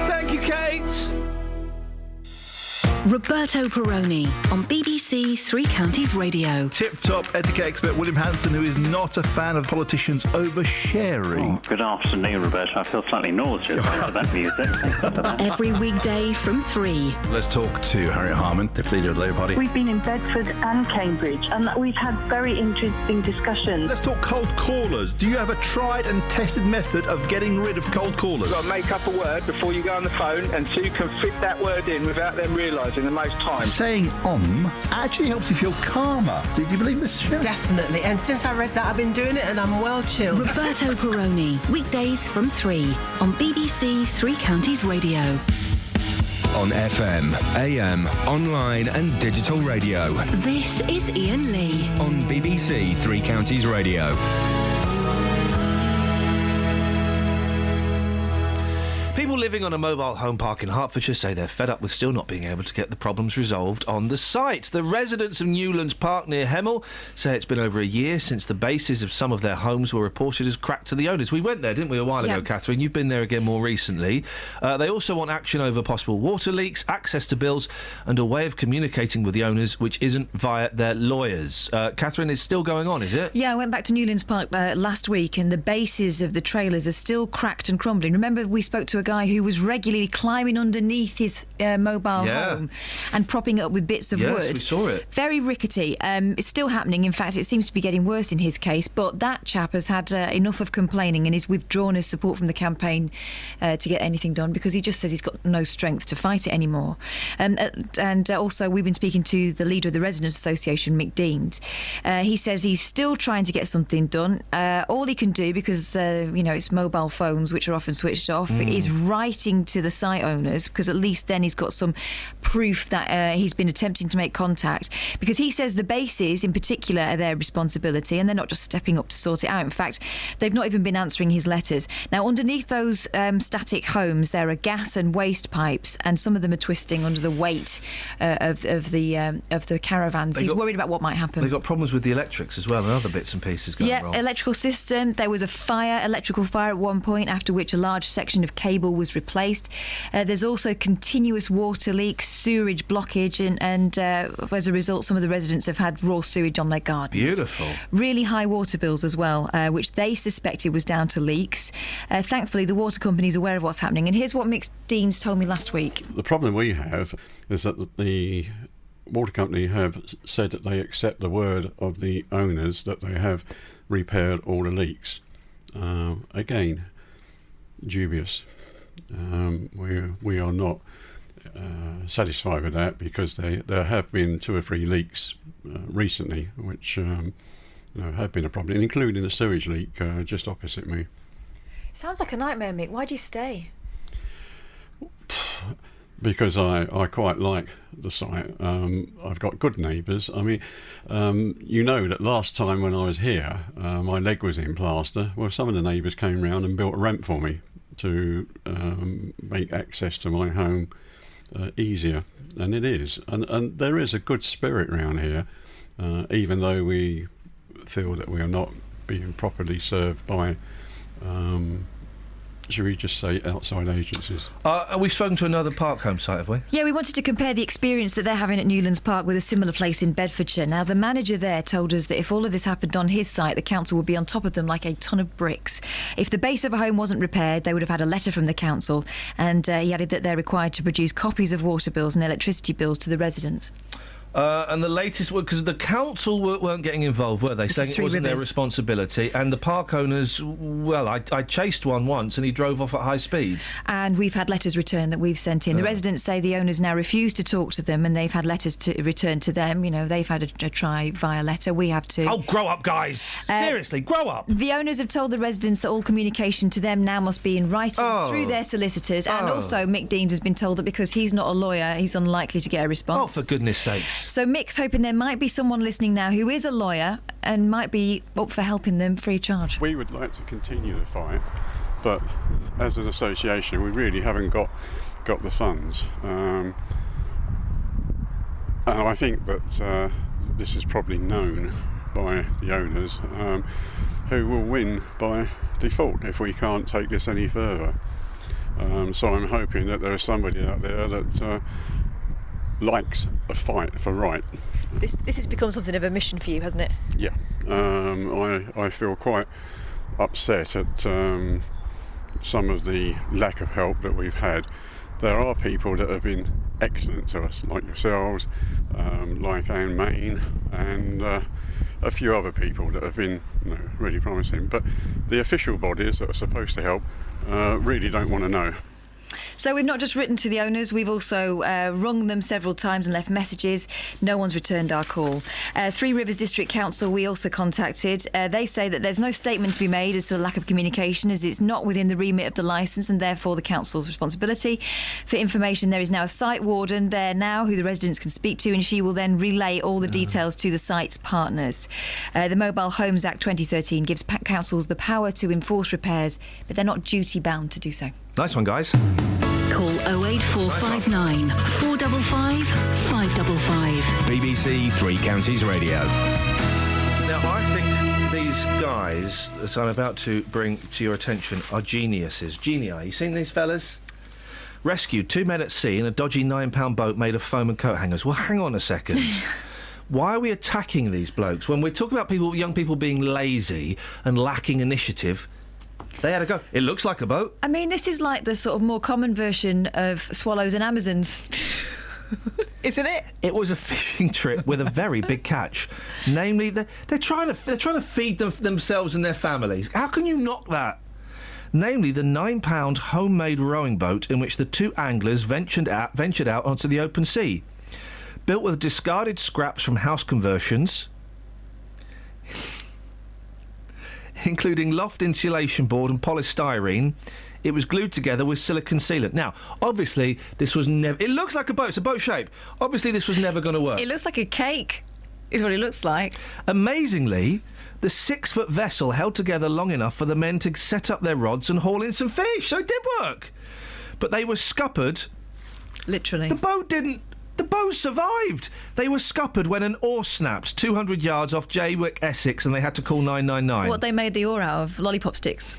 Thank you, Kate. Roberto Perrone on BBC Three Counties Radio. Tip-top etiquette expert William Hanson, who is not a fan of politicians oversharing. Good afternoon, Roberto. I feel slightly nauseous after that music. Every weekday from 3. Let's talk to Harriet Harman, the leader of the Labour Party. We've been in Bedford and Cambridge, and we've had very interesting discussions. Let's talk cold callers. Do you have a tried and tested method of getting rid of cold callers? You've got to make up a word before you go on the phone, and so you can fit that word in without them realising the most time. Saying actually helps you feel calmer. Do you believe this, Sharon? Definitely. And since I read that, I've been doing it and I'm well chilled. Roberto Perrone, weekdays from 3 on BBC Three Counties Radio. On FM, AM, online and digital radio. This is Iain Lee on BBC Three Counties Radio. People living on a mobile home park in Hertfordshire say they're fed up with still not being able to get the problems resolved on the site. The residents of Newlands Park near Hemel say it's been over a year since the bases of some of their homes were reported as cracked to the owners. We went there, didn't we, a while ago, Catherine? You've been there again more recently. They also want action over possible water leaks, access to bills and a way of communicating with the owners which isn't via their lawyers. Catherine, it's still going on, is it? Yeah, I went back to Newlands Park last week and the bases of the trailers are still cracked and crumbling. Remember we spoke to a guy who was regularly climbing underneath his mobile home and propping it up with bits of wood. Yes, we saw it. Very rickety. It's still happening. In fact, it seems to be getting worse in his case. But that chap has had enough of complaining and is withdrawn his support from the campaign to get anything done because he just says he's got no strength to fight it anymore. And also, we've been speaking to the leader of the Residents Association, Mick Deems. He says he's still trying to get something done. All he can do, because it's mobile phones which are often switched off, is writing to the site owners, because at least then he's got some proof that he's been attempting to make contact, because he says the bases in particular are their responsibility and they're not just stepping up to sort it out. In fact, they've not even been answering his letters. Now, underneath those static homes there are gas and waste pipes, and some of them are twisting under the weight of the caravans. He's worried about what might happen. They've got problems with the electrics as well and other bits and pieces going wrong. Electrical system. There was a electrical fire at one point, after which a large section of cable was replaced. There's also continuous water leaks, sewerage blockage, and as a result, some of the residents have had raw sewage on their gardens. Beautiful. Really high water bills as well, which they suspected was down to leaks. Thankfully, the water company's aware of what's happening. And here's what Mick Deems told me last week. The problem we have is that the water company have said that they accept the word of the owners that they have repaired all the leaks. Again, dubious. We are not satisfied with that, because there have been 2 or 3 leaks recently which have been a problem, including a sewage leak just opposite me. Sounds like a nightmare, Mick. Why do you stay? Because I quite like the site. I've got good neighbours. I mean, that last time when I was here, my leg was in plaster. Well, some of the neighbours came round and built a ramp for me to make access to my home easier, and it is. And there is a good spirit around here, even though we feel that we are not being properly served by should we just say outside agencies? We've spoken to another park home site, have we? Yeah, we wanted to compare the experience that they're having at Newlands Park with a similar place in Bedfordshire. Now, the manager there told us that if all of this happened on his site, the council would be on top of them like a ton of bricks. If the base of a home wasn't repaired, they would have had a letter from the council, and he added that they're required to produce copies of water bills and electricity bills to the residents. And the latest, because the council weren't getting involved, were they? Saying it wasn't their responsibility. And the park owners, well, I chased one once and he drove off at high speed. And we've had letters returned that we've sent in. The residents say the owners now refuse to talk to them, and they've had letters to return to them. You know, they've had a try via letter. We have too. Oh, grow up, guys! Seriously, grow up! The owners have told the residents that all communication to them now must be in writing through their solicitors. And also, Mick Deems has been told that because he's not a lawyer, he's unlikely to get a response. Oh, for goodness sakes. So Mick's hoping there might be someone listening now who is a lawyer and might be up for helping them free of charge. We would like to continue the fight, but as an association we really haven't got the funds. And I think that this is probably known by the owners, who will win by default if we can't take this any further. So I'm hoping that there is somebody out there that likes a fight for right. This has become something of a mission for you, hasn't it? Yeah, I feel quite upset at some of the lack of help that we've had. There are people that have been excellent to us, like yourselves, like Iain Main, and a few other people that have been really promising. But the official bodies that are supposed to help really don't want to know. So we've not just written to the owners, we've also rung them several times and left messages. No one's returned our call. Three Rivers District Council we also contacted. They say that there's no statement to be made as to the lack of communication, as it's not within the remit of the licence and therefore the council's responsibility. For information, there is now a site warden there now who the residents can speak to, and she will then relay all the details to the site's partners. The Mobile Homes Act 2013 gives councils the power to enforce repairs, but they're not duty-bound to do so. Nice one, guys. Call 08459 455 555. BBC Three Counties Radio. Now, I think these guys that I'm about to bring to your attention are geniuses. Genii. You seen these fellas? Rescued 2 men at sea in a dodgy £9 boat made of foam and coat hangers. Well, hang on a second. Why are we attacking these blokes when we're talking about young people being lazy and lacking initiative? They had a go. It looks like a boat. I mean, this is like the sort of more common version of swallows and Amazons. Isn't it? It was a fishing trip with a very big catch. Namely, they're trying to feed themselves and their families. How can you knock that? Namely, the £9 homemade rowing boat in which the two anglers ventured out onto the open sea. Built with discarded scraps from house conversions, including loft insulation board and polystyrene. It was glued together with silicone sealant. Now, obviously, this was never... It looks like a boat. It's a boat shape. Obviously, this was never going to work. It looks like a cake, is what it looks like. Amazingly, the 6-foot vessel held together long enough for the men to set up their rods and haul in some fish. So it did work. But they were scuppered. Literally. The boat didn't... The boat survived. They were scuppered when an oar snapped 200 yards off Jaywick, Essex, and they had to call 999. What they made the oar out of? Lollipop sticks?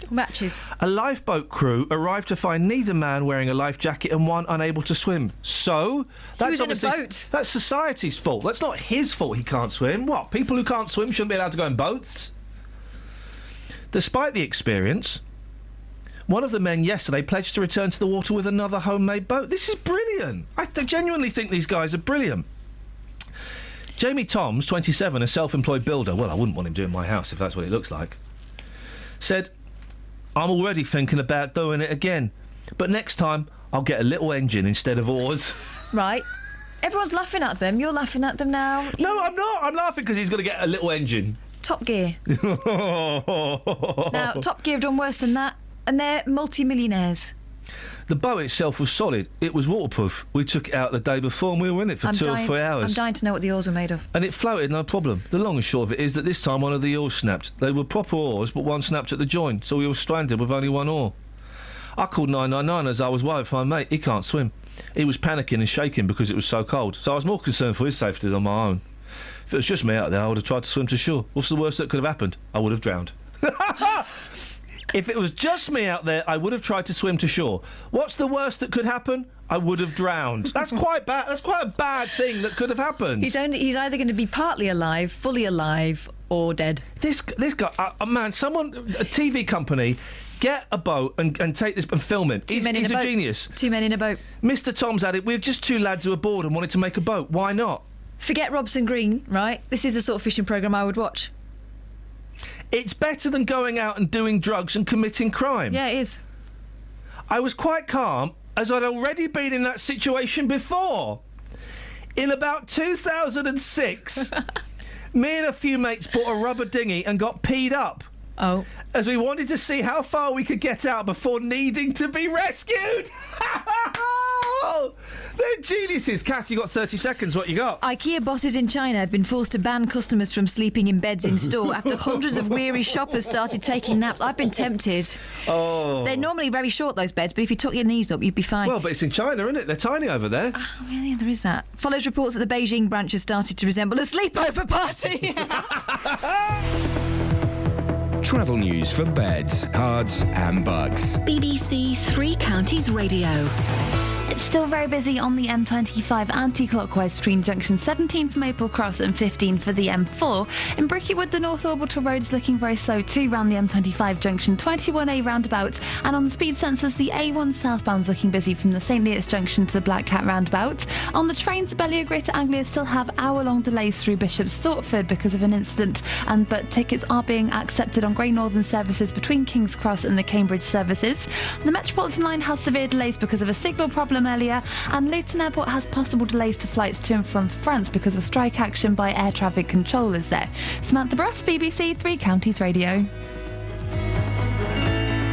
Matches. A lifeboat crew arrived to find neither man wearing a life jacket and one unable to swim. So that's obviously that's society's fault. That's not his fault he can't swim. What? People who can't swim shouldn't be allowed to go in boats? Despite the experience, one of the men yesterday pledged to return to the water with another homemade boat. This is brilliant. I genuinely think these guys are brilliant. Jamie Toms, 27, a self-employed builder, well, I wouldn't want him doing my house if that's what it looks like, said, I'm already thinking about doing it again, but next time I'll get a little engine instead of oars. Right. Everyone's laughing at them. You're laughing at them now. No, I'm not. I'm laughing because he's going to get a little engine. Top Gear. Now, Top Gear have done worse than that. And they're multi-millionaires. The boat itself was solid. It was waterproof. We took it out the day before and we were in it for 2 or 3 hours. I'm dying to know what the oars were made of. And it floated, no problem. The long and short of it is that this time one of the oars snapped. They were proper oars, but one snapped at the joint, so we were stranded with only one oar. I called 999 as I was worried for my mate. He can't swim. He was panicking and shaking because it was so cold, so I was more concerned for his safety than my own. If it was just me out there, I would have tried to swim to shore. What's the worst that could have happened? I would have drowned. If it was just me out there, I would have tried to swim to shore. What's the worst that could happen? I would have drowned. That's quite bad. That's quite a bad thing that could have happened. He's either going to be partly alive, fully alive, or dead. This guy, man, a TV company, get a boat and take this and film it. He's a genius. 2 men in a boat. Mr. Tom's had it. We're just two lads who were bored and wanted to make a boat. Why not? Forget Robson Green, right? This is the sort of fishing programme I would watch. It's better than going out and doing drugs and committing crime. Yeah, it is. I was quite calm, as I'd already been in that situation before. In about 2006, me and a few mates bought a rubber dinghy and got peed up. Oh. As we wanted to see how far we could get out before needing to be rescued. They're geniuses. Kath, you got 30 seconds. What you got? IKEA bosses in China have been forced to ban customers from sleeping in beds in store after hundreds of weary shoppers started taking naps. I've been tempted. Oh. They're normally very short, those beds, but if you took your knees up, you'd be fine. Well, but it's in China, isn't it? They're tiny over there. Oh, yeah, there is that. Follows reports that the Beijing branch has started to resemble a sleepover party. Travel news for beds, cards and bugs. BBC Three Counties Radio. It's still very busy on the M25 anti-clockwise between junction 17 for Maple Cross and 15 for the M4. In Brickywood, the North Orbital Road is looking very slow too around the M25 junction 21A roundabout, and on the speed sensors the A1 southbound's looking busy from the St Leots junction to the Black Cat roundabout. On the trains, Bellia Greater Anglia still have hour-long delays through Bishop's Stortford because of an incident, but tickets are being accepted on Great Northern services between King's Cross and the Cambridge services. The Metropolitan line has severe delays because of a signal problem earlier, and Luton Airport has possible delays to flights to and from France because of strike action by air traffic controllers there. Samantha Bruff, BBC Three Counties Radio.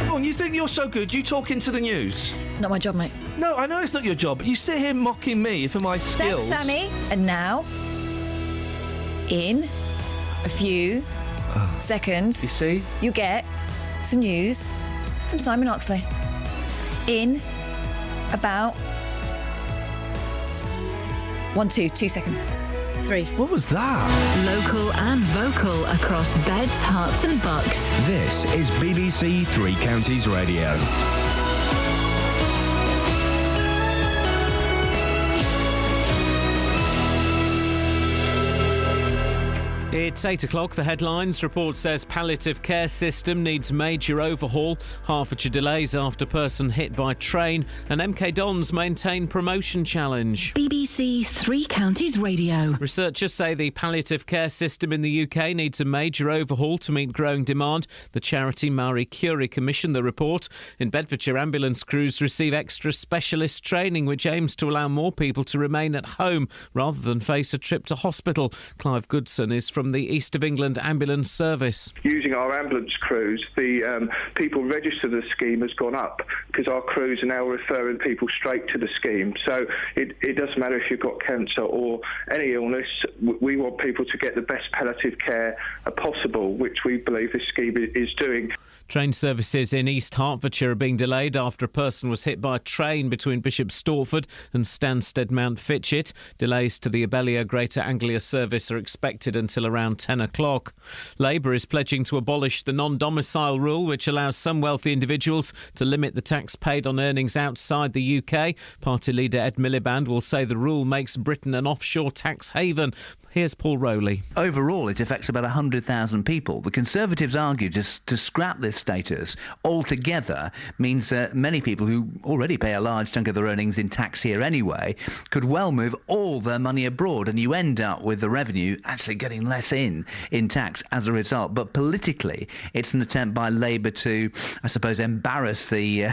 Oh, and you think you're so good, you talk into the news? Not my job, mate. No, I know it's not your job, but you sit here mocking me for my skills. Thanks, Sammy. And now, in a few seconds, you see, you get some news from Simon Oxley. In about 2 seconds. 3. What was that? Local and vocal across beds, hearts and bucks. This is BBC Three Counties Radio. It's 8 o'clock. The headlines. Report says palliative care system needs major overhaul. Hertfordshire delays after person hit by train. And MK Dons maintain promotion challenge. BBC Three Counties Radio. Researchers say the palliative care system in the UK needs a major overhaul to meet growing demand. The charity Marie Curie commissioned the report. In Bedfordshire, ambulance crews receive extra specialist training, which aims to allow more people to remain at home rather than face a trip to hospital. Clive Goodson is from the East of England Ambulance Service. Using our ambulance crews, the people registered to the scheme has gone up because our crews are now referring people straight to the scheme. So it doesn't matter if you've got cancer or any illness. We want people to get the best palliative care possible, which we believe this scheme is doing. Train services in East Hertfordshire are being delayed after a person was hit by a train between Bishop's Stortford and Stansted Mount Fitchett. Delays to the Abellio Greater Anglia service are expected until around 10 o'clock. Labour is pledging to abolish the non-domicile rule, which allows some wealthy individuals to limit the tax paid on earnings outside the UK. Party leader Ed Miliband will say the rule makes Britain an offshore tax haven. Here's Paul Rowley. Overall, it affects about 100,000 people. The Conservatives argue just to scrap this status altogether means that many people who already pay a large chunk of their earnings in tax here anyway could well move all their money abroad, and you end up with the revenue actually getting less in tax as a result. But politically, it's an attempt by Labour to, I suppose, embarrass the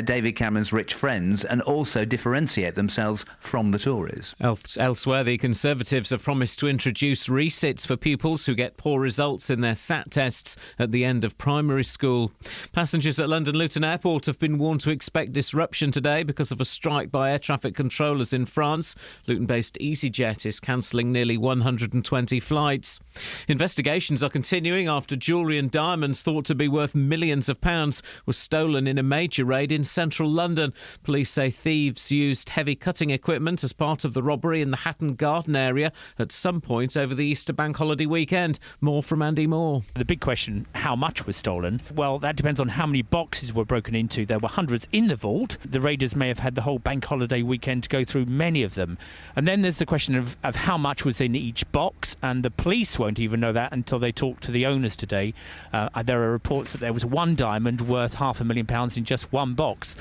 David Cameron's rich friends and also differentiate themselves from the Tories. Elsewhere, the Conservatives have promised to introduce resits for pupils who get poor results in their SAT tests at the end of primary school. Passengers at London Luton Airport have been warned to expect disruption today because of a strike by air traffic controllers in France. Luton-based EasyJet is cancelling nearly 120 flights. Investigations are continuing after jewellery and diamonds thought to be worth millions of pounds were stolen in a major raid in central London. Police say thieves used heavy cutting equipment as part of the robbery in the Hatton Garden area at some point over the Easter bank holiday weekend. More from Andy Moore. The big question, how much was stolen? Well, that depends on how many boxes were broken into. There were hundreds in the vault. The raiders may have had the whole bank holiday weekend to go through many of them. And then there's the question of how much was in each box, and the police won't even know that until they talk to the owners today. There are reports that there was one diamond worth £500,000 in just one box.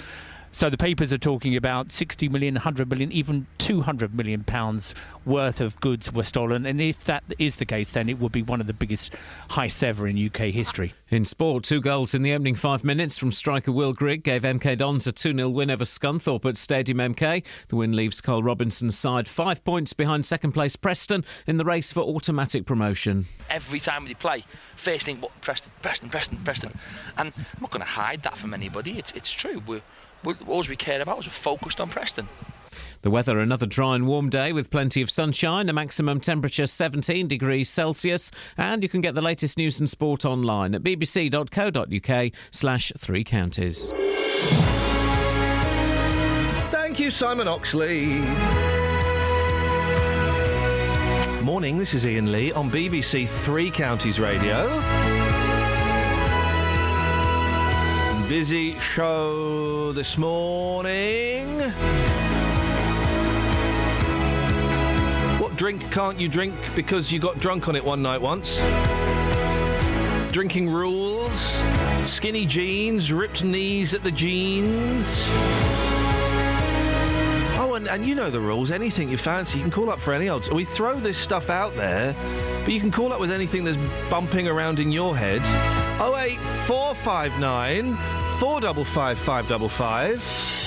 So the papers are talking about 60 million, 100 million, even 200 million pounds worth of goods were stolen. And if that is the case, then it would be one of the biggest heists ever in UK history. In sport, 2 goals in the opening 5 minutes from striker Will Grigg gave MK Dons a 2-0 win over Scunthorpe at Stadium MK. The win leaves Carl Robinson's side 5 points behind second place Preston in the race for automatic promotion. Every time we play, first thing, Preston. And I'm not going to hide that from anybody. It's true. All we cared about was we're focused on Preston. The weather, another dry and warm day with plenty of sunshine, a maximum temperature 17 degrees Celsius, and you can get the latest news and sport online at bbc.co.uk/3 counties. Thank you, Simon Oxley. Morning, this is Iain Lee on BBC Three Counties Radio. Busy show this morning. drink can't you drink because you got drunk on it one night once. Drinking rules, skinny jeans, ripped knees at the jeans. Oh, and you know the rules. Anything you fancy, you can call up for any odds. We throw this stuff out there, but you can call up with anything that's bumping around in your head. 08459 455 555.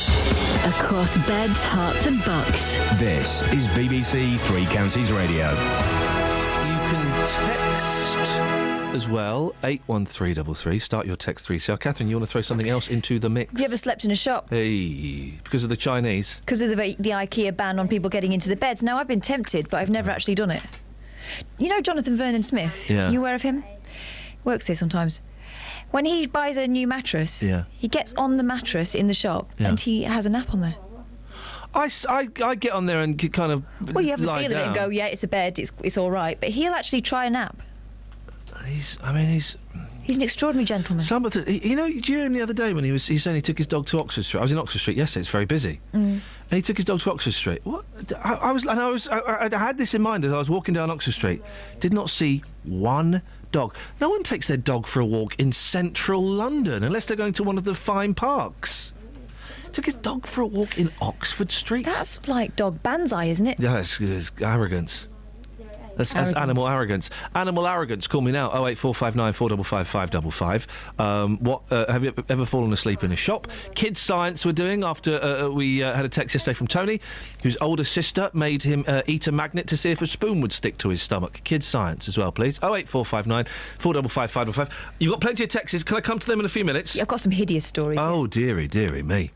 Across beds, hearts and bucks. This is BBC Three Counties Radio. You can text as well, 81333. Start your text 3CR. Catherine, you want to throw something else into the mix? Have you ever slept in a shop? Hey, because of the Chinese? Because of the IKEA ban on people getting into the beds. Now, I've been tempted, but I've never actually done it. You know Jonathan Vernon Smith? Yeah. You aware of him? Works here sometimes. When he buys a new mattress, he gets on the mattress in the shop and he has a nap on there. I get on there and kind of Well, you have the lie feel of it and down. go, yeah, it's a bed, it's all right. But he'll actually try a nap. He's an extraordinary gentleman. Do you hear him the other day when he saying he took his dog to Oxford Street? I was in Oxford Street yesterday. It's very busy, and he took his dog to Oxford Street. What? I had this in mind as I was walking down Oxford Street. Did not see one dog. No one takes their dog for a walk in central London unless they're going to one of the fine parks. Took his dog for a walk in Oxford Street. That's like dog banzai, isn't it? Yeah, it's arrogance. That's animal arrogance. Animal arrogance. Call me now. 08459 455 555. Have you ever fallen asleep in a shop? Kids science we're doing after we had a text yesterday from Tony, whose older sister made him eat a magnet to see if a spoon would stick to his stomach. Kids science as well, please. 08459 455 555. You've got plenty of texts. Can I come to them in a few minutes? Yeah, I've got some hideous stories. Oh, dearie me.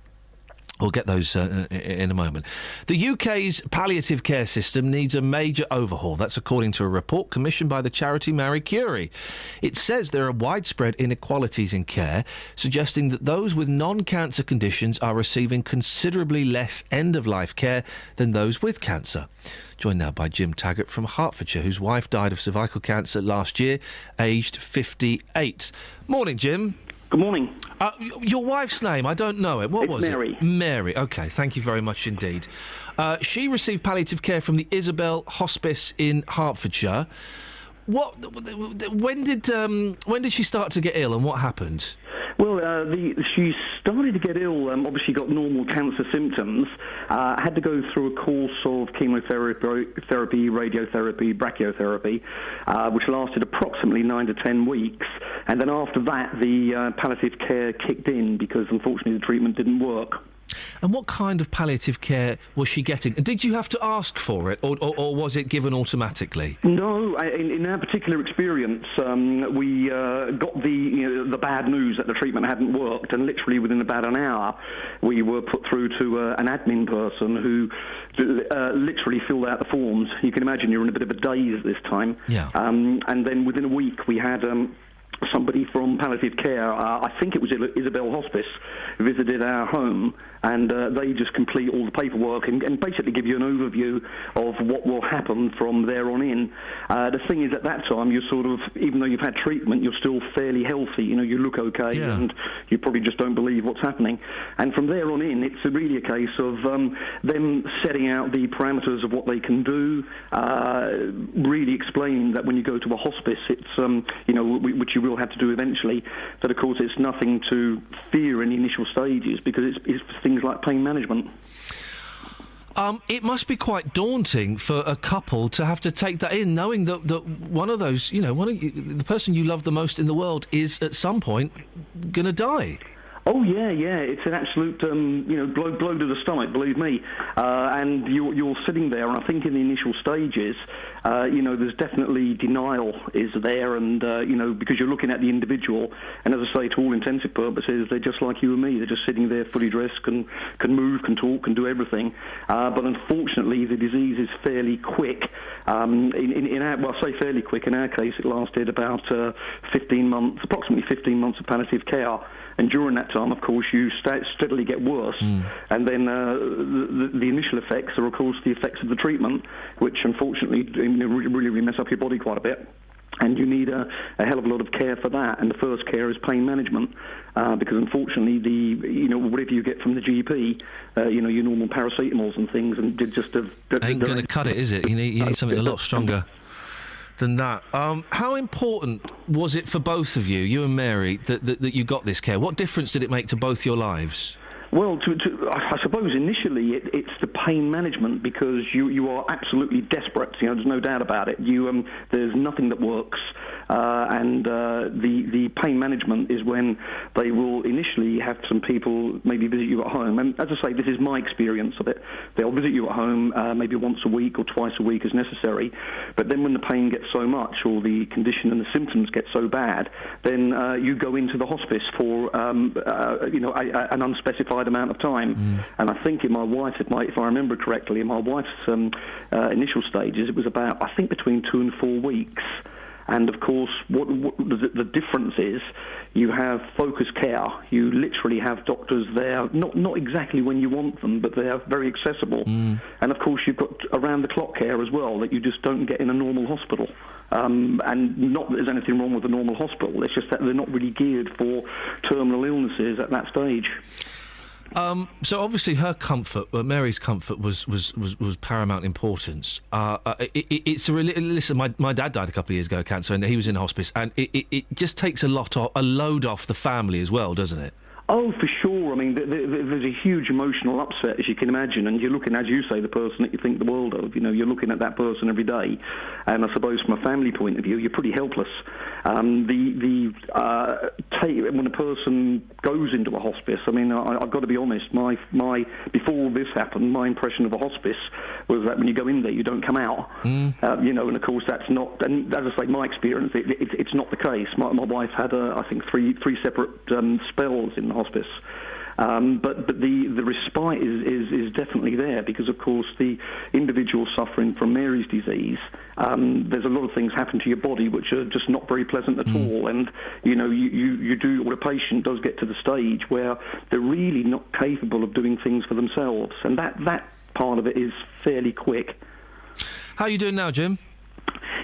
We'll get those in a moment. The UK's palliative care system needs a major overhaul. That's according to a report commissioned by the charity Marie Curie. It says there are widespread inequalities in care, suggesting that those with non-cancer conditions are receiving considerably less end-of-life care than those with cancer. Joined now by Jim Taggart from Hertfordshire, whose wife died of cervical cancer last year, aged 58. Morning, Jim. Good morning. Your wife's name, I don't know it. What was Mary. it? Mary. OK, thank you very much indeed. She received palliative care from the Isabel Hospice in Hertfordshire. When did she start to get ill and what happened? Well, she started to get ill, obviously got normal cancer symptoms, had to go through a course of chemotherapy, radiotherapy, brachytherapy, which lasted approximately 9 to 10 weeks. And then after that, the palliative care kicked in because, unfortunately, the treatment didn't work. And what kind of palliative care was she getting? And did you have to ask for it, or was it given automatically? No, in our particular experience, we got the bad news that the treatment hadn't worked, and literally within about an hour, we were put through to an admin person who literally filled out the forms. You can imagine you're in a bit of a daze at this time. Yeah. And then within a week, we had somebody from palliative care, I think it was Isabel Hospice, visited our home, and they just complete all the paperwork and basically give you an overview of what will happen from there on in. The thing is, at that time, you're sort of, even though you've had treatment, you're still fairly healthy. You know, you look okay, and you probably just don't believe what's happening. And from there on in, it's really a case of them setting out the parameters of what they can do, really explaining that when you go to a hospice, it's, which you will have to do eventually, that of course it's nothing to fear in the initial stages because it's things like pain management. It must be quite daunting for a couple to have to take that in, knowing that one of those, the person you love the most in the world is at some point going to die. Oh yeah, it's an absolute blow to the stomach, believe me. And you're sitting there, and I think in the initial stages, there's definitely denial is there, and because you're looking at the individual, and as I say, to all intensive purposes, they're just like you and me. They're just sitting there, fully dressed, can move, can talk, can do everything. But unfortunately, the disease is fairly quick. I say fairly quick. In our case, it lasted about 15 months, approximately 15 months of palliative care. And during that time, of course, you steadily get worse. And then the initial effects are, of course, the effects of the treatment, which unfortunately really mess up your body quite a bit. And you need a hell of a lot of care for that. And the first care is pain management, because unfortunately, whatever you get from the GP, your normal paracetamols and things, and just ain't going to cut it, is it? You need something a lot stronger than that. How important was it for both of you, you and Mary, that you got this care? What difference did it make to both your lives? Well, I suppose initially it's the pain management, because you are absolutely desperate. There's no doubt about it. There's nothing that works, and the pain management is when they will initially have some people maybe visit you at home. And as I say, this is my experience of it. They'll visit you at home maybe once a week or twice a week as necessary. But then when the pain gets so much, or the condition and the symptoms get so bad, then you go into the hospice for an unspecified amount of time. And I think in my wife, if I remember correctly, in my wife's initial stages, it was about, I think, between 2 and 4 weeks. And of course, what the difference is, you have focused care. You literally have doctors there, not exactly when you want them, but they're very accessible. And of course, you've got around-the-clock care as well that you just don't get in a normal hospital. And not that there's anything wrong with a normal hospital. It's just that they're not really geared for terminal illnesses at that stage. So obviously her comfort, Mary's comfort, was paramount importance. Listen, my dad died a couple of years ago of cancer, and he was in hospice, and it just takes a load off the family as well, doesn't it? Oh, for sure. I mean, there's a huge emotional upset, as you can imagine, and you're looking, as you say, the person that you think the world of. You're looking at that person every day, and I suppose from a family point of view, you're pretty helpless. When a person goes into a hospice, I mean, I've got to be honest. My before this happened, my impression of a hospice was that when you go in there, you don't come out. And of course that's not. And as I say, my experience, it's not the case. My wife had, I think, three separate spells in the hospice. But the respite is definitely there, because of course the individual suffering from Mary's disease, there's a lot of things happen to your body which are just not very pleasant at all, and you do, or a patient does get to the stage where they're really not capable of doing things for themselves, and that part of it is fairly quick. How are you doing now, Jim?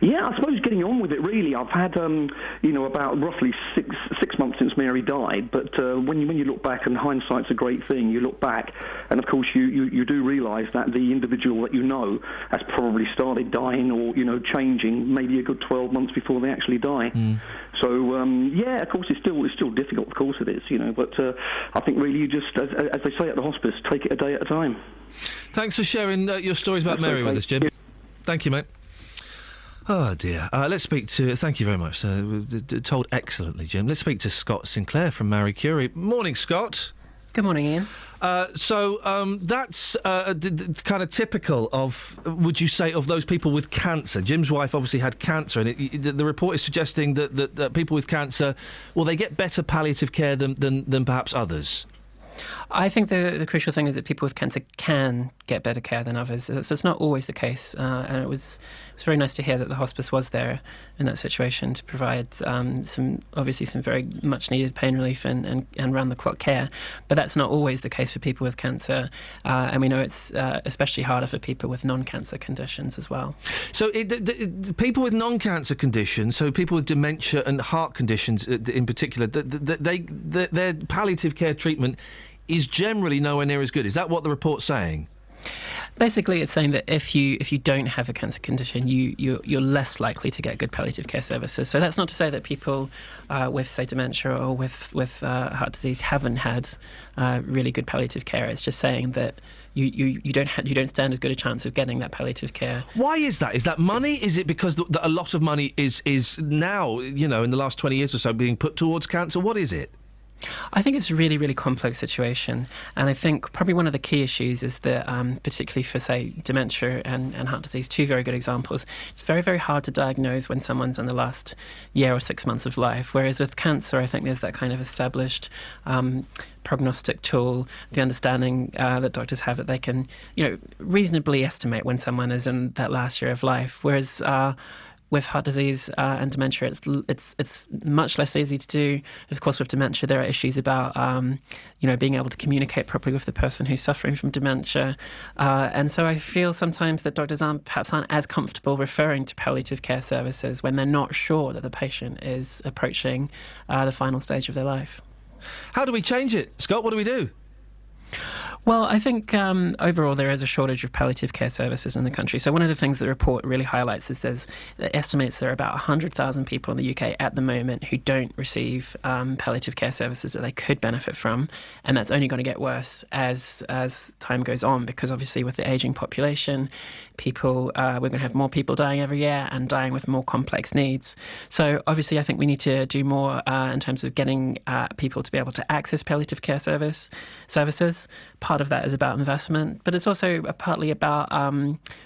Yeah, I suppose getting on with it, really. I've had, about roughly six months since Mary died, but when you look back, and hindsight's a great thing, you look back, and of course you do realise that the individual that you know has probably started dying or, changing maybe a good 12 months before they actually die. So, of course it's still difficult, of course it is, but I think really you just, as they say at the hospice, take it a day at a time. Thanks for sharing your stories about Mary with us, Jim. Thank you, mate. Oh, dear. Let's speak to... Thank you very much. Told excellently, Jim. Let's speak to Scott Sinclair from Marie Curie. Morning, Scott. Good morning, Ian. That's kind of typical of, would you say, of those people with cancer. Jim's wife obviously had cancer, and the report is suggesting that people with cancer, well, they get better palliative care than perhaps others. I think the crucial thing is that people with cancer can get better care than others. So it's not always the case, and it was very nice to hear that the hospice was there in that situation to provide some very much needed pain relief and round-the-clock care. But that's not always the case for people with cancer, and we know it's especially harder for people with non-cancer conditions as well. So the people with non-cancer conditions, so people with dementia and heart conditions in particular, their palliative care treatment is generally nowhere near as good. Is that what the report's saying? Basically, it's saying that if you don't have a cancer condition, you're less likely to get good palliative care services. So that's not to say that people with, say, dementia or with heart disease haven't had really good palliative care. It's just saying that you don't stand as good a chance of getting that palliative care. Why is that? Is that money? Is it because a lot of money is now, in the last 20 years or so, being put towards cancer? What is it? I think it's a really, really complex situation, and I think probably one of the key issues is that, particularly for, say, dementia and heart disease, two very good examples, it's very, very hard to diagnose when someone's in the last year or 6 months of life, whereas with cancer, I think there's that kind of established prognostic tool, the understanding that doctors have that they can, reasonably estimate when someone is in that last year of life, whereas with heart disease and dementia, it's much less easy to do. Of course, with dementia, there are issues about being able to communicate properly with the person who's suffering from dementia, and so I feel sometimes that doctors perhaps aren't as comfortable referring to palliative care services when they're not sure that the patient is approaching the final stage of their life. How do we change it, Scott? What do we do? Well, I think overall there is a shortage of palliative care services in the country. So one of the things the report really highlights is it estimates there are about 100,000 people in the UK at the moment who don't receive palliative care services that they could benefit from, and that's only going to get worse as time goes on, because obviously with the ageing population, we're going to have more people dying every year and dying with more complex needs. So obviously I think we need to do more in terms of getting people to be able to access palliative care services. Part of that is about investment, but it's also partly about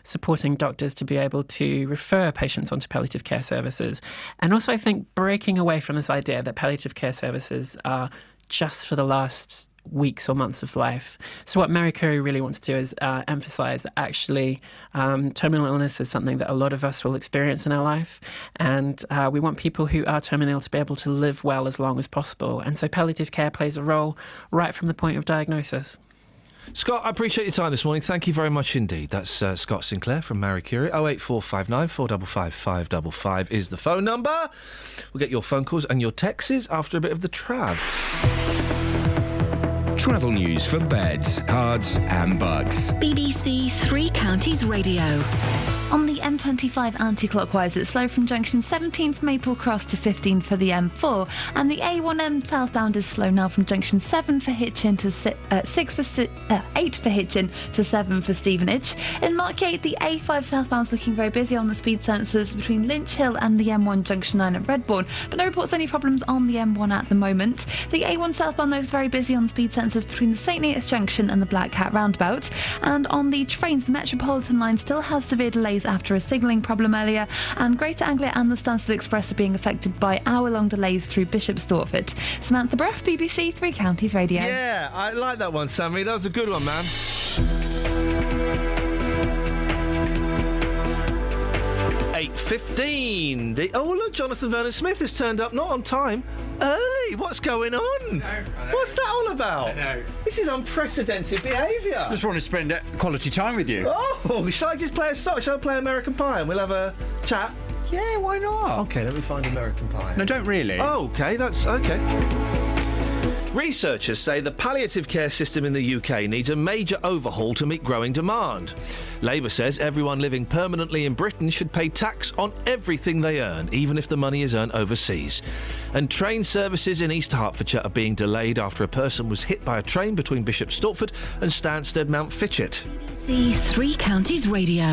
supporting doctors to be able to refer patients onto palliative care services. And also I think breaking away from this idea that palliative care services are just for the last weeks or months of life. So what Marie Curie really wants to do is emphasise that actually terminal illness is something that a lot of us will experience in our life, and we want people who are terminally ill to be able to live well as long as possible. And so palliative care plays a role right from the point of diagnosis. Scott, I appreciate your time this morning. Thank you very much indeed. That's Scott Sinclair from Marie Curie. 08459 455 555 is the phone number. We'll get your phone calls and your texts after a bit of the trav. Travel news for beds, cards and bugs. BBC Three Counties Radio. On the M25 anti-clockwise, it's slow from junction 17 for Maple Cross to 15 for the M4, and the A1M southbound is slow now from junction 7 for Hitchin to 8 for Hitchin to 7 for Stevenage. In Margate, the A5 southbound's looking very busy on the speed sensors between Lynch Hill and the M1 junction 9 at Redbourne, but no reports of any problems on the M1 at the moment. The A1 southbound, though, is very busy on speed sensors between the St Neots junction and the Black Cat roundabout. And on the trains, the Metropolitan line still has severe delays after a signalling problem earlier, and Greater Anglia and the Stansted Express are being affected by hour-long delays through Bishop Stortford. Samantha Bruff, BBC Three Counties Radio. Yeah, I like that one, Sammy. That was a good one, man. 8:15. Oh, look, Jonathan Vernon-Smith has turned up, not on time, early. What's going on? What's that all about? This is unprecedented behaviour. Just want to spend quality time with you. Oh, shall I just play a song? Shall I play American Pie and we'll have a chat? Yeah, why not? Okay, let me find American Pie. No, don't really. Oh, okay, that's okay. Researchers say the palliative care system in the UK needs a major overhaul to meet growing demand. Labour says everyone living permanently in Britain should pay tax on everything they earn, even if the money is earned overseas. And train services in East Hertfordshire are being delayed after a person was hit by a train between Bishop Stortford and Stansted Mount Fitchett. BBC Three Counties Radio.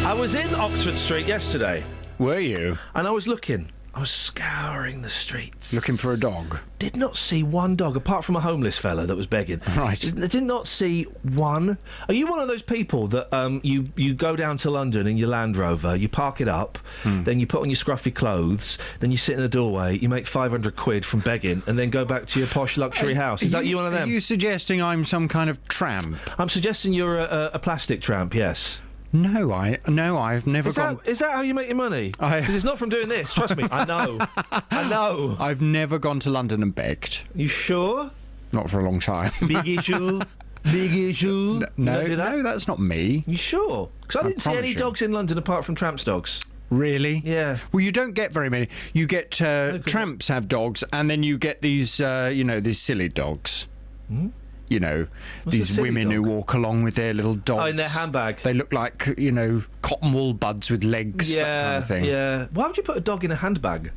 I was in Oxford Street yesterday. Were you? And I was looking. I was scouring the streets. Looking for a dog? Did not see one dog, apart from a homeless fella that was begging. Right. Did not see one. Are you one of those people that you go down to London in your Land Rover, you park it up, then you put on your scruffy clothes, then you sit in the doorway, you make 500 quid from begging, and then go back to your posh luxury house? Is that you one of them? Are you suggesting I'm some kind of tramp? I'm suggesting you're a plastic tramp, yes. No, I've never gone... Is that how you make your money? Because it's not from doing this, trust me. I know. I've never gone to London and begged. You sure? Not for a long time. Big issue? Big issue? No, that's not me. You sure? Because I didn't see any dogs in London apart from tramps' dogs. Really? Yeah. Well, you don't get very many. You get tramps have dogs, and then you get these, these silly dogs. Hmm? You know, these women who walk along with their little dogs. Oh, in their handbag. They look like, cotton wool buds with legs, that kind of thing. Yeah. Why would you put a dog in a handbag?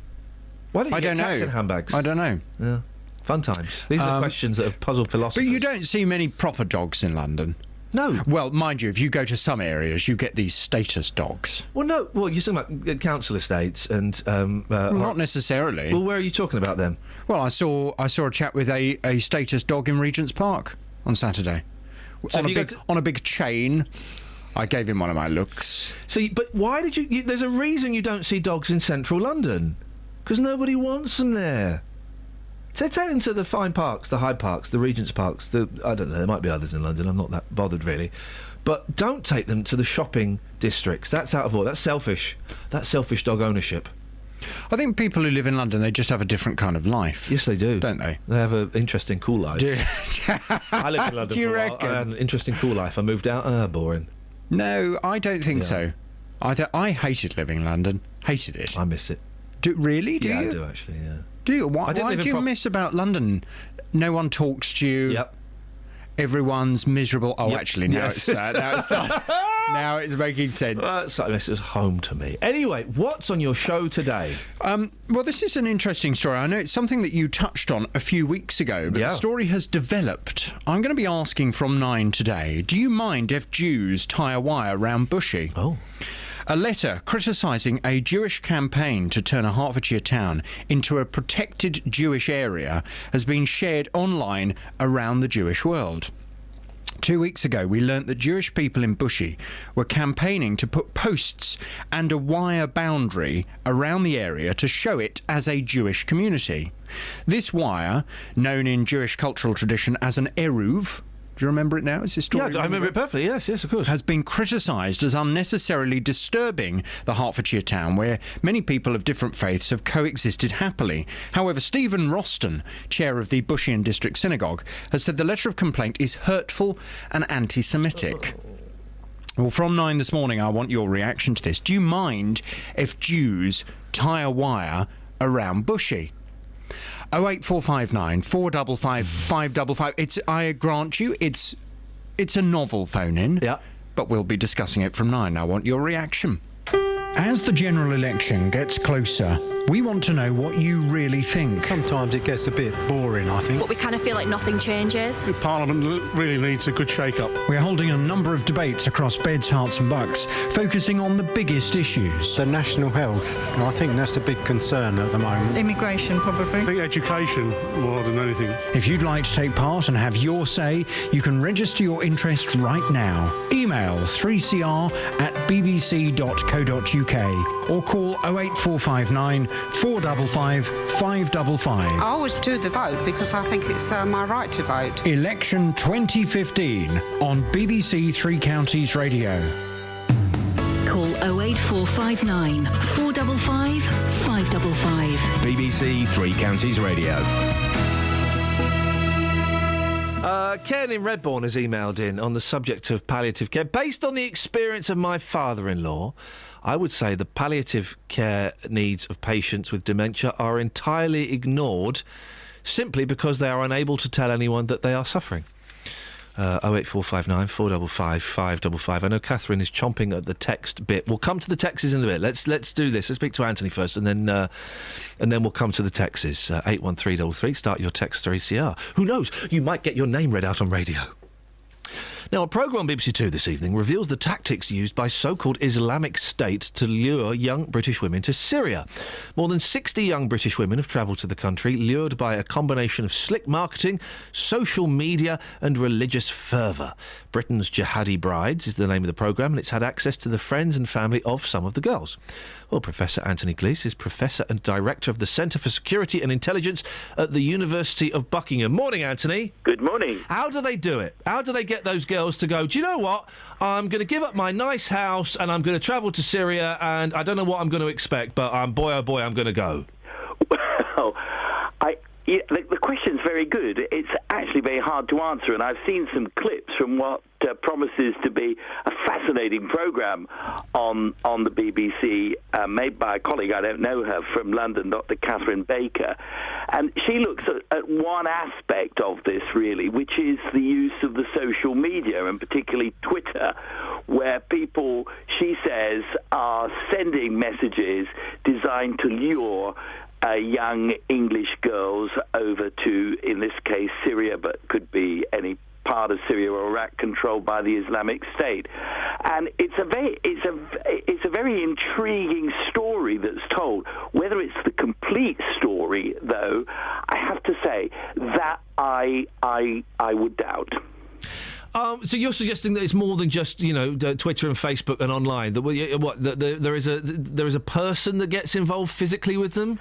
Why don't you get cats in handbags? I don't know. Yeah. Fun times. These are the questions that have puzzled philosophers. But you don't see many proper dogs in London. No. Well, mind you, if you go to some areas, you get these status dogs. Well, no. Well, you're talking about council estates and... not necessarily. Well, where are you talking about then? Well, I saw a chap with a status dog in Regent's Park on Saturday. So on a big chain. I gave him one of my looks. But why did you... There's a reason you don't see dogs in central London. Because nobody wants them there. So take them to the fine parks, the Hyde Parks, the Regent's Parks. I don't know, there might be others in London. I'm not that bothered, really. But don't take them to the shopping districts. That's out of order. That's selfish. That's selfish dog ownership. I think people who live in London, they just have a different kind of life. Yes, they do. Don't they? They have an interesting, cool life. I lived in London Do you for a while. reckon? I had an interesting, cool life. I moved out. Boring. No, I don't think so. I hated living in London. Hated it. I miss it. Really? Do you? I do, actually, yeah. Do you? Why do you miss about London? No one talks to you. Yep. Everyone's miserable. Oh, Yep. actually, now Yes. it's done. Now it's making sense. It's like this is home to me. Anyway, what's on your show today? Well, this is an interesting story. I know it's something that you touched on a few weeks ago, but the story has developed. I'm going to be asking from 9 today, do you mind if Jews tie a wire round Bushey? Oh. A letter criticising a Jewish campaign to turn a Hertfordshire town into a protected Jewish area has been shared online around the Jewish world. 2 weeks ago, we learnt that Jewish people in Bushey were campaigning to put posts and a wire boundary around the area to show it as a Jewish community. This wire, known in Jewish cultural tradition as an eruv, do you remember it now? Is this story? Yeah, I remember it perfectly. Yes, of course. Has been criticised as unnecessarily disturbing the Hertfordshire town, where many people of different faiths have coexisted happily. However, Stephen Roston, chair of the Bushian District Synagogue, has said the letter of complaint is hurtful and anti-Semitic. Well, from 9 this morning, I want your reaction to this. Do you mind if Jews tie a wire around Bushey? 08459 455 555. I grant you, it's a novel phone-in. Yeah. But we'll be discussing it from 9. I want your reaction. As the general election gets closer, we want to know what you really think. Sometimes it gets a bit boring, I think. But we kind of feel like nothing changes. The Parliament really needs a good shake-up. We're holding a number of debates across Beds, Herts and Bucks, focusing on the biggest issues. The national health, I think that's a big concern at the moment. Immigration, probably. I think education more than anything. If you'd like to take part and have your say, you can register your interest right now. Email 3cr@bbc.co.uk or call 08459 455 555. I always do the vote because I think it's my right to vote. Election 2015 on BBC Three Counties Radio. Call 08459 455 555. BBC Three Counties Radio. Ken in Redbourne has emailed in on the subject of palliative care. Based on the experience of my father-in-law, I would say the palliative care needs of patients with dementia are entirely ignored simply because they are unable to tell anyone that they are suffering. 08459 455 555. I know Catherine is chomping at the text bit. We'll come to the texts in a bit. Let's do this. Let's speak to Anthony first, and then we'll come to the texts. 81333. Start your text 3CR. Who knows? You might get your name read out on radio. Now, a programme on BBC Two this evening reveals the tactics used by so-called Islamic State to lure young British women to Syria. More than 60 young British women have travelled to the country, lured by a combination of slick marketing, social media and religious fervour. Britain's Jihadi Brides is the name of the programme, and it's had access to the friends and family of some of the girls. Well, Professor Anthony Gleeson is Professor and Director of the Centre for Security and Intelligence at the University of Buckingham. Morning, Anthony. Good morning. How do they do it? How do they get those girls to go, do you know what? I'm going to give up my nice house and I'm going to travel to Syria and I don't know what I'm going to expect, but boy, oh boy, I'm going to go. Well, the question's very good. It's actually very hard to answer, and I've seen some clips from what promises to be a fascinating programme on the BBC, made by a colleague, I don't know her, from London, Dr. Catherine Baker. And she looks at one aspect of this, really, which is the use of the social media, and particularly Twitter, where people, she says, are sending messages designed to lure young English girls over to, in this case, Syria, but could be any part of Syria or Iraq controlled by the Islamic State. And it's a very intriguing story that's told. Whether it's the complete story, though, I have to say that I would doubt. So you're suggesting that it's more than just, Twitter and Facebook and online. That there is a person that gets involved physically with them?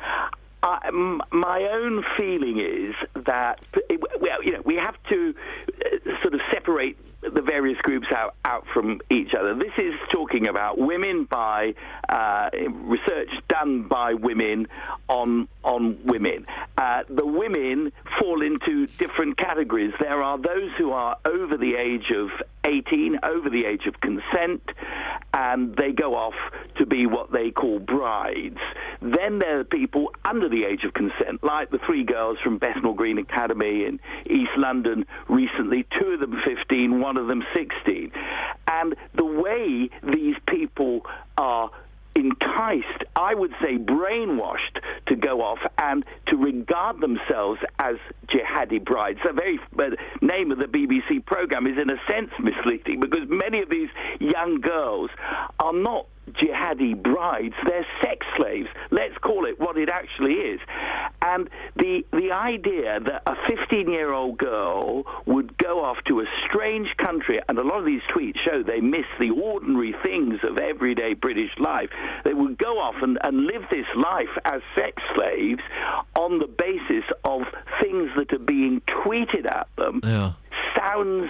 my own feeling is that, we have to sort of separate the various groups out from each other. This is talking about women by research done by women on women. The women fall into different categories. There are those who are over the age of 18, over the age of consent, and they go off to be what they call brides. Then there are people under the age of consent, like the 3 girls from Bethnal Green Academy in East London recently, 2 of them 15, 1 of them 16. And the way these people are enticed, I would say brainwashed, to go off and to regard themselves as jihadi brides. The very name of the BBC programme is in a sense misleading, because many of these young girls are not jihadi brides, they're sex slaves. Let's call it what it actually is. And the idea that a 15-year-old girl would go off to a strange country, and a lot of these tweets show they miss the ordinary things of everyday British life. They would go off and live this life as sex slaves on the basis of things that are being tweeted at them. Sounds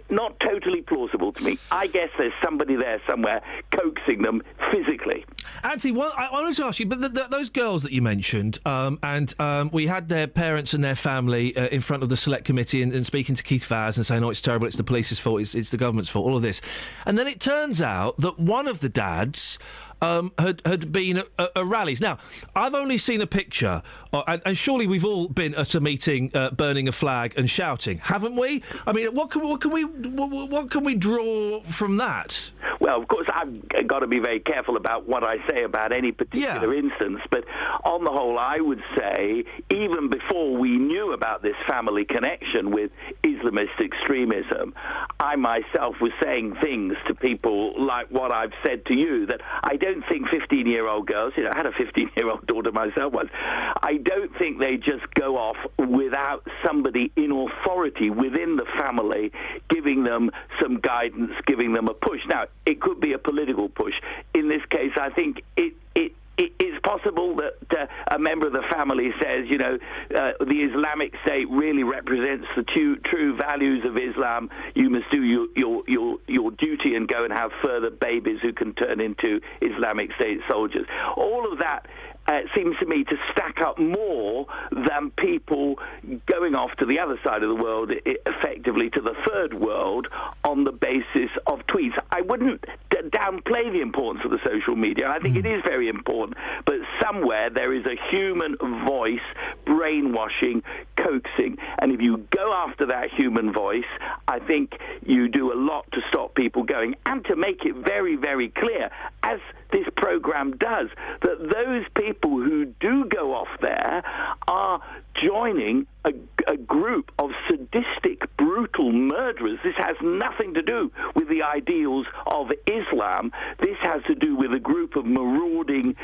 not totally plausible to me. I guess there's somebody there somewhere coaxing them physically. Anthony, I wanted to ask you, but those girls that you mentioned, and we had their parents and their family in front of the select committee and speaking to Keith Vaz and saying, oh, it's terrible, it's the police's fault, it's the government's fault, all of this. And then it turns out that one of the dads had been at rallies. Now, I've only seen a picture, and surely we've all been at a meeting burning a flag and shouting, haven't we? I mean, what can we draw from that? Well, of course, I've got to be very careful about what I say about any particular instance, but on the whole, I would say, even before we knew about this family connection with Islamist extremism, I myself was saying things to people like what I've said to you, that I don't think 15-year-old girls, I had a 15-year-old daughter myself once, I don't think they just go off without somebody in authority within the family giving them some guidance, giving them a push. Now, it could be a political push. In this case, I think it's possible that a member of the family says, the Islamic State really represents the true values of Islam. You must do your duty and go and have further babies who can turn into Islamic State soldiers. All of that seems to me to stack up more than people going off to the other side of the world, effectively to the third world, on the basis of tweets. I wouldn't downplay the importance of the social media. I think it is very important, but somewhere there is a human voice brainwashing, coaxing, and if you go after that human voice, I think you do a lot to stop people going, and to make it very, very clear, as this program does, that those people who do go off there are joining a group of sadistic, brutal murderers. This has nothing to do with the ideals of Islam. This has to do with a group of marauding,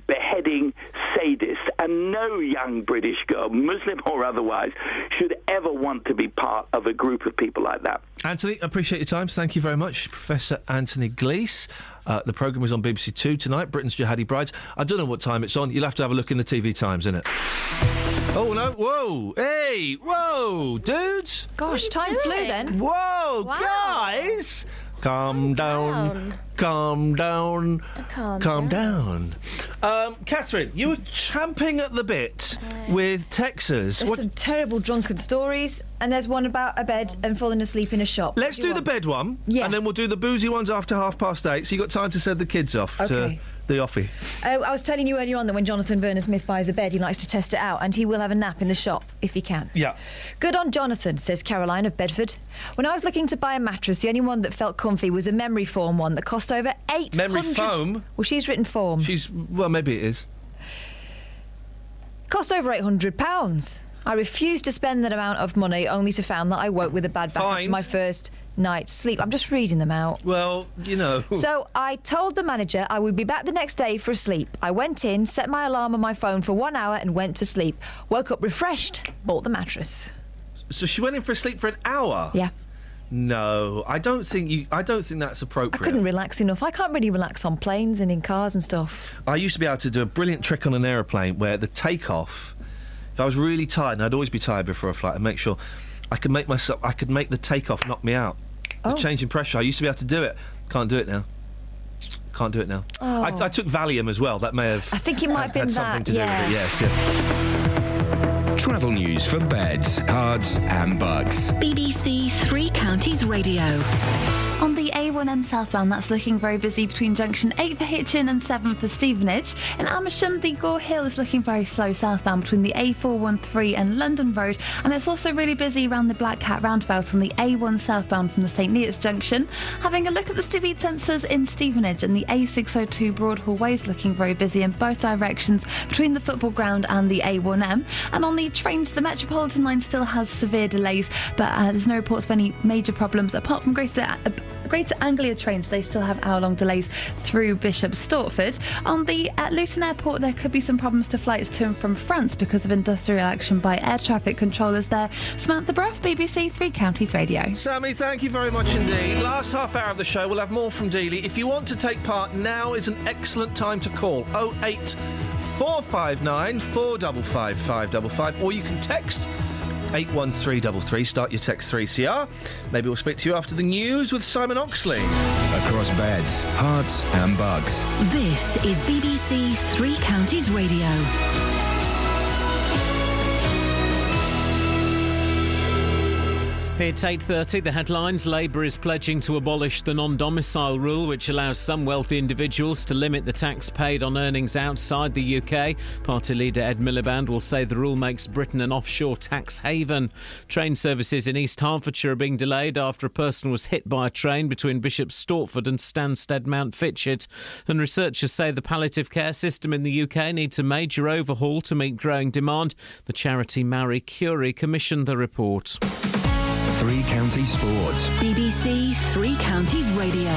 beheading sadists. And no young British girl, Muslim or otherwise, should ever want to be part of a group of people like that. Anthony, I appreciate your time. Thank you very much, Professor Anthony Gleeson. The programme is on BBC Two tonight, Britain's Jihadi Brides. I don't know what time it's on. You'll have to have a look in the TV Times, innit? Oh, no. Whoa. Hey. Whoa, dudes. Gosh, time flew then. Whoa, Wow. guys. Calm down. Calm down. Calm down. Catherine, you were champing at the bit with Texas. There's some terrible drunken stories, and there's one about a bed and falling asleep in a shop. Let's do the bed one, and then we'll do the boozy ones after 8:30, so you've got time to send the kids off to the offie. I was telling you earlier on that when Jonathan Vernon-Smith buys a bed, he likes to test it out, and he will have a nap in the shop if he can. Yeah. Good on Jonathan, says Caroline of Bedford. When I was looking to buy a mattress, the only one that felt comfy was a memory foam one that cost over $800. Memory foam? Well, she's written form. Well, maybe it is. Cost over £800. I refused to spend that amount of money, only to find that I woke with a bad back after my first night's sleep. I'm just reading them out. Well, So I told the manager I would be back the next day for a sleep. I went in, set my alarm on my phone for 1 hour and went to sleep. Woke up refreshed, bought the mattress. So she went in for a sleep for an hour? Yeah. No, I don't think that's appropriate. I couldn't relax enough. I can't really relax on planes and in cars and stuff. I used to be able to do a brilliant trick on an aeroplane where the takeoff, if I was really tired, and I'd always be tired before a flight, I'd make sure I could make the takeoff knock me out. The change in pressure. I used to be able to do it. Can't do it now. Oh. I took Valium as well. That may have. I think it might have been had something to do with it. Yes. Travel news for beds, cards, and bugs. BBC Three Counties Radio. On the A1M southbound, that's looking very busy between junction 8 for Hitchin and 7 for Stevenage. In Amersham, the Gore Hill is looking very slow southbound between the A413 and London Road, and it's also really busy around the Black Cat roundabout on the A1 southbound from the St Neots junction. Having a look at the speed sensors in Stevenage, and the A602 Broadhall Way is looking very busy in both directions between the football ground and the A1M. And on the trains, the Metropolitan line still has severe delays, but there's no reports of any major problems apart from Greater Anglia trains. They still have hour-long delays through Bishop Stortford. At Luton Airport, there could be some problems to flights to and from France because of industrial action by air traffic controllers there. Samantha Brough, BBC Three Counties Radio. Sammy, thank you very much indeed. Last half hour of the show, we'll have more from Dealey. If you want to take part, now is an excellent time to call 08 459 455 555, or you can text 81333. Start your text 3CR. Maybe we'll speak to you after the news with Simon Oxley. Across beds, hearts, and bugs. This is BBC Three Counties Radio. It's 8:30, the headlines. Labour is pledging to abolish the non-domicile rule, which allows some wealthy individuals to limit the tax paid on earnings outside the UK. Party leader Ed Miliband will say the rule makes Britain an offshore tax haven. Train services in East Hertfordshire are being delayed after a person was hit by a train between Bishop Stortford and Stansted Mount Fitchett. And researchers say the palliative care system in the UK needs a major overhaul to meet growing demand. The charity Marie Curie commissioned the report. Three Counties Sports. BBC Three Counties Radio.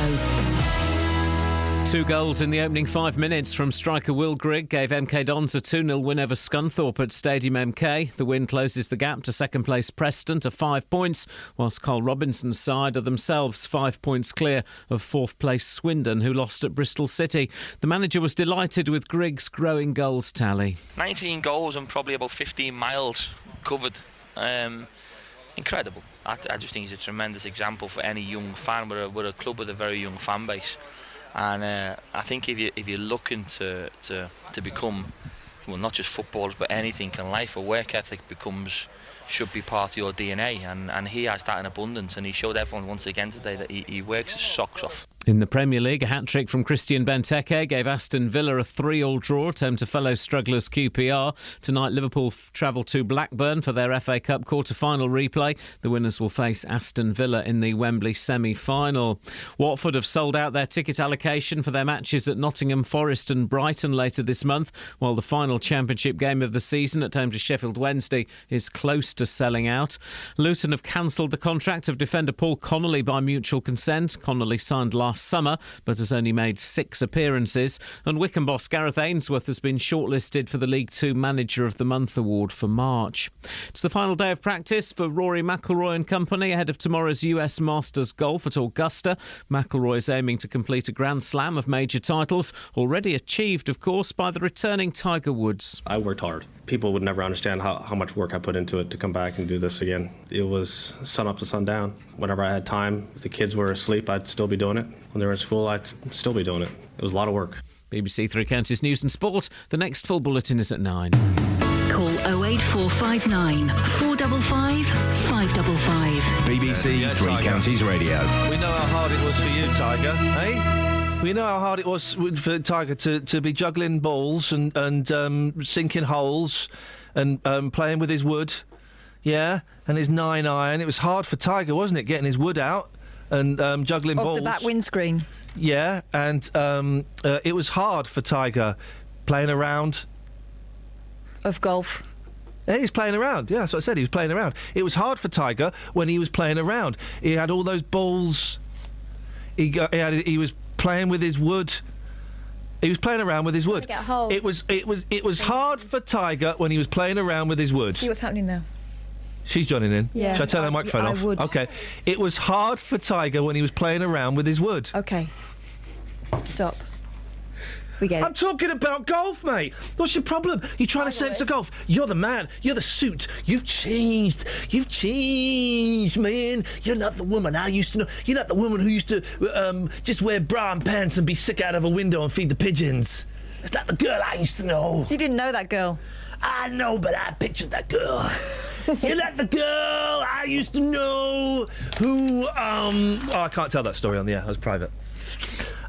2 goals in the opening 5 minutes from striker Will Grigg gave MK Dons a 2-0 win over Scunthorpe at Stadium MK. The win closes the gap to second-place Preston to 5 points, whilst Carl Robinson's side are themselves 5 points clear of 4th-place Swindon, who lost at Bristol City. The manager was delighted with Grigg's growing goals tally. 19 goals and probably about 15 miles covered. Incredible. I just think he's a tremendous example for any young fan. We're a club with a very young fan base, and I think if you're looking to become, well, not just footballers but anything in life, a work ethic should be part of your DNA, and he has that in abundance, and he showed everyone once again today that he works his socks off. In the Premier League, a hat-trick from Christian Benteke gave Aston Villa a 3-3 draw at home to fellow strugglers QPR. Tonight, Liverpool travel to Blackburn for their FA Cup quarter-final replay. The winners will face Aston Villa in the Wembley semi-final. Watford have sold out their ticket allocation for their matches at Nottingham Forest and Brighton later this month, while the final Championship game of the season at home to Sheffield Wednesday is close to selling out. Luton have cancelled the contract of defender Paul Connolly by mutual consent. Connolly signed last summer but has only made 6 appearances, and Wycombe boss Gareth Ainsworth has been shortlisted for the League 2 Manager of the Month award for March. It's the final day of practice for Rory McIlroy and company ahead of tomorrow's US Masters Golf at Augusta. McIlroy is aiming to complete a Grand Slam of major titles, already achieved of course by the returning Tiger Woods. I worked hard. People would never understand how much work I put into it to come back and do this again. It was sun up to sundown. Whenever I had time, if the kids were asleep, I'd still be doing it. When they were in school, I'd still be doing it. It was a lot of work. BBC Three Counties News and Sport. The next full bulletin is at 9. Call 08459 455 555. BBC Three Counties Radio. We know how hard it was for you, Tiger, eh? We know how hard it was for Tiger to be juggling balls and sinking holes and playing with his wood, yeah, and his 9-iron. It was hard for Tiger, wasn't it, getting his wood out and juggling balls. Off the back windscreen. Yeah, and it was hard for Tiger playing around. Of golf. Yeah, he was playing around. Yeah, that's what I said. He was playing around. It was hard for Tiger when he was playing around. He had all those balls. He was playing with his wood. He was playing around with his wood. It was hard for Tiger when he was playing around with his wood. See what's happening now. She's joining in. Yeah. Shall I turn her microphone I off? would. Okay. It was hard for Tiger when he was playing around with his wood. Okay. Stop. We get it. I'm talking about golf, mate. What's your problem? You're trying to censor golf. You're the man. You're the suit. You've changed. You've changed, man. You're not the woman I used to know. You're not the woman who used to just wear bra and pants and be sick out of a window and feed the pigeons. That's not the girl I used to know. You didn't know that girl. I know, but I pictured that girl. You're not the girl I used to know who, Oh, I can't tell that story on the air. That was private.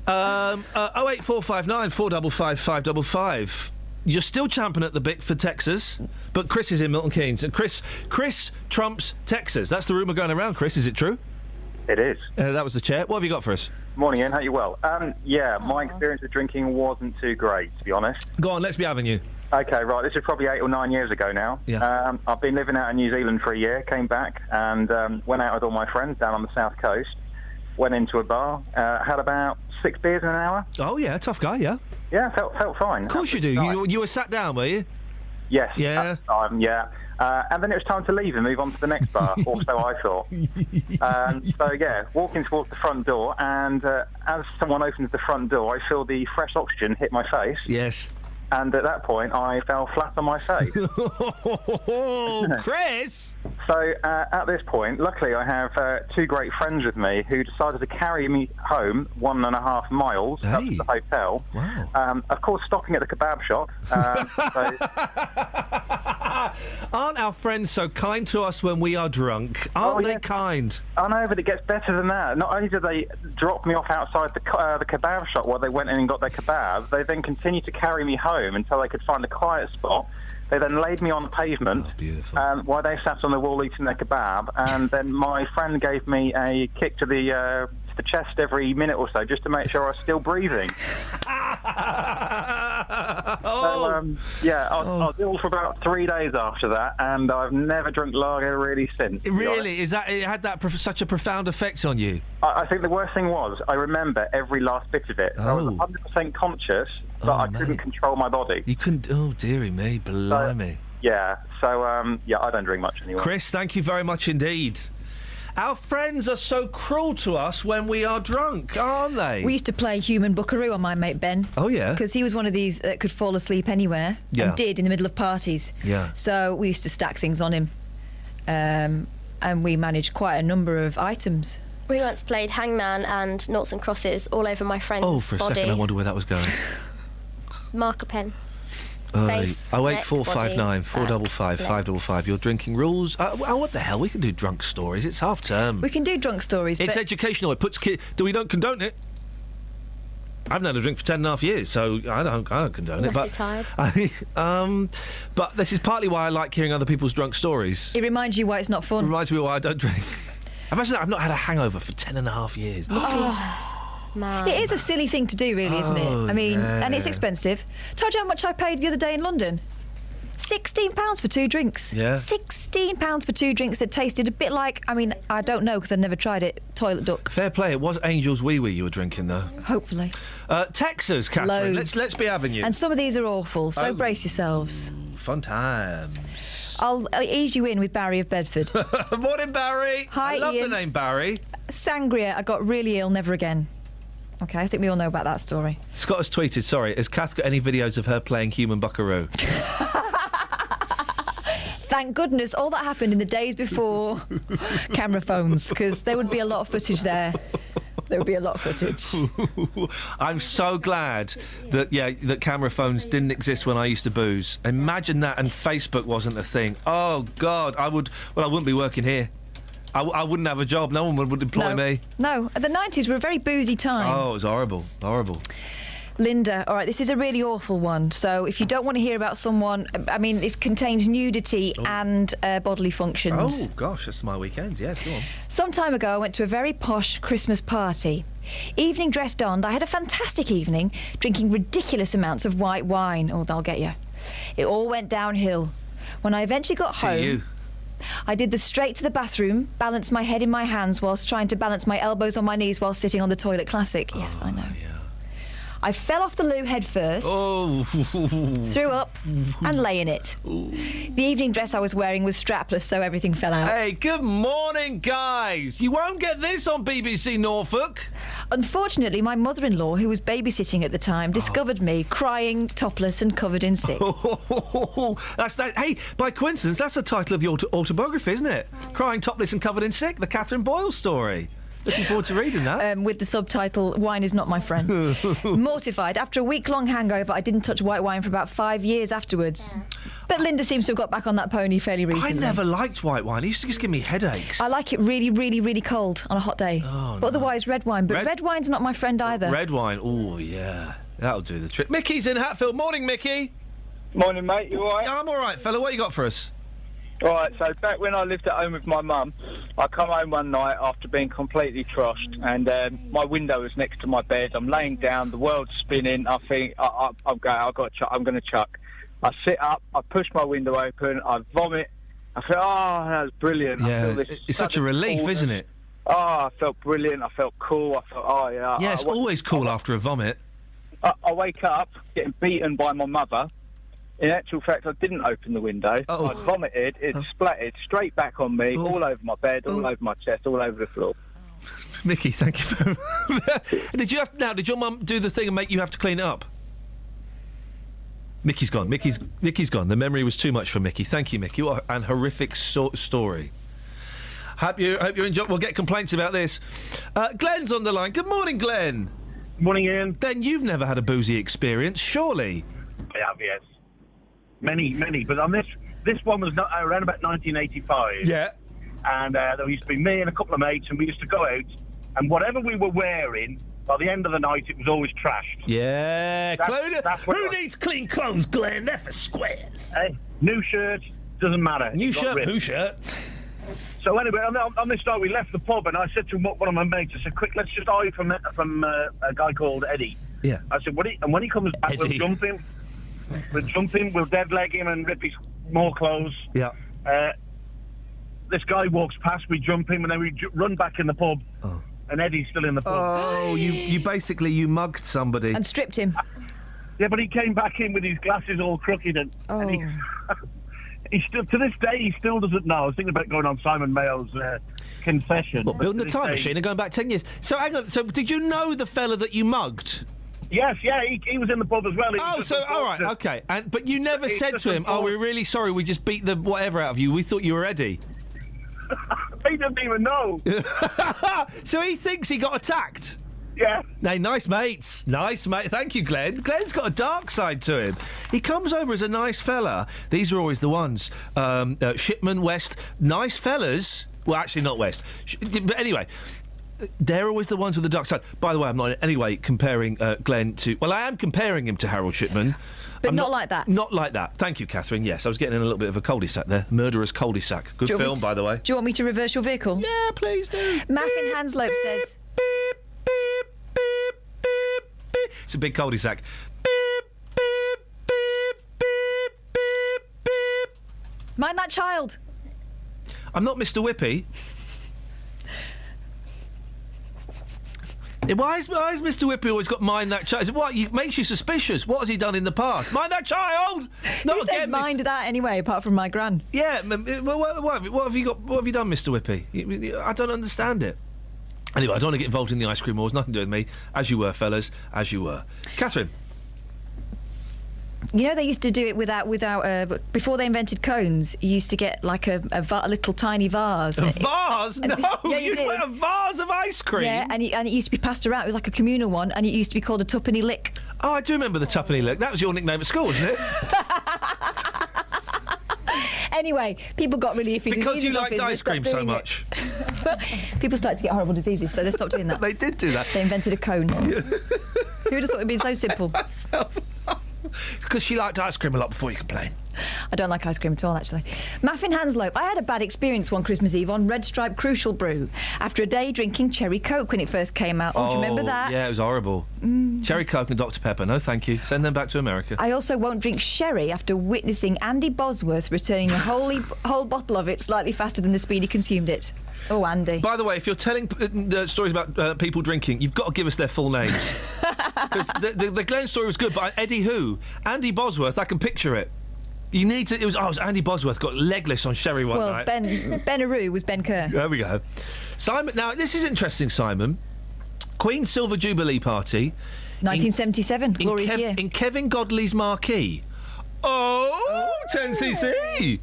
08459 455 555. You're still champing at the bit for Texas, but Chris is in Milton Keynes. And Chris trumps Texas. That's the rumour going around, Chris. Is it true? It is. That was the chair. What have you got for us? Morning, Ian. How you well? Yeah, my experience with drinking wasn't too great, to be honest. Go on, let's be having you. Okay, right. This is probably 8 or 9 years ago now. Yeah. I've been living out in New Zealand for a year, came back and went out with all my friends down on the south coast, went into a bar, had about 6 beers in an hour. Oh, yeah, tough guy, yeah. Yeah, felt fine. Of course you do. You were sat down, were you? Yes. Yeah. Yeah. And then it was time to leave and move on to the next bar, or so I thought. So, yeah, walking towards the front door, and as someone opens the front door, I feel the fresh oxygen hit my face. Yes. And at that point, I fell flat on my face. Chris! So, at this point, luckily I have 2 great friends with me who decided to carry me home 1.5 miles up to the hotel. Wow. Of course, stopping at the kebab shop. Aren't our friends so kind to us when we are drunk? Aren't they kind? I know, but it gets better than that. Not only did they drop me off outside the kebab shop while they went in and got their kebab, they then continued to carry me home until they could find a quiet spot. They then laid me on the pavement while they sat on the wall eating their kebab, and then my friend gave me a kick to the chest every minute or so just to make sure I was still breathing. I was ill for about 3 days after that, and I've never drunk lager really since. Really? Is that it had that such a profound effect on you? I think the worst thing was I remember every last bit of it. I was 100% conscious, but I couldn't control my body. You couldn't. Oh, dearie me, blimey. I don't drink much anymore. Chris, thank you very much indeed. Our friends are so cruel to us when we are drunk, aren't they? We used to play human buckaroo on my mate Ben. Oh, yeah? Because he was one of these that could fall asleep anywhere, and did in the middle of parties. Yeah. So we used to stack things on him, and we managed quite a number of items. We once played hangman and noughts and crosses all over my friend's body. Oh, for a second I wonder where that was going. Marker pen. Face, 08459 455 555. Your drinking rules. What the hell? We can do drunk stories. It's half term. We can do drunk stories. It's educational. It puts kids. We don't condone it. I haven't had a drink for 10.5 years, so I don't condone it. But tired. But this is partly why I like hearing other people's drunk stories. It reminds you why it's not fun. It reminds me why I don't drink. Imagine that. I've not had a hangover for 10.5 years. Man. It is a silly thing to do, really, isn't it? I mean, and it's expensive. Told you how much I paid the other day in London? £16 for 2 drinks. Yeah. £16 for 2 drinks that tasted a bit like, I mean, I don't know because I've never tried it, toilet duck. Fair play. It was Angel's Wee Wee you were drinking, though. Hopefully. Texas, Catherine. Let's be having you. And some of these are awful, so brace yourselves. Fun times. I'll ease you in with Barry of Bedford. Morning, Barry. Hi, I love Ian. the name Barry. Sangria, I got really ill, never again. OK, I think we all know about that story. Scott has tweeted, sorry, has Kath got any videos of her playing human buckaroo? Thank goodness all that happened in the days before camera phones, because there would be a lot of footage there. There would be a lot of footage. I'm so glad that camera phones didn't exist when I used to booze. Imagine that, and Facebook wasn't a thing. Oh, God, I wouldn't be working here. I wouldn't have a job. No one would employ me. No, the 90s were a very boozy time. Oh, it was horrible. Horrible. Linda, all right, this is a really awful one. So if you don't want to hear about someone, I mean, it contains nudity and bodily functions. Oh, gosh, that's my weekends. Yes, go on. Some time ago, I went to a very posh Christmas party. Evening dress donned, I had a fantastic evening, drinking ridiculous amounts of white wine. Oh, they'll get you. It all went downhill. When I eventually got home... you. I did the straight to the bathroom, balanced my head in my hands whilst trying to balance my elbows on my knees while sitting on the toilet classic. Yes, I know. Yeah. I fell off the loo head first, threw up, and lay in it. The evening dress I was wearing was strapless, so everything fell out. Hey, good morning, guys. You won't get this on BBC Norfolk. Unfortunately, my mother-in-law, who was babysitting at the time, discovered me crying, topless, and covered in sick. That's that. Hey, by coincidence, that's the title of your autobiography, isn't it? Crying, topless, and covered in sick. The Catherine Boyle story. Looking forward to reading that. With the subtitle, Wine is Not My Friend. Mortified. After a week-long hangover, I didn't touch white wine for about 5 years afterwards. But Linda seems to have got back on that pony fairly recently. I never liked white wine. It used to just give me headaches. I like it really, really, really cold on a hot day. But otherwise, red wine. But red wine's not my friend either. Red wine, oh, yeah. That'll do the trick. Mickey's in Hatfield. Morning, Mickey. Morning, mate. You all right? Yeah, I'm all right, fella. What you got for us? All right, so back when I lived at home with my mum, I come home one night after being completely troshed, and my window was next to my bed. I'm laying down, the world's spinning. I think I'm going to chuck. I sit up, I push my window open, I vomit. I feel, that was brilliant. Yeah, it's such a relief, isn't it? Oh, I felt brilliant. I felt cool. I felt, yeah. Yeah, it's always cool after a vomit. I wake up getting beaten by my mother. In actual fact, I didn't open the window. I vomited. It splattered straight back on me, all over my bed, all over my chest, all over the floor. Mickey, thank you very much. Did your mum do the thing and make you have to clean it up? Mickey's gone. Mickey's gone. The memory was too much for Mickey. Thank you, Mickey. What an horrific story. Hope you enjoy. We'll get complaints about this. Glenn's on the line. Good morning, Glenn. Morning, Ian. Then you've never had a boozy experience, surely? I have, yes. Many, but on this one was around about 1985. Yeah. And there used to be me and a couple of mates, and we used to go out, and whatever we were wearing, by the end of the night, it was always trashed. Yeah. Who needs clean clothes, Glenn? They're for squares. Hey, new shirt, doesn't matter. New shirt, poo shirt. So anyway, on this night, we left the pub, and I said to one of my mates, I said, quick, let's just hide from a guy called Eddie. Yeah. I said, when he comes back, we'll jump him. We'll dead leg him and rip his more clothes. Yeah. This guy walks past, we jump him, and then we run back in the pub. Oh. And Eddie's still in the pub. Oh, you mugged somebody. And stripped him. Yeah, but he came back in with his glasses all crooked, and he still, to this day, he still doesn't know. I was thinking about going on Simon Mayo's confession. What, building a time machine and going back 10 years? So hang on, so did you know the fella that you mugged? Yes, yeah, he was in the pub as well. All right, okay. But you never said to him, we're really sorry, we just beat the whatever out of you. We thought you were Eddie. He didn't even know. So he thinks he got attacked? Yeah. Hey, nice mates. Nice mate. Thank you, Glenn. Glenn's got a dark side to him. He comes over as a nice fella. These are always the ones. Shipman, West, nice fellas. Well, actually not West. But anyway... They're always the ones with the dark side. By the way, I'm not in any way comparing Glenn to... Well, I am comparing him to Harold Shipman. But not like that. Not like that. Thank you, Catherine. Yes, I was getting in a little bit of a cul-de-sac there. Murderous cul-de-sac. Good film, by the way. Do you want me to reverse your vehicle? Yeah, please do. Maffin Hanslope says... Beep, beep, beep, beep, beep. It's a big cul-de-sac. Beep, beep, beep, beep, beep, beep. Mind that child. I'm not Mr. Whippy. Why has Mr. Whippy always got mind that child? What makes you suspicious? What has he done in the past? Mind that child! Who says mind that anyway, apart from my gran? Yeah, what have you got? What have you done, Mr. Whippy? I don't understand it. Anyway, I don't want to get involved in the ice cream wars. Nothing to do with me. As you were, fellas. As you were. Catherine. You know, they used to do it without before they invented cones, you used to get like a little tiny vase. A vase? No, yeah, you had a vase of ice cream? Yeah, and it used to be passed around. It was like a communal one, and it used to be called a tuppenny lick. Oh, I do remember the tuppenny lick. That was your nickname at school, wasn't it? Anyway, people got really iffy. Because you liked ice cream so much. People started to get horrible diseases, so they stopped doing that. They did do that. They invented a cone. Who would have thought it'd been so simple? Because she liked ice cream a lot before you complain. I don't like ice cream at all, actually. Maffin Hanslope. I had a bad experience one Christmas Eve on Red Stripe Crucial Brew after a day drinking cherry Coke when it first came out. Oh, do you remember that? Yeah, it was horrible. Cherry Coke and Dr. Pepper. No, thank you. Send them back to America. I also won't drink sherry after witnessing Andy Bosworth returning a whole bottle of it slightly faster than the speed he consumed it. Oh, Andy. By the way, if you're telling stories about people drinking, you've got to give us their full names. Because the Glenn story was good, but Eddie who? Andy Bosworth, I can picture it. You need to... It was Andy Bosworth got legless on Sherry one night. Well, Ben Aroo was Ben Kerr. There we go. Simon, now, this is interesting, Simon. Queen's Silver Jubilee Party... 1977, glorious year. In Kevin Godley's marquee. 10cc!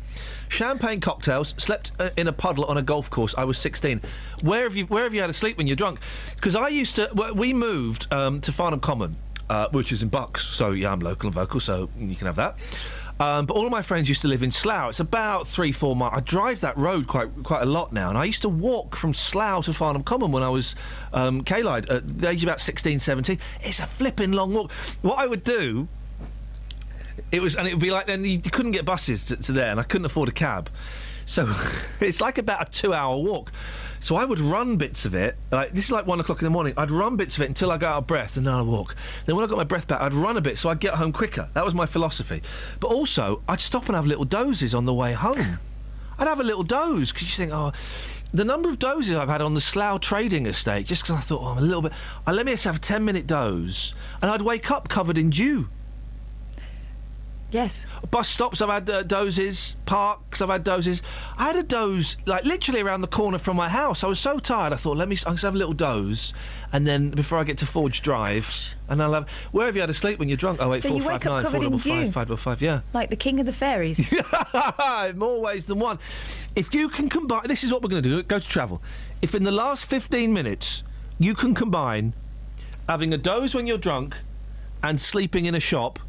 Champagne cocktails, slept in a puddle on a golf course. I was 16. Where have you had a sleep when you're drunk? Because I used to... We moved to Farnham Common, which is in Bucks. So, yeah, I'm local and vocal, so you can have that. But all of my friends used to live in Slough. It's about 3-4 miles. I drive that road quite a lot now, and I used to walk from Slough to Farnham Common when I was K-Lide at the age of about 16, 17. It's a flipping long walk. What I would do... It would be like then you couldn't get buses to there, and I couldn't afford a cab, so it's like about a 2-hour walk. So I would run bits of it. Like this is like 1 o'clock in the morning. I'd run bits of it until I got out of breath, and then I'd walk. Then when I got my breath back, I'd run a bit so I'd get home quicker. That was my philosophy. But also, I'd stop and have little dozes on the way home. I'd have a little doze because you think, the number of dozes I've had on the Slough trading estate, just because I thought, I'm a little bit. Let me just have a 10-minute doze, and I'd wake up covered in dew. Yes. Bus stops, I've had dozes. Parks, I've had dozes. I had a doze, like, literally around the corner from my house. I was so tired, I thought, I'll just have a little doze, and then before I get to Forge Drive, and I'll have... Where have you had a sleep when you're drunk? 08459 455 555, yeah. Like the king of the fairies. More ways than one. If you can combine... This is what we're going to do. Go to travel. If in the last 15 minutes you can combine having a doze when you're drunk and sleeping in a shop...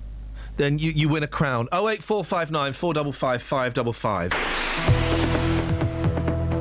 then you win a crown. 08459 455 555.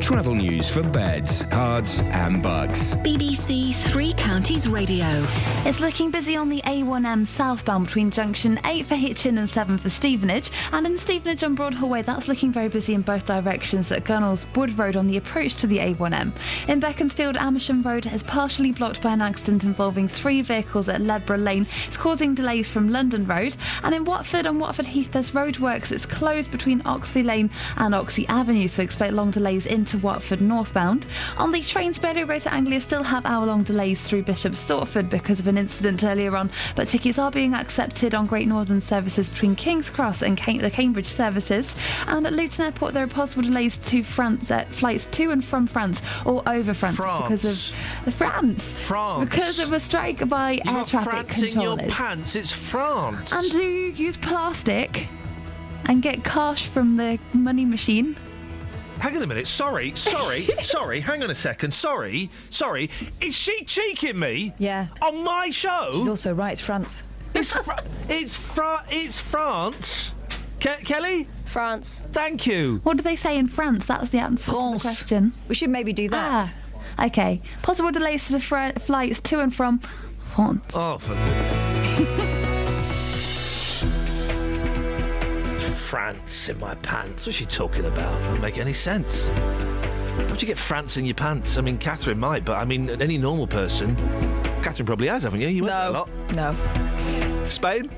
Travel news for beds, cards and bugs. BBC Three Counties Radio. It's looking busy on the A1M southbound between junction 8 for Hitchin and 7 for Stevenage. And in Stevenage on Broadhall Way, that's looking very busy in both directions at Gunnells Wood Road on the approach to the A1M. In Beaconsfield, Amersham Road is partially blocked by an accident involving 3 vehicles at Ledborough Lane. It's causing delays from London Road. And in Watford, on Watford Heath, there's roadworks. It's closed between Oxley Lane and Oxley Avenue, so expect long delays into Watford northbound. On the trains, Bailey Road to Anglia still have hour-long delays through Bishop Stortford because of an incident earlier on, but tickets are being accepted on Great Northern services between King's Cross and the Cambridge services. And at Luton Airport, there are possible delays to France flights to and from France or over France because of France because of a strike by air traffic controllers. In your pants, it's France. And do use plastic and get cash from the money machine. Hang on a minute. Sorry. Hang on a second. Sorry. Is she cheeking me? Yeah. On my show? She's also right. It's France. It's France. Kelly? France. Thank you. What do they say in France? That's the answer to the question. We should maybe do that. Okay. Possible delays to the flights to and from France. Oh, for goodness. France in my pants. What's she talking about? Doesn't make any sense. How would you get France in your pants? I mean, Catherine might, but I mean, any normal person. Catherine probably has, haven't you? You went there a lot. No. Spain?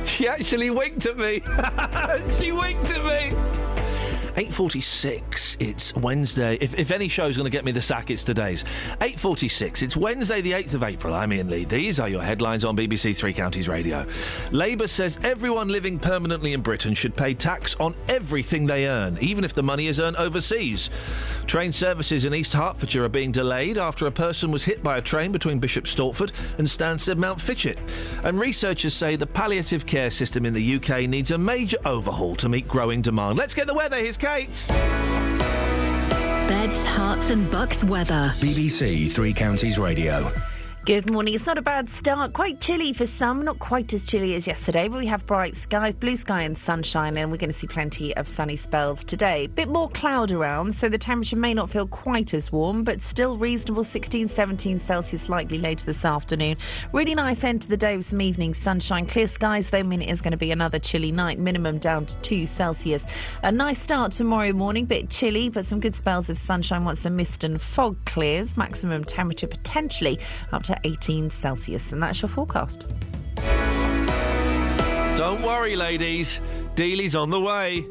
She actually winked at me. She winked at me. 8:46, it's Wednesday. If any show's going to get me the sack, it's today's. 8:46, it's Wednesday the 8th of April. I'm Iain Lee. These are your headlines on BBC Three Counties Radio. Labour says everyone living permanently in Britain should pay tax on everything they earn, even if the money is earned overseas. Train services in East Hertfordshire are being delayed after a person was hit by a train between Bishop Stortford and Stansted Mount Fitchett. And researchers say the palliative care system in the UK needs a major overhaul to meet growing demand. Let's get the weather. Here's Kate. Beds, hearts and bucks weather. BBC Three Counties Radio. Good morning. It's not a bad start. Quite chilly for some, not quite as chilly as yesterday, but we have bright skies, blue sky and sunshine, and we're going to see plenty of sunny spells today. Bit more cloud around, so the temperature may not feel quite as warm, but still reasonable, 16, 17 Celsius likely later this afternoon. Really nice end to the day with some evening sunshine. Clear skies, though, mean it is going to be another chilly night, minimum down to 2 Celsius. A nice start tomorrow morning, bit chilly, but some good spells of sunshine once the mist and fog clears. Maximum temperature potentially up to 18 Celsius, and that's your forecast. Don't worry, ladies. Dealey's on the way.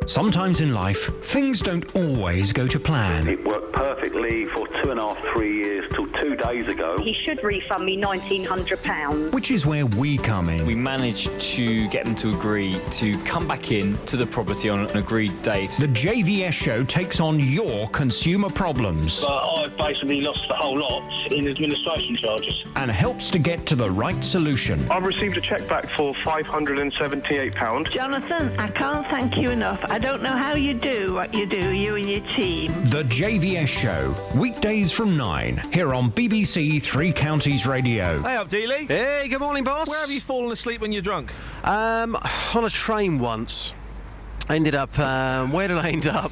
Sometimes in life, things don't always go to plan. It worked perfectly for 2.5, 3 years till 2 days ago. He should refund me £1,900. Which is where we come in. We managed to get them to agree to come back in to the property on an agreed date. The JVS show takes on your consumer problems. I've basically lost the whole lot in administration charges. And helps to get to the right solution. I've received a cheque back for £578. Jonathan, I can't thank you enough. I don't know how you do what you do, you and your team. The JVS show, weekdays from 9, here on BBC Three Counties Radio. Hey up, Dealey. Hey, good morning, boss. Where have you fallen asleep when you're drunk? On a train once. I ended up, where did I end up?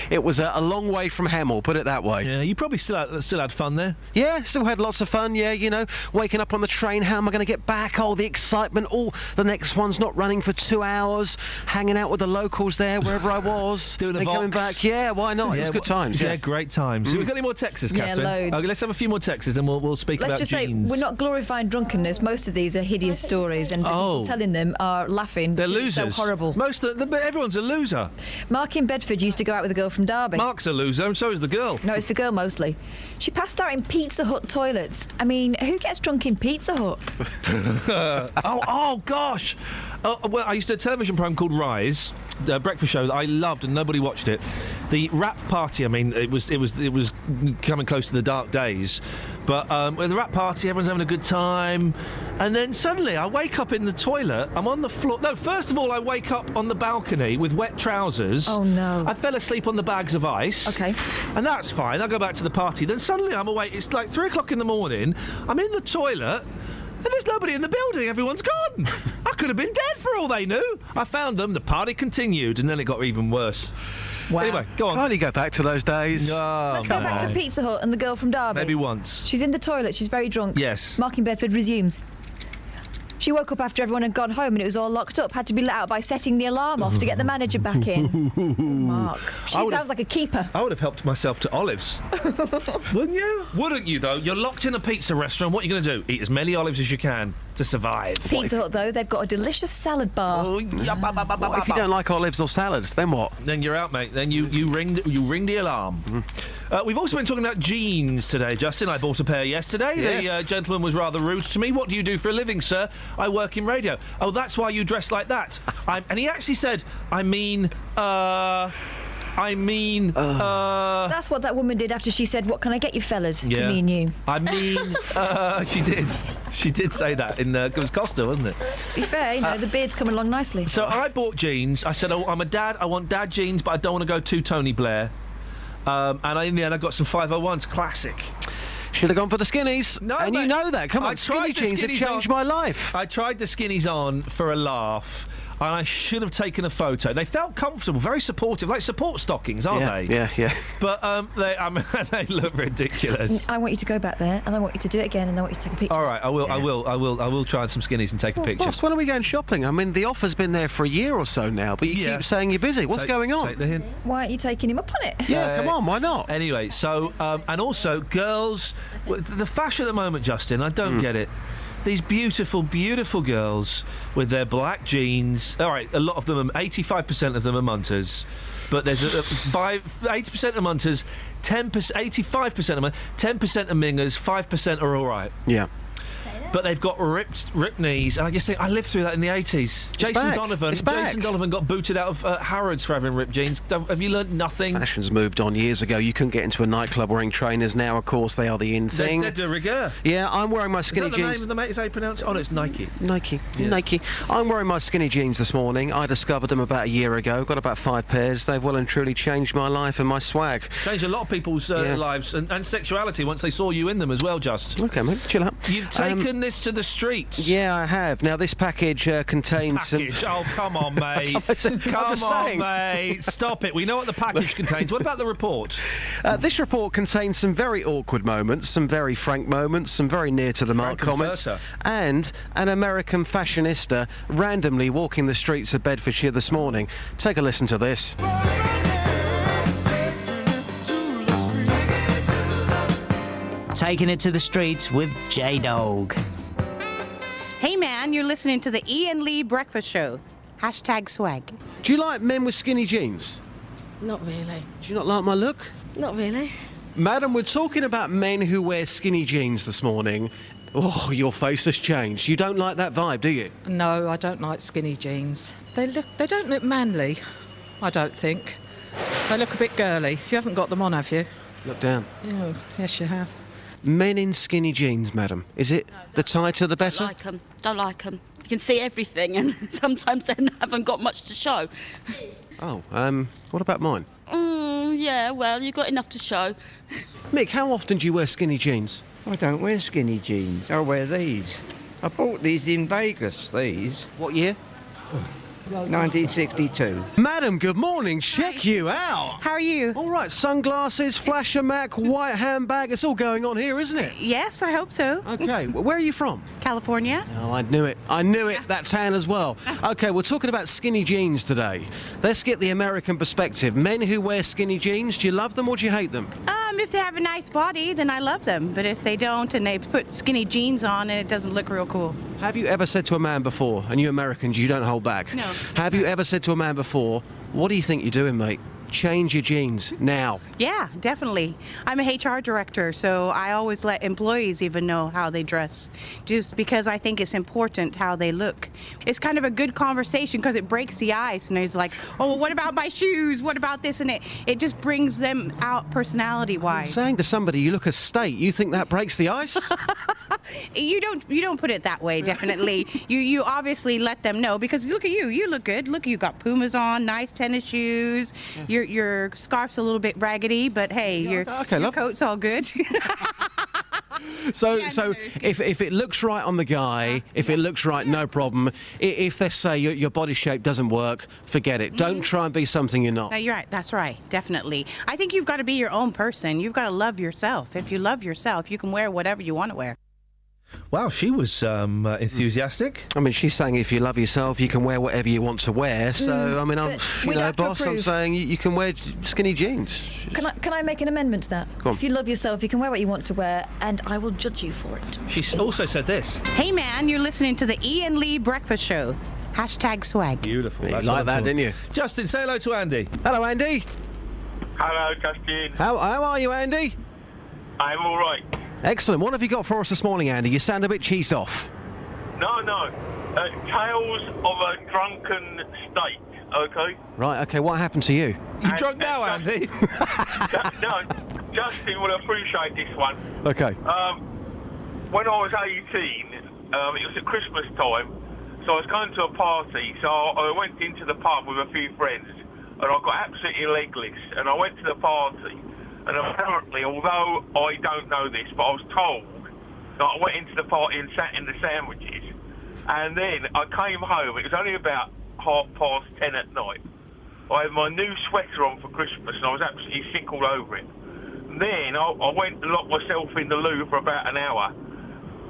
It was a long way from Hemel, put it that way. Yeah, you probably still had fun there. Yeah, still had lots of fun, yeah, you know, waking up on the train, how am I going to get back? Oh, the excitement, the next one's not running for 2 hours, hanging out with the locals there, wherever I was. Doing a and coming back, yeah, why not? It was good times, yeah. Yeah, great times. Have we got any more texts, Yeah, Catherine? loads. Okay, let's have a few more texts and we'll speak Let's about just jeans. say, we're not glorifying drunkenness. Most of these are hideous stories, and the people telling them are laughing. They're because losers. It's so horrible. Everyone's a loser. Mark in Bedford used to go out with a girl from Derby. Mark's a loser, and so is the girl. No, it's the girl mostly. She passed out in Pizza Hut toilets. I mean, who gets drunk in Pizza Hut? oh gosh. Well, I used to do a television programme called Rise, a breakfast show that I loved and nobody watched it. The rap party, I mean, it was coming close to the dark days. But with the rap party, everyone's having a good time. And then suddenly I wake up in the toilet. I'm on the floor. No, first of all, I wake up on the balcony with wet trousers. Oh, no. I fell asleep on the bags of ice. Okay. And that's fine. I go back to the party. Then suddenly I'm awake. It's like 3 o'clock in the morning. I'm in the toilet. And there's nobody in the building. Everyone's gone. I could have been dead for all they knew. I found them. The party continued. And then it got even worse. Wow. Anyway, go on. Can't you go back to those days? Let's go back to Pizza Hut and the girl from Derby. Maybe once. She's in the toilet. She's very drunk. Yes. Mark in Bedford resumes. She woke up after everyone had gone home and it was all locked up. Had to be let out by setting the alarm off to get the manager back in. Mark. She sounds like a keeper. I would have helped myself to olives. Wouldn't you? Wouldn't you, though? You're locked in a pizza restaurant. What are you going to do? Eat as many olives as you can to survive. Pizza Hut, though, they've got a delicious salad bar. What if you don't like olives or salads, then what? Then you're out, mate. Then you ring the alarm. We've also been talking about jeans today, Justin. I bought a pair yesterday. Yes. The gentleman was rather rude to me. What do you do for a living, sir? I work in radio. Oh, that's why you dress like that. And he actually said, That's what that woman did after she said, "What can I get you fellas?" to me and you. She did say that it was Costa, wasn't it? Be fair, you know, the beard's coming along nicely. So I bought jeans. I said, I'm a dad. I want dad jeans, but I don't want to go too Tony Blair. And in the end, I got some 501s, classic. Should have gone for the skinnies. No, and mate, you know that. Come on, skinny jeans have changed my life. I tried the skinnies on for a laugh, and I should have taken a photo. They felt comfortable, very supportive, like support stockings, aren't they? Yeah. But they look ridiculous. I want you to go back there, and I want you to do it again, and I want you to take a picture. All right, I will try on some skinnies and take a picture. Boss, when are we going shopping? I mean, the offer's been there for a year or so now, but you keep saying you're busy. What's going on? Take the hint. Why aren't you taking him up on it? Yeah, come on, why not? Anyway, so and also girls, the fashion at the moment, Justin, I don't get it. These beautiful, beautiful girls with their black jeans. All right, a lot of them, 85% of them are munters. But there's 80% are munters, 85% are 10% are mingers, 5% are all right. Yeah. But they've got ripped knees, and I just think I lived through that in the 80s. Jason Donovan got booted out of Harrods for having ripped jeans. Have you learnt nothing? Fashion's moved on. Years ago, you couldn't get into a nightclub wearing trainers. Now, of course, they are the in thing. They're de rigueur. Yeah, I'm wearing my skinny jeans. Is that the name of the mate? Is that how you pronounce it? Oh, no, it's Nike. Nike. I'm wearing my skinny jeans this morning. I discovered them about a year ago. Got about 5 pairs. They've well and truly changed my life and my swag. Changed a lot of people's lives and sexuality once they saw you in them as well, Just. Okay, mate, chill out. You've taken this to the streets. Yeah, I have. Now, this package contains Oh, come on, mate. Come on, mate. Stop it. We know what the package contains. What about the report? This report contains some very awkward moments, some very frank moments, some very near-to-the-mark comments, and an American fashionista randomly walking the streets of Bedfordshire this morning. Take a listen to this. Taking it to the streets with J-Dog. Hey man, you're listening to the Iain Lee Breakfast Show. #swag. Do you like men with skinny jeans? Not really. Do you not like my look? Not really. Madam, we're talking about men who wear skinny jeans this morning. Oh, your face has changed. You don't like that vibe, do you? No, I don't like skinny jeans. They don't look manly, I don't think. They look a bit girly. You haven't got them on, have you? Look down. Oh, yes, you have. Men in skinny jeans, madam. Is it the tighter the better? Don't like them. You can see everything, and sometimes they haven't got much to show. Oh, what about mine? Yeah, well, you've got enough to show. Mick, how often do you wear skinny jeans? I don't wear skinny jeans. I wear these. I bought these in Vegas, these. What year? 1962. Madam, good morning. Check you out. How are you? All right, sunglasses, flasher Mac, white handbag. It's all going on here, isn't it? Yes, I hope so. Okay, where are you from? California. Oh, I knew it. I knew it. That tan as well. Okay, we're talking about skinny jeans today. Let's get the American perspective. Men who wear skinny jeans, do you love them or do you hate them? If they have a nice body, then I love them. But if they don't and they put skinny jeans on and it doesn't look real cool. Have you ever said to a man before, and you Americans, you don't hold back. No. Have you ever said to a man before, what do you think you're doing, mate? Change your jeans now. Yeah, definitely. I'm a HR director, so I always let employees even know how they dress, just because I think it's important how they look. It's kind of a good conversation because it breaks the ice, and it's like, oh, well, what about my shoes? What about this? And it just brings them out personality-wise. Saying to somebody you look a state, you think that breaks the ice? You don't put it that way, definitely. you obviously let them know, because look at you. You look good. Look, you got Pumas on, nice tennis shoes. Your scarf's a little bit raggedy, but hey, your coat's all good. So if it looks right on the guy, if it looks right, no problem. If they say your body shape doesn't work, forget it. Don't try and be something you're not. No, you're right. That's right. Definitely. I think you've got to be your own person. You've got to love yourself. If you love yourself, you can wear whatever you want to wear. Wow, she was enthusiastic. I mean, she's saying if you love yourself, you can wear whatever you want to wear. So, I mean, boss, I'm saying you can wear skinny jeans. Can I make an amendment to that? Go on. If you love yourself, you can wear what you want to wear, and I will judge you for it. She also said this. Hey, man, you're listening to the Iain Lee Breakfast Show. #swag. Beautiful. You like that, didn't you? Justin, say hello to Andy. Hello, Andy. Hello, Justin. How are you, Andy? I'm all right. Excellent. What have you got for us this morning, Andy? You sound a bit cheesed off. No. Tales of a drunken state, okay? Right, okay. What happened to you? You drunk now, Andy? No, Justin will appreciate this one. Okay. When I was 18, it was at Christmas time, so I was going to a party, so I went into the pub with a few friends, and I got absolutely legless, and I went to the party. And apparently, although I don't know this, but I was told that I went into the party and sat in the sandwiches. And then I came home. It was only about 10:30 at night. I had my new sweater on for Christmas, and I was absolutely sick all over it. And then I went and locked myself in the loo for about an hour.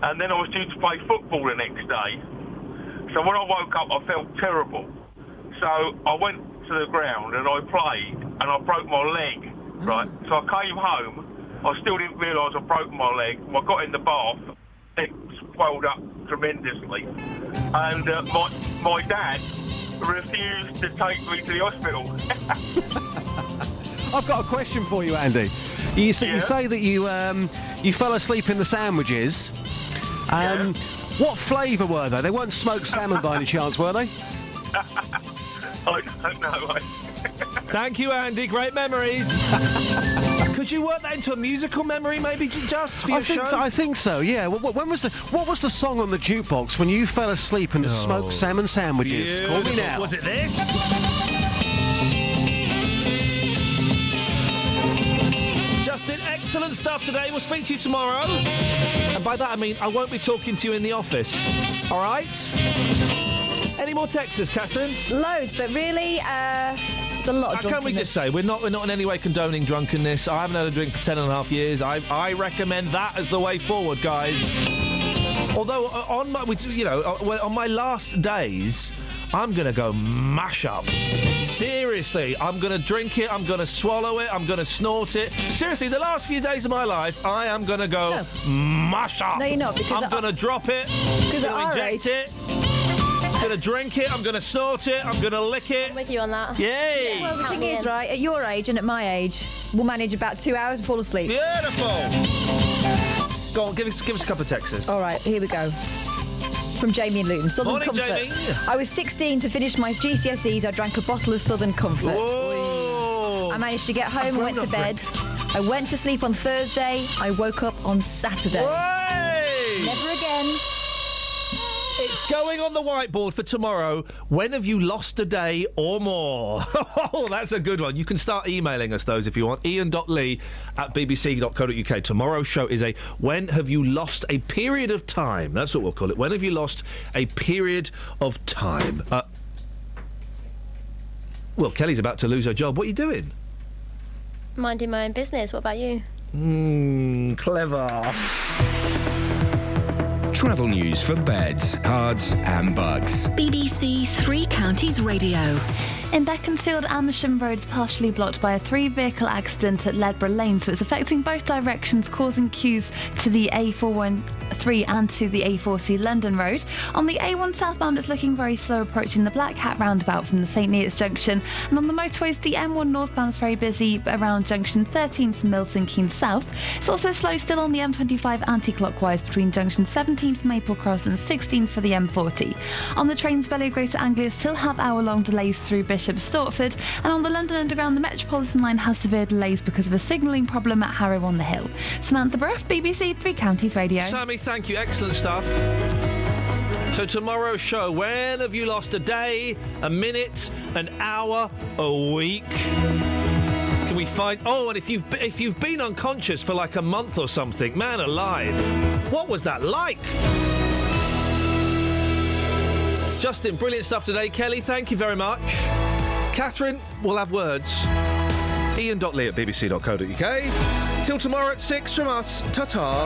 And then I was due to play football the next day. So when I woke up, I felt terrible. So I went to the ground and I played, and I broke my leg. Right, so I came home, I still didn't realise I broke my leg. I got in the bath, it swelled up tremendously. And my dad refused to take me to the hospital. I've got a question for you, Andy. You say that you fell asleep in the sandwiches. What flavour were they? They weren't smoked salmon by any chance, were they? I don't know. Thank you, Andy. Great memories. Could you work that into a musical memory, maybe, just for your show? I think so. Yeah. What was the song on the jukebox when you fell asleep in the smoked salmon sandwiches? Beautiful. Call me now. Was it this? Justin, excellent stuff today. We'll speak to you tomorrow. And by that I mean I won't be talking to you in the office. All right? Any more texts, Catherine? Loads, but really, there's a lot of drunkenness. How can we just say we're not in any way condoning drunkenness? I haven't had a drink for 10.5 years. I recommend that as the way forward, guys. Although on my last days, I'm gonna go mash up. Seriously, I'm gonna drink it. I'm gonna swallow it. I'm gonna snort it. Seriously, the last few days of my life, I am gonna go mash up. No, you're not, because I'm gonna drop it. Because I'm gonna inject it. going to drink it, I'm going to snort it, I'm going to lick it. I'm with you on that. Yay! Well, the thing is, right, at your age and at my age, we'll manage about 2 hours and fall asleep. Beautiful! Go on, give us a couple of texts. All right, here we go. From Jamie in Luton. Southern Morning, Comfort. Jamie. I was 16 to finish my GCSEs. I drank a bottle of Southern Comfort. Whoa. I managed to get home and went to bed. I went to sleep on Thursday. I woke up on Saturday. Way! Never again. It's going on the whiteboard for tomorrow. When have you lost a day or more? Oh, that's a good one. You can start emailing us those if you want. Iain.lee@bbc.co.uk. Tomorrow's show is a when have you lost a period of time? That's what we'll call it. When have you lost a period of time? Well, Kelly's about to lose her job. What are you doing? Minding my own business. What about you? Clever. Travel news for beds, cards and bugs. BBC Three Counties Radio. In Beaconsfield, Amersham Road is partially blocked by a 3-vehicle accident at Ledborough Lane, so it's affecting both directions, causing queues to the A413 and to the A40 London Road. On the A1 southbound, it's looking very slow approaching the Black Hat roundabout from the St Neots Junction. And on the motorways, the M1 northbound is very busy around junction 13 from Milton Keynes South. It's also slow still on the M25 anti-clockwise between junction 17 for Maple Cross and 16 for the M40. On the trains, Bellew Greater Anglia still have hour-long delays through Bishop Stortford, and on the London Underground, the Metropolitan line has severe delays because of a signalling problem at Harrow on the Hill. Samantha Burrough, BBC Three Counties Radio. Sammy, thank you. Excellent stuff. So tomorrow's show, when have you lost a day, a minute, an hour, a week? Can we find... Oh, and if you've been unconscious for like a month or something, man alive, what was that like? Justin, brilliant stuff today. Kelly, thank you very much. Catherine, we'll have words. Iain.lee@bbc.co.uk. Till tomorrow at 6 from us. Ta-ta.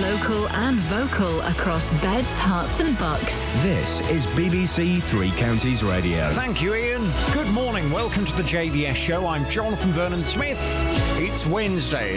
Local and vocal across beds, hearts and bucks. This is BBC Three Counties Radio. Thank you, Ian. Good morning. Welcome to the JVS show. I'm Jonathan Vernon Smith. It's Wednesday. It's